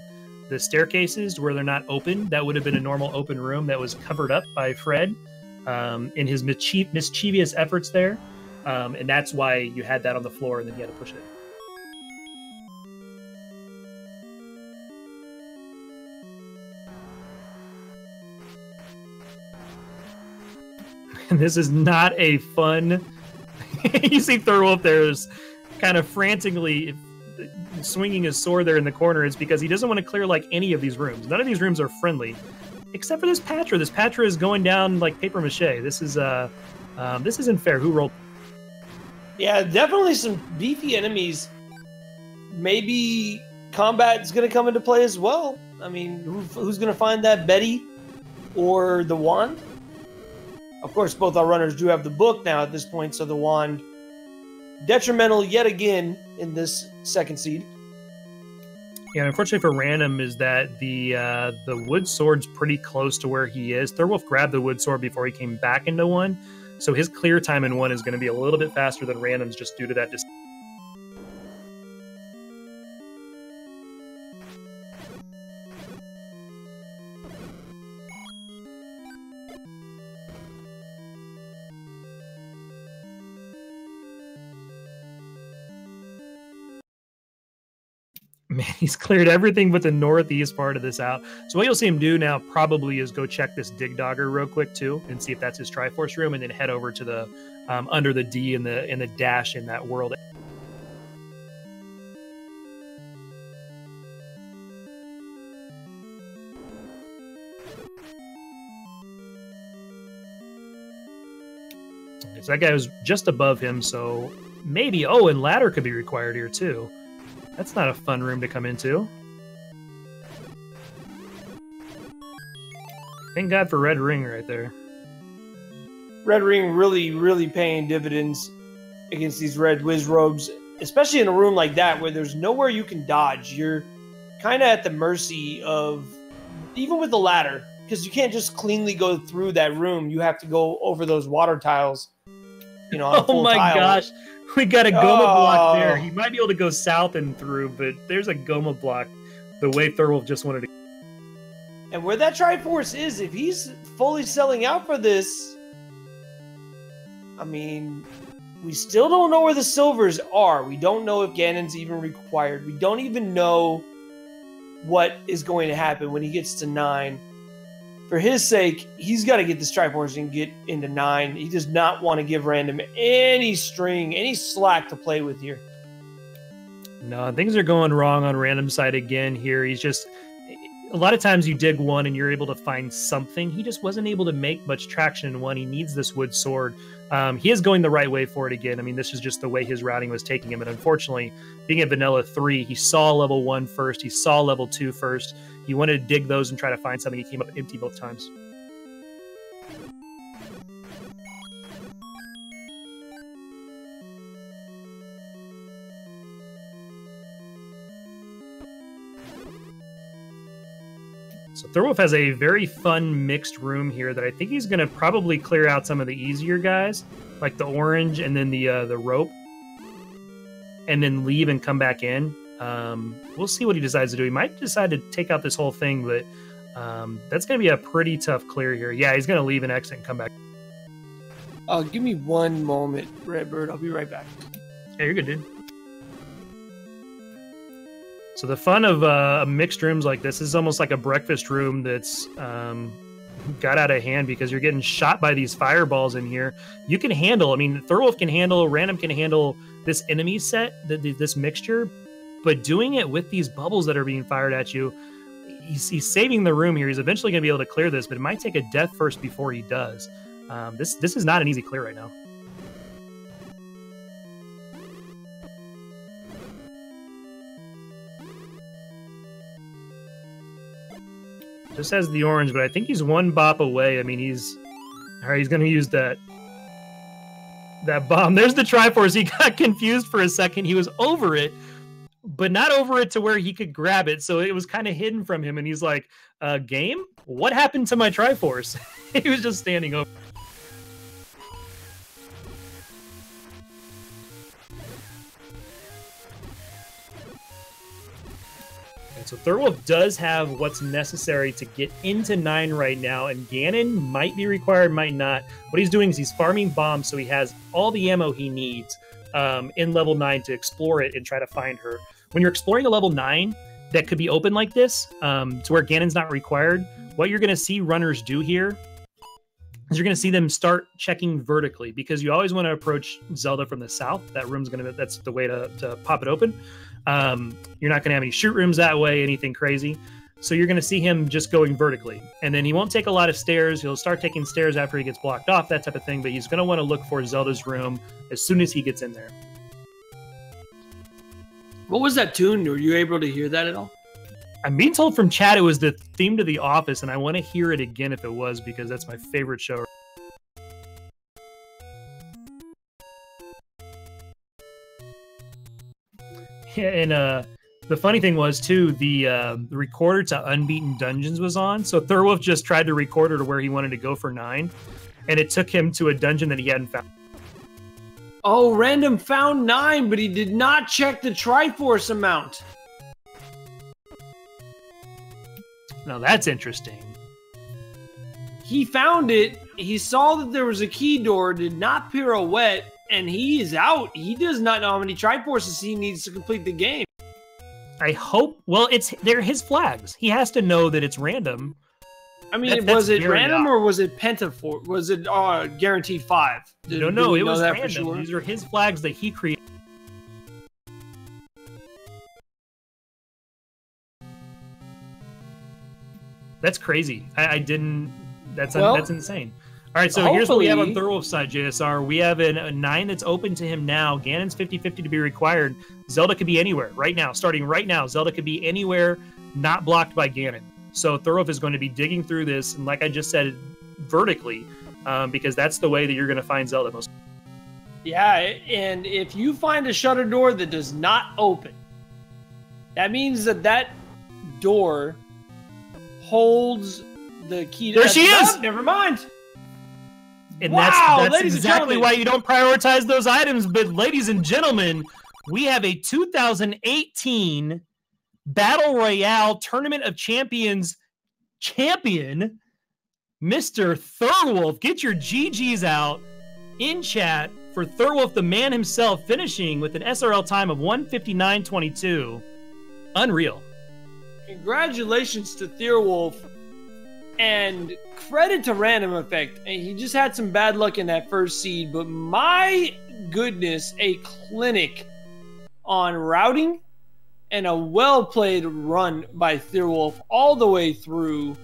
Speaker 1: staircases where they're not open, that would have been a normal open room that was covered up by Fred in his mischievous efforts there. And that's why you had that on the floor and then you had to push it. And this is not a fun... You see Thorwolf there is kind of frantically swinging his sword there in the corner. It's because he doesn't want to clear like any of these rooms. None of these rooms are friendly, except for this Patra. This Patra is going down like paper mache. This isn't fair. Who rolled?
Speaker 2: Yeah, definitely some beefy enemies. Maybe combat is going to come into play as well. I mean, who's going to find that, Betty or the wand? Of course, both our runners do have the book now at this point, so the wand detrimental yet again in this second seed.
Speaker 1: Yeah, unfortunately for Random is that the wood sword's pretty close to where he is. Thorwolf grabbed the wood sword before he came back into one, so his clear time in one is going to be a little bit faster than Random's just due to that distance. Man, he's cleared everything but the northeast part of this out. So what you'll see him do now probably is go check this Dig Dogger real quick too, and see if that's his Triforce room, and then head over to the under the D and the dash in that world. So that guy was just above him, so maybe, oh, and ladder could be required here too. That's not a fun room to come into. Thank God for Red Ring right there.
Speaker 2: Red Ring really, really paying dividends against these red whiz robes, especially in a room like that where there's nowhere you can dodge. You're kind of at the mercy of, even with the ladder, because you can't just cleanly go through that room. You have to go over those water tiles. You know, on a full tile.
Speaker 1: Gosh. We got a Goma block there. He might be able to go south and through, but there's a Goma block the way Thorwolf just wanted to.
Speaker 2: And where that Triforce is, if he's fully selling out for this, I mean, we still don't know where the silvers are. We don't know if Ganon's even required. We don't even know what is going to happen when he gets to 9. For his sake, he's got to get this Triforce and get into 9. He does not want to give Random any string, any slack to play with here.
Speaker 1: No, things are going wrong on Random's side again here. He's just... A lot of times you dig one and you're able to find something. He just wasn't able to make much traction in one. He needs this wood sword. He is going the right way for it again. I mean, this is just the way his routing was taking him. And unfortunately, being at Vanilla 3, he saw level 1 first. He saw level 2 first. He wanted to dig those and try to find something. He came up empty both times. So Thorwolf has a very fun mixed room here that I think he's going to probably clear out some of the easier guys, like the orange and then the rope, and then leave and come back in. We'll see what he decides to do. He might decide to take out this whole thing, but that's going to be a pretty tough clear here. Yeah, he's going to leave and exit and come back.
Speaker 2: Give me one moment, Redbird. I'll be right back.
Speaker 1: Yeah, you're good, dude. So the fun of mixed rooms like this is almost like a breakfast room that's got out of hand because you're getting shot by these fireballs in here. You can handle, I mean, Thorwolf can handle, Random can handle this enemy set, this mixture, but doing it with these bubbles that are being fired at you, he's saving the room here. He's eventually going to be able to clear this, but it might take a death first before he does. This is not an easy clear right now. Just has the orange, but I think he's one bop away. I mean, he's going to use that bomb. There's the Triforce. He got confused for a second. He was over it, but not over it to where he could grab it. So it was kind of hidden from him. And he's like, game? What happened to my Triforce? He was just standing over. So Thorwolf does have what's necessary to get into 9 right now, and Ganon might be required, might not. What he's doing is he's farming bombs, so he has all the ammo he needs in level 9 to explore it and try to find her. When you're exploring a level 9 that could be open like this, to where Ganon's not required, what you're going to see runners do here is you're going to see them start checking vertically, because you always want to approach Zelda from the south. That's the way to pop it open. You're not going to have any shoot rooms that way, anything crazy. So you're going to see him just going vertically. And then he won't take a lot of stairs. He'll start taking stairs after he gets blocked off, that type of thing. But he's going to want to look for Zelda's room as soon as he gets in there.
Speaker 2: What was that tune? Were you able to hear that at all?
Speaker 1: I'm being told from chat it was the theme to The Office, and I want to hear it again if it was, because that's my favorite show. Yeah, and the funny thing was, too, the recorder to Unbeaten Dungeons was on, so Thurwolf just tried to record her to where he wanted to go for 9, and it took him to a dungeon that he hadn't found.
Speaker 2: Oh, Random found 9, but he did not check the Triforce amount.
Speaker 1: Now that's interesting.
Speaker 2: He found it, he saw that there was a key door, did not pirouette, and he is out. He does not know how many Triforces he needs to complete the game.
Speaker 1: I hope. Well, they're his flags. He has to know that it's random.
Speaker 2: I mean, was it random or was it pentafor? Was it guaranteed 5?
Speaker 1: No, it was random. Sure? These are his flags that he created. That's crazy. I didn't. That's insane. All right, so here's what we have on Thurwolf's side, JSR. We have a 9 that's open to him now. Ganon's 50-50 to be required. Zelda could be anywhere right now. Starting right now, Zelda could be anywhere not blocked by Ganon. So Thurwolf is going to be digging through this, and like I just said, vertically, because that's the way that you're going to find Zelda most.
Speaker 2: Yeah, and if you find a shutter door that does not open, that means that door holds the key.
Speaker 1: There she is!
Speaker 2: Never mind.
Speaker 1: And wow, that's exactly why you don't prioritize those items. But ladies and gentlemen, we have a 2018 Battle Royale Tournament of Champions champion, Mr. Thurwolf. Get your GGs out in chat for Thurwolf, the man himself, finishing with an SRL time of 1:59.22. Unreal.
Speaker 2: Congratulations to Thurwolf. And credit to Random Effect. He just had some bad luck in that first seed, but my goodness, a clinic on routing and a well-played run by Thurwolf all the way through.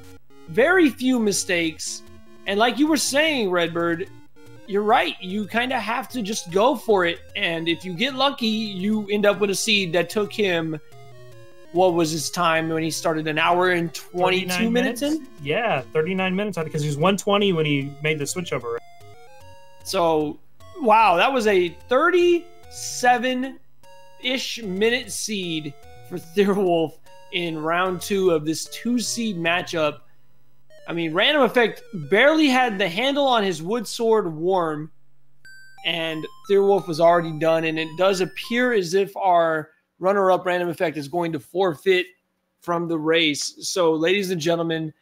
Speaker 2: Very few mistakes. And like you were saying, Redbird, you're right. You kind of have to just go for it. And if you get lucky, you end up with a seed that took him... What was his time when he started? An hour and 22 minutes in?
Speaker 1: Yeah, 39 minutes, because he was 120 when he made the switch over.
Speaker 2: So, wow, that was a 37-ish minute seed for Thurwolf in round 2 of this 2-seed matchup. I mean, Random Effect barely had the handle on his wood sword warm, and Thurwolf was already done, and it does appear as if our runner-up Random Effect is going to forfeit from the race. So, ladies and gentlemen,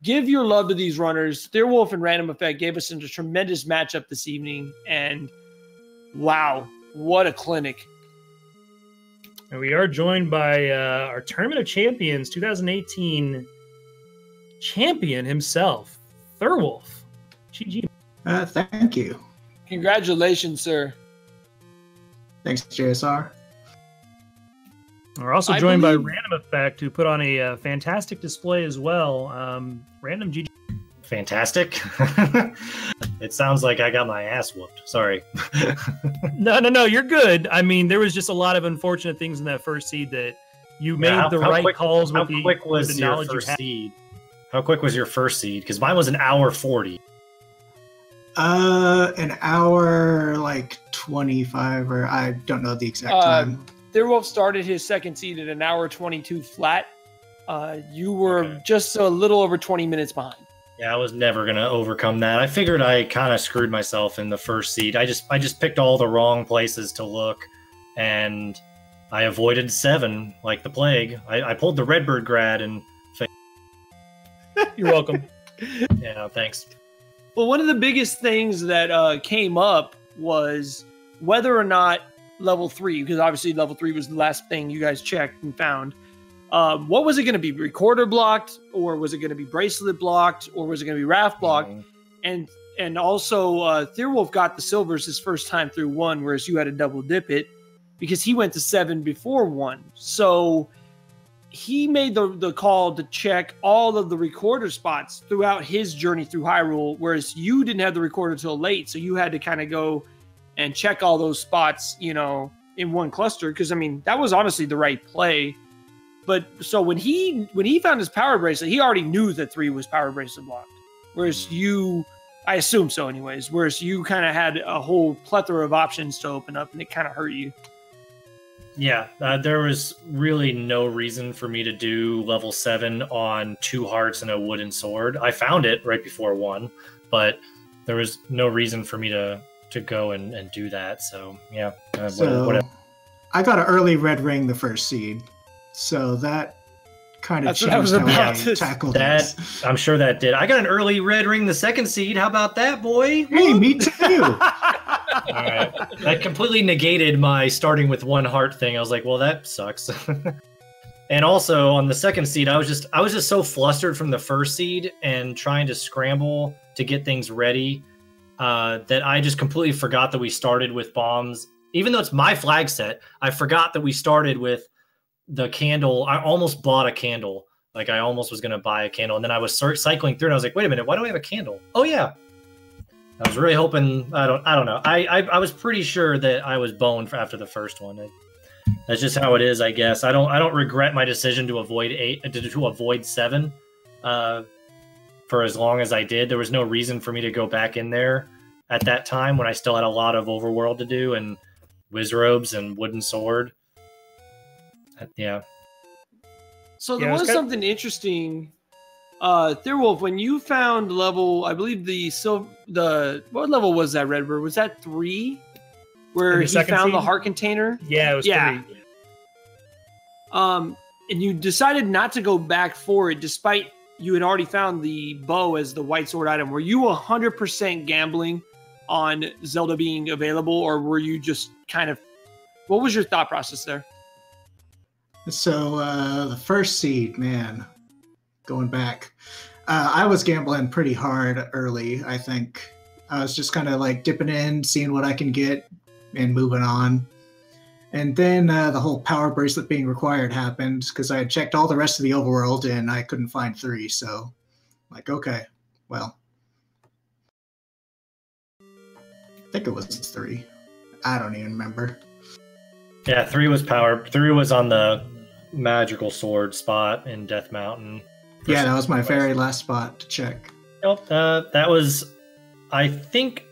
Speaker 2: give your love to these runners. Thurwolf and Random Effect gave us a tremendous matchup this evening, and wow, what a clinic.
Speaker 1: And we are joined by our Tournament of Champions 2018 champion himself, Thurwolf. GG.
Speaker 3: Thank you.
Speaker 2: Congratulations, sir.
Speaker 3: Thanks, JSR.
Speaker 1: We're also joined by Random Effect, who put on a fantastic display as well. Random GG.
Speaker 4: Fantastic? It sounds like I got my ass whooped. Sorry.
Speaker 1: No, you're good. I mean, there was just a lot of unfortunate things in that first seed that you made the right calls with the knowledge you had. How quick was your first seed?
Speaker 4: How quick was your first seed? Because mine was an hour 40.
Speaker 3: An hour, like 25, or I don't know the exact time.
Speaker 2: Thurwolf started his second seed at an hour 22 flat. You were just a little over 20 minutes behind.
Speaker 4: Yeah, I was never going to overcome that. I figured I kind of screwed myself in the first seed. I just picked all the wrong places to look, and I avoided 7 like the plague. I pulled the Redbird grad and...
Speaker 1: You're welcome.
Speaker 4: Yeah, thanks.
Speaker 2: Well, one of the biggest things that came up was whether or not level 3, because obviously level 3 was the last thing you guys checked and found. What was it going to be? Recorder blocked, or was it going to be bracelet blocked, or was it going to be raft blocked? and also Theorwolf got the silvers his first time through 1, whereas you had to double dip it because he went to 7 before 1. So he made the call to check all of the recorder spots throughout his journey through Hyrule, whereas you didn't have the recorder till late, so you had to kind of go and check all those spots, you know, in one cluster. Because I mean, that was honestly the right play. But so when he found his power bracelet, he already knew that 3 was power bracelet blocked, whereas you, I assume so, anyways. Whereas you kind of had a whole plethora of options to open up, and it kind of hurt you.
Speaker 4: Yeah, there was really no reason for me to do level 7 on 2 hearts and a wooden sword. I found it right before 1, but there was no reason for me to go and do that. So, yeah. Whatever.
Speaker 3: I got an early red ring the first seed, so that kind of changed
Speaker 2: how I
Speaker 3: tackled
Speaker 4: that.
Speaker 3: this.
Speaker 4: I'm sure that did. I got an early red ring the second seed. How about that, boy?
Speaker 3: Hey, me too.
Speaker 4: All right. That completely negated my starting with 1 heart thing. I was like, well, that sucks. And also on the second seed, I was just so flustered from the first seed and trying to scramble to get things ready that I just completely forgot that we started with bombs. Even though it's my flag set, I forgot that we started with the candle. I almost bought a candle. Like I almost was going to buy a candle. And then I was cycling through and I was like, wait a minute, why do I have a candle? Oh yeah. I was really hoping, I don't know. I was pretty sure that I was boned after the first one. That's just how it is, I guess. I don't regret my decision to avoid 7 for as long as I did. There was no reason for me to go back in there at that time when I still had a lot of overworld to do and Wizrobes and wooden sword. Yeah.
Speaker 2: So there was something interesting. Theorwolf, when you found level, I believe what level was that, Redbird? Was that 3? Where he found the heart container?
Speaker 1: Yeah, it was 3.
Speaker 2: And you decided not to go back for it despite you had already found the bow as the white sword item. Were you 100% gambling on Zelda being available, or were you just kind of, what was your thought process there?
Speaker 3: So the first seed, man, going back, I was gambling pretty hard early. I think I was just kind of like dipping in, seeing what I can get and moving on. And then the whole power bracelet being required happened because I had checked all the rest of the overworld and I couldn't find 3. So like, okay, well, I think it was 3. I don't even remember.
Speaker 4: Yeah, 3 was power. 3 was on the magical sword spot in Death Mountain.
Speaker 3: Yeah, that was my very last spot to check.
Speaker 4: Nope, that was, I think,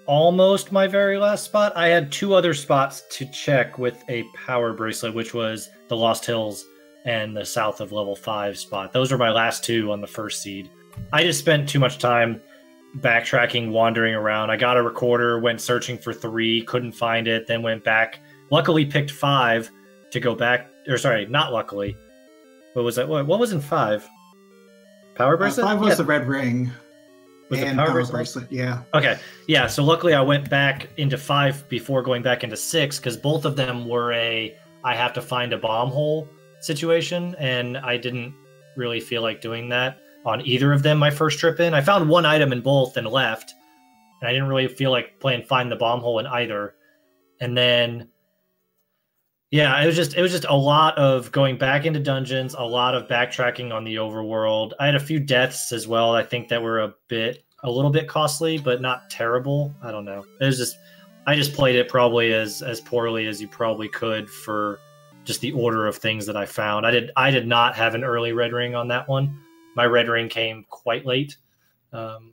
Speaker 4: almost my very last spot. I had 2 other spots to check with a power bracelet, which was the Lost Hills and the south of level 5 spot. Those were my last 2 on the first seed. I just spent too much time backtracking, wandering around. I got a recorder, went searching for 3, couldn't find it, then went back. Luckily picked 5 to go back, or sorry, not luckily. What was that? What was in 5? Power bracelet?
Speaker 3: 5 was the red ring.
Speaker 4: Was
Speaker 3: and
Speaker 4: the
Speaker 3: power bracelet, yeah.
Speaker 4: Okay, yeah, so luckily I went back into 5 before going back into 6, because both of them were I have to find a bomb hole situation, and I didn't really feel like doing that on either of them my first trip in. I found 1 item in both and left, and I didn't really feel like playing find the bomb hole in either. And then, yeah, it was just a lot of going back into dungeons, a lot of backtracking on the overworld. I had a few deaths as well, I think, that were a little bit costly, but not terrible. I don't know. It was just, I just played it probably as poorly as you probably could for just the order of things that I found. I did not have an early red ring on that one. My red ring came quite late.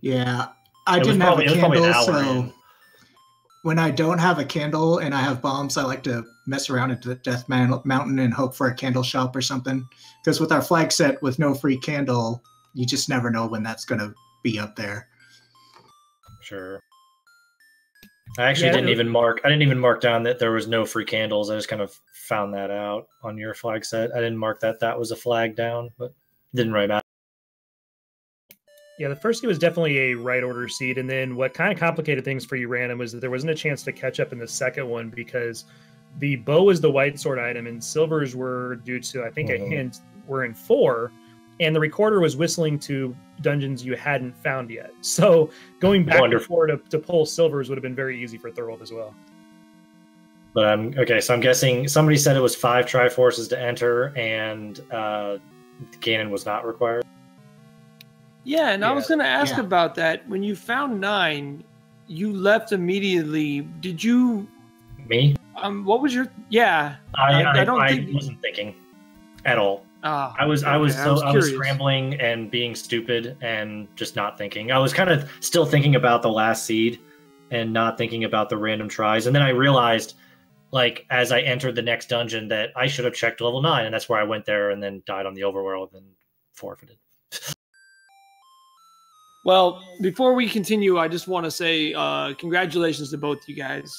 Speaker 3: Yeah, I didn't have a candle, so
Speaker 4: in.
Speaker 3: When I don't have a candle and I have bombs, I like to mess around at the Death Mountain and hope for a candle shop or something. Because with our flag set with no free candle, you just never know when that's going to be up there.
Speaker 4: Sure. I actually didn't even mark down that there was no free candles. I just kind of found that out on your flag set. I didn't mark that was a flag down, but it didn't really matter.
Speaker 1: Yeah, the first seed was definitely a right order seed, and then what kind of complicated things for you, Random, was that there wasn't a chance to catch up in the second one because the bow was the white sword item, and silvers were, due to, I think, a hint, were in 4, and the recorder was whistling to dungeons you hadn't found yet. So going back and forth to pull silvers would have been very easy for Thurl as well.
Speaker 4: But okay, so I'm guessing somebody said it was 5 Triforces to enter, and Ganon was not required.
Speaker 2: Yeah, and I was going to ask about that. When you found 9, you left immediately. Did you?
Speaker 4: Me?
Speaker 2: What was your? Yeah,
Speaker 4: I wasn't thinking at all. I was scrambling and being stupid and just not thinking. I was kind of still thinking about the last seed and not thinking about the random tries, and then I realized, like, as I entered the next dungeon, that I should have checked level 9, and that's where I went there and then died on the overworld and forfeited.
Speaker 2: Well, before we continue, I just want to say congratulations to both you guys.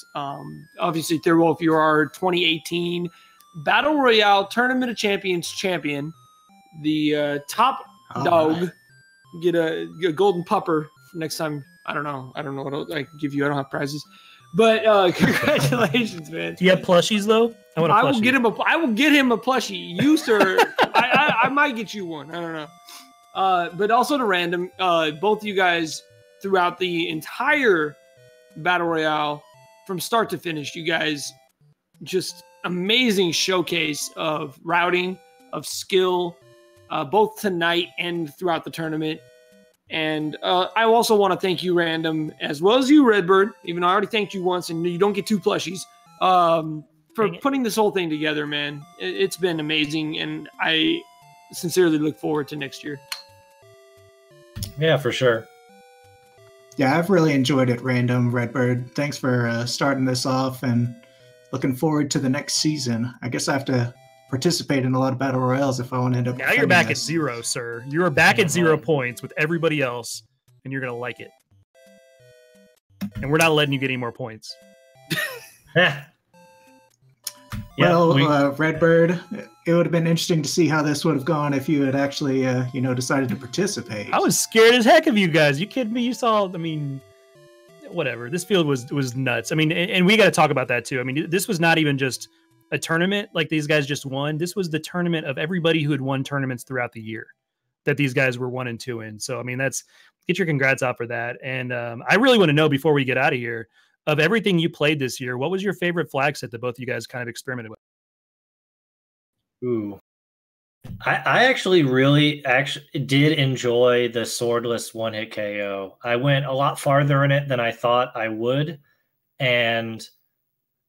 Speaker 2: Obviously, Thurl, you are our 2018 Battle Royale Tournament of Champions champion, the top dog. Right. Get a golden pupper next time. I don't know what else I can give you. I don't have prizes. But congratulations, man.
Speaker 1: Do you have plushies though?
Speaker 2: I will get him a plushie. You, sir, I might get you one. I don't know. But also to Random, both of you guys throughout the entire Battle Royale, from start to finish, you guys just amazing showcase of routing, of skill, both tonight and throughout the tournament. And I also want to thank you, Random, as well as you, Redbird, even though I already thanked you once and you don't get 2 plushies, for putting this whole thing together, man. It's been amazing, and I sincerely look forward to next year.
Speaker 4: Yeah, for sure.
Speaker 3: Yeah, I've really enjoyed it, Random, Redbird. Thanks for starting this off, and looking forward to the next season. I guess I have to participate in a lot of battle royales if I want to end up.
Speaker 1: Now you're back at 0, sir. You are back at 0 points with everybody else, and you're gonna like it. And we're not letting you get any more points.
Speaker 3: Redbird, it would have been interesting to see how this would have gone if you had actually, decided to participate.
Speaker 1: I was scared as heck of you guys. You kidding me? You saw, I mean, whatever. This field was nuts. I mean, and we got to talk about that too. I mean, this was not even just a tournament like these guys just won. This was the tournament of everybody who had won tournaments throughout the year that these guys were 1 and 2 in. So, I mean, get your congrats out for that. And I really want to know, before we get out of here, of everything you played this year, what was your favorite flag set that both of you guys kind of experimented with?
Speaker 4: Ooh. I actually really did enjoy the swordless one-hit KO. I went a lot farther in it than I thought I would. And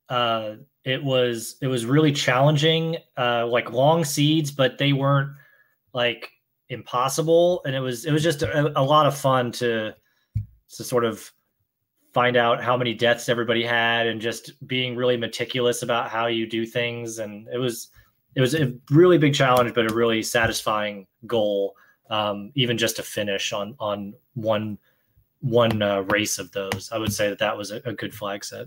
Speaker 4: it was really challenging, like long seeds, but they weren't like impossible. And it was just a lot of fun to sort of find out how many deaths everybody had, and just being really meticulous about how you do things. And it was a really big challenge, but a really satisfying goal, even just to finish on one race of those. I would say that was a good flag set.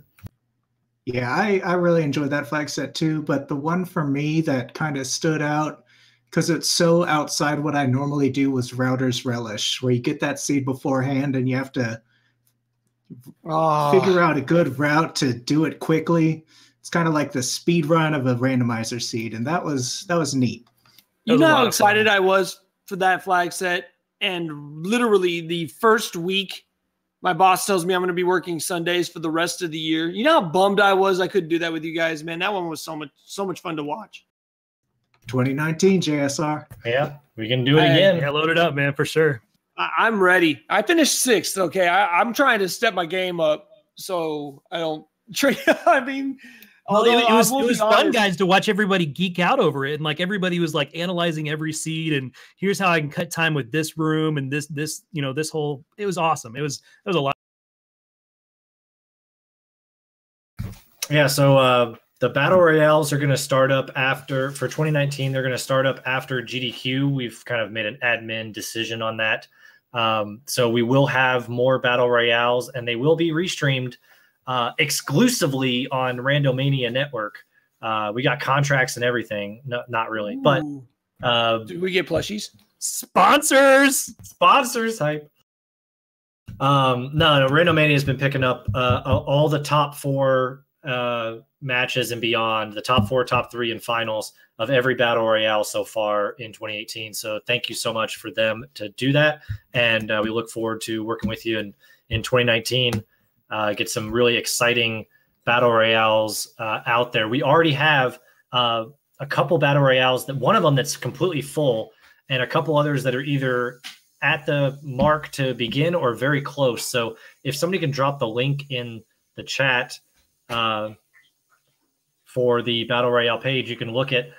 Speaker 3: Yeah, I really enjoyed that flag set too, but the one for me that kind of stood out, because it's so outside what I normally do, was Router's Relish, where you get that seed beforehand and you have to figure out a good route to do it quickly. It's kind of like the speed run of a randomizer seed, and that was neat.
Speaker 2: You know how excited I was for that flag set, and literally the first week, my boss tells me I'm going to be working Sundays for the rest of the year. You know how bummed I was I couldn't do that with you guys, man. That one was so much fun to watch.
Speaker 3: 2019 JSR.
Speaker 4: Yeah, we can do it again.
Speaker 1: Yeah, load it up, man, for sure.
Speaker 2: I'm ready. I finished 6th. Okay, I'm trying to step my game up so I don't trade. I mean,
Speaker 1: it was fun, guys, to watch everybody geek out over it, and like everybody was like analyzing every seed, and here's how I can cut time with this room and this this whole. It was awesome. It was a lot.
Speaker 4: Yeah. So the battle royales are going to start up for 2019. They're going to start up after GDQ. We've kind of made an admin decision on that. So we will have more battle royales, and they will be restreamed exclusively on Randomania Network. We got contracts and everything. No, not really. Ooh. But
Speaker 2: do we get plushies?
Speaker 1: Sponsors
Speaker 4: hype. No, Randomania has been picking up all the top 4 matches and beyond, the top 4, top 3, and finals of every battle royale so far in 2018. So thank you so much for them to do that, and we look forward to working with you in 2019. Get some really exciting battle royales out there. We already have a couple battle royales, that one of them that's completely full, and a couple others that are either at the mark to begin or very close. So if somebody can drop the link in the chat for the battle royale page, you can look at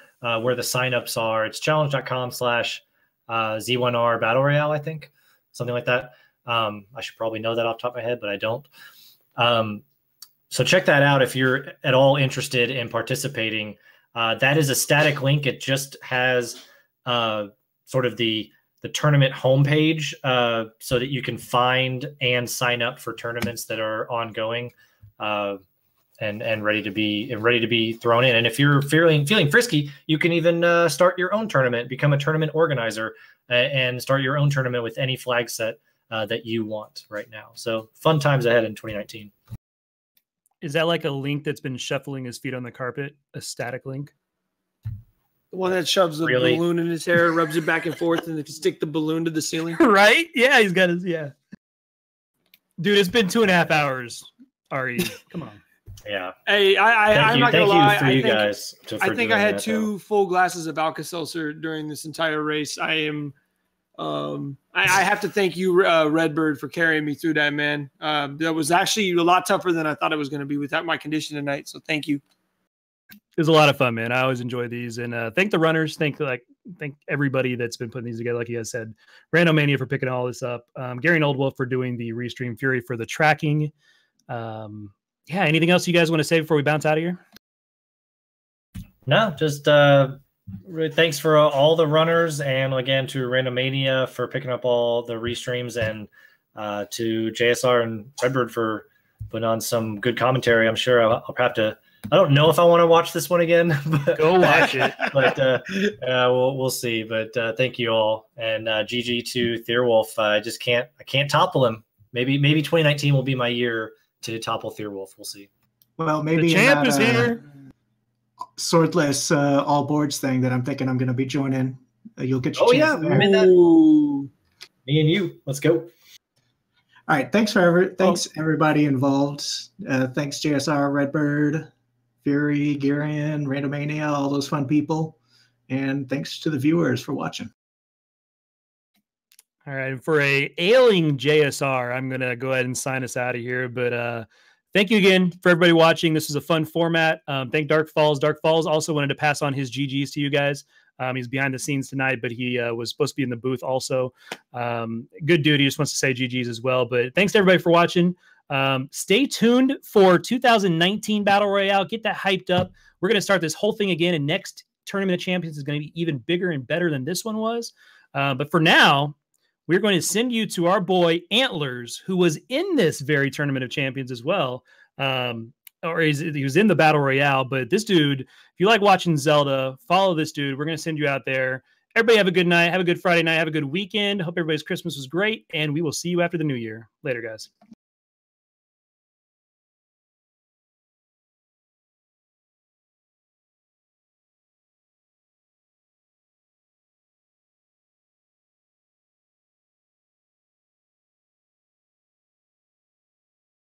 Speaker 4: where the signups are. It's challenge.com/Z1R battle royale, I think, something like that. I should probably know that off the top of my head, but I don't. So check that out if you're at all interested in participating. That is a static link. It just has sort of the tournament homepage so that you can find and sign up for tournaments that are ongoing and ready to be thrown in. And if you're feeling frisky, you can even start your own tournament, become a tournament organizer, and start your own tournament with any flag set that you want right now. So fun times ahead in 2019.
Speaker 1: Is that like a link that's been shuffling his feet on the carpet? A static link?
Speaker 2: The one that shoves the balloon in his hair, rubs it back and forth, and then stick the balloon to the ceiling.
Speaker 1: Right? Yeah, he's got his, yeah. Dude, it's been 2.5 hours, Ari. Come on.
Speaker 4: Yeah.
Speaker 2: Hey, I'm not gonna lie.
Speaker 4: I think
Speaker 2: I had 2 full glasses of Alka-Seltzer during this entire race. I am, I have to thank you, Redbird, for carrying me through that, man. That was actually a lot tougher than I thought it was going to be without my condition tonight. So thank you.
Speaker 1: It was a lot of fun, man. I always enjoy these, and thank the runners. Thank everybody that's been putting these together. Like you guys said, Randomania for picking all this up. Gary and Oldwolf for doing the Restream, Fury for the tracking. Yeah. Anything else you guys want to say before we bounce out of here?
Speaker 4: No, just thanks for all the runners, and again to Randomania for picking up all the restreams, and to JSR and Redbird for putting on some good commentary. I'm sure I'll have to. I don't know if I want to watch this one again. But,
Speaker 1: go watch it.
Speaker 4: But we'll see. But thank you all, and GG to Theorwolf. I can't topple him. Maybe 2019 will be my year to topple Theorwolf. We'll see.
Speaker 3: Well, maybe
Speaker 1: the champ is here.
Speaker 3: Swordless all boards thing that I'm thinking I'm going to be joining. You'll get your chance there.
Speaker 4: I'm in that. Me and you. Let's go.
Speaker 3: All right. Thanks everybody involved. Thanks JSR, Redbird, Fury, Garion, Randomania, all those fun people. And thanks to the viewers for watching.
Speaker 1: All right. For a ailing JSR, I'm going to go ahead and sign us out of here. But thank you again for everybody watching. This was a fun format. Thank Dark Falls. Dark Falls also wanted to pass on his GGs to you guys. He's behind the scenes tonight, but he was supposed to be in the booth also. Good dude. He just wants to say GGs as well. But thanks to everybody for watching. Stay tuned for 2019 Battle Royale. Get that hyped up. We're going to start this whole thing again, and next Tournament of Champions is going to be even bigger and better than this one was. But for now, we're going to send you to our boy Antlers, who was in this very Tournament of Champions as well. Or he was in the Battle Royale. But this dude, if you like watching Zelda, follow this dude. We're going to send you out there. Everybody have a good night. Have a good Friday night. Have a good weekend. Hope everybody's Christmas was great. And we will see you after the new year. Later, guys.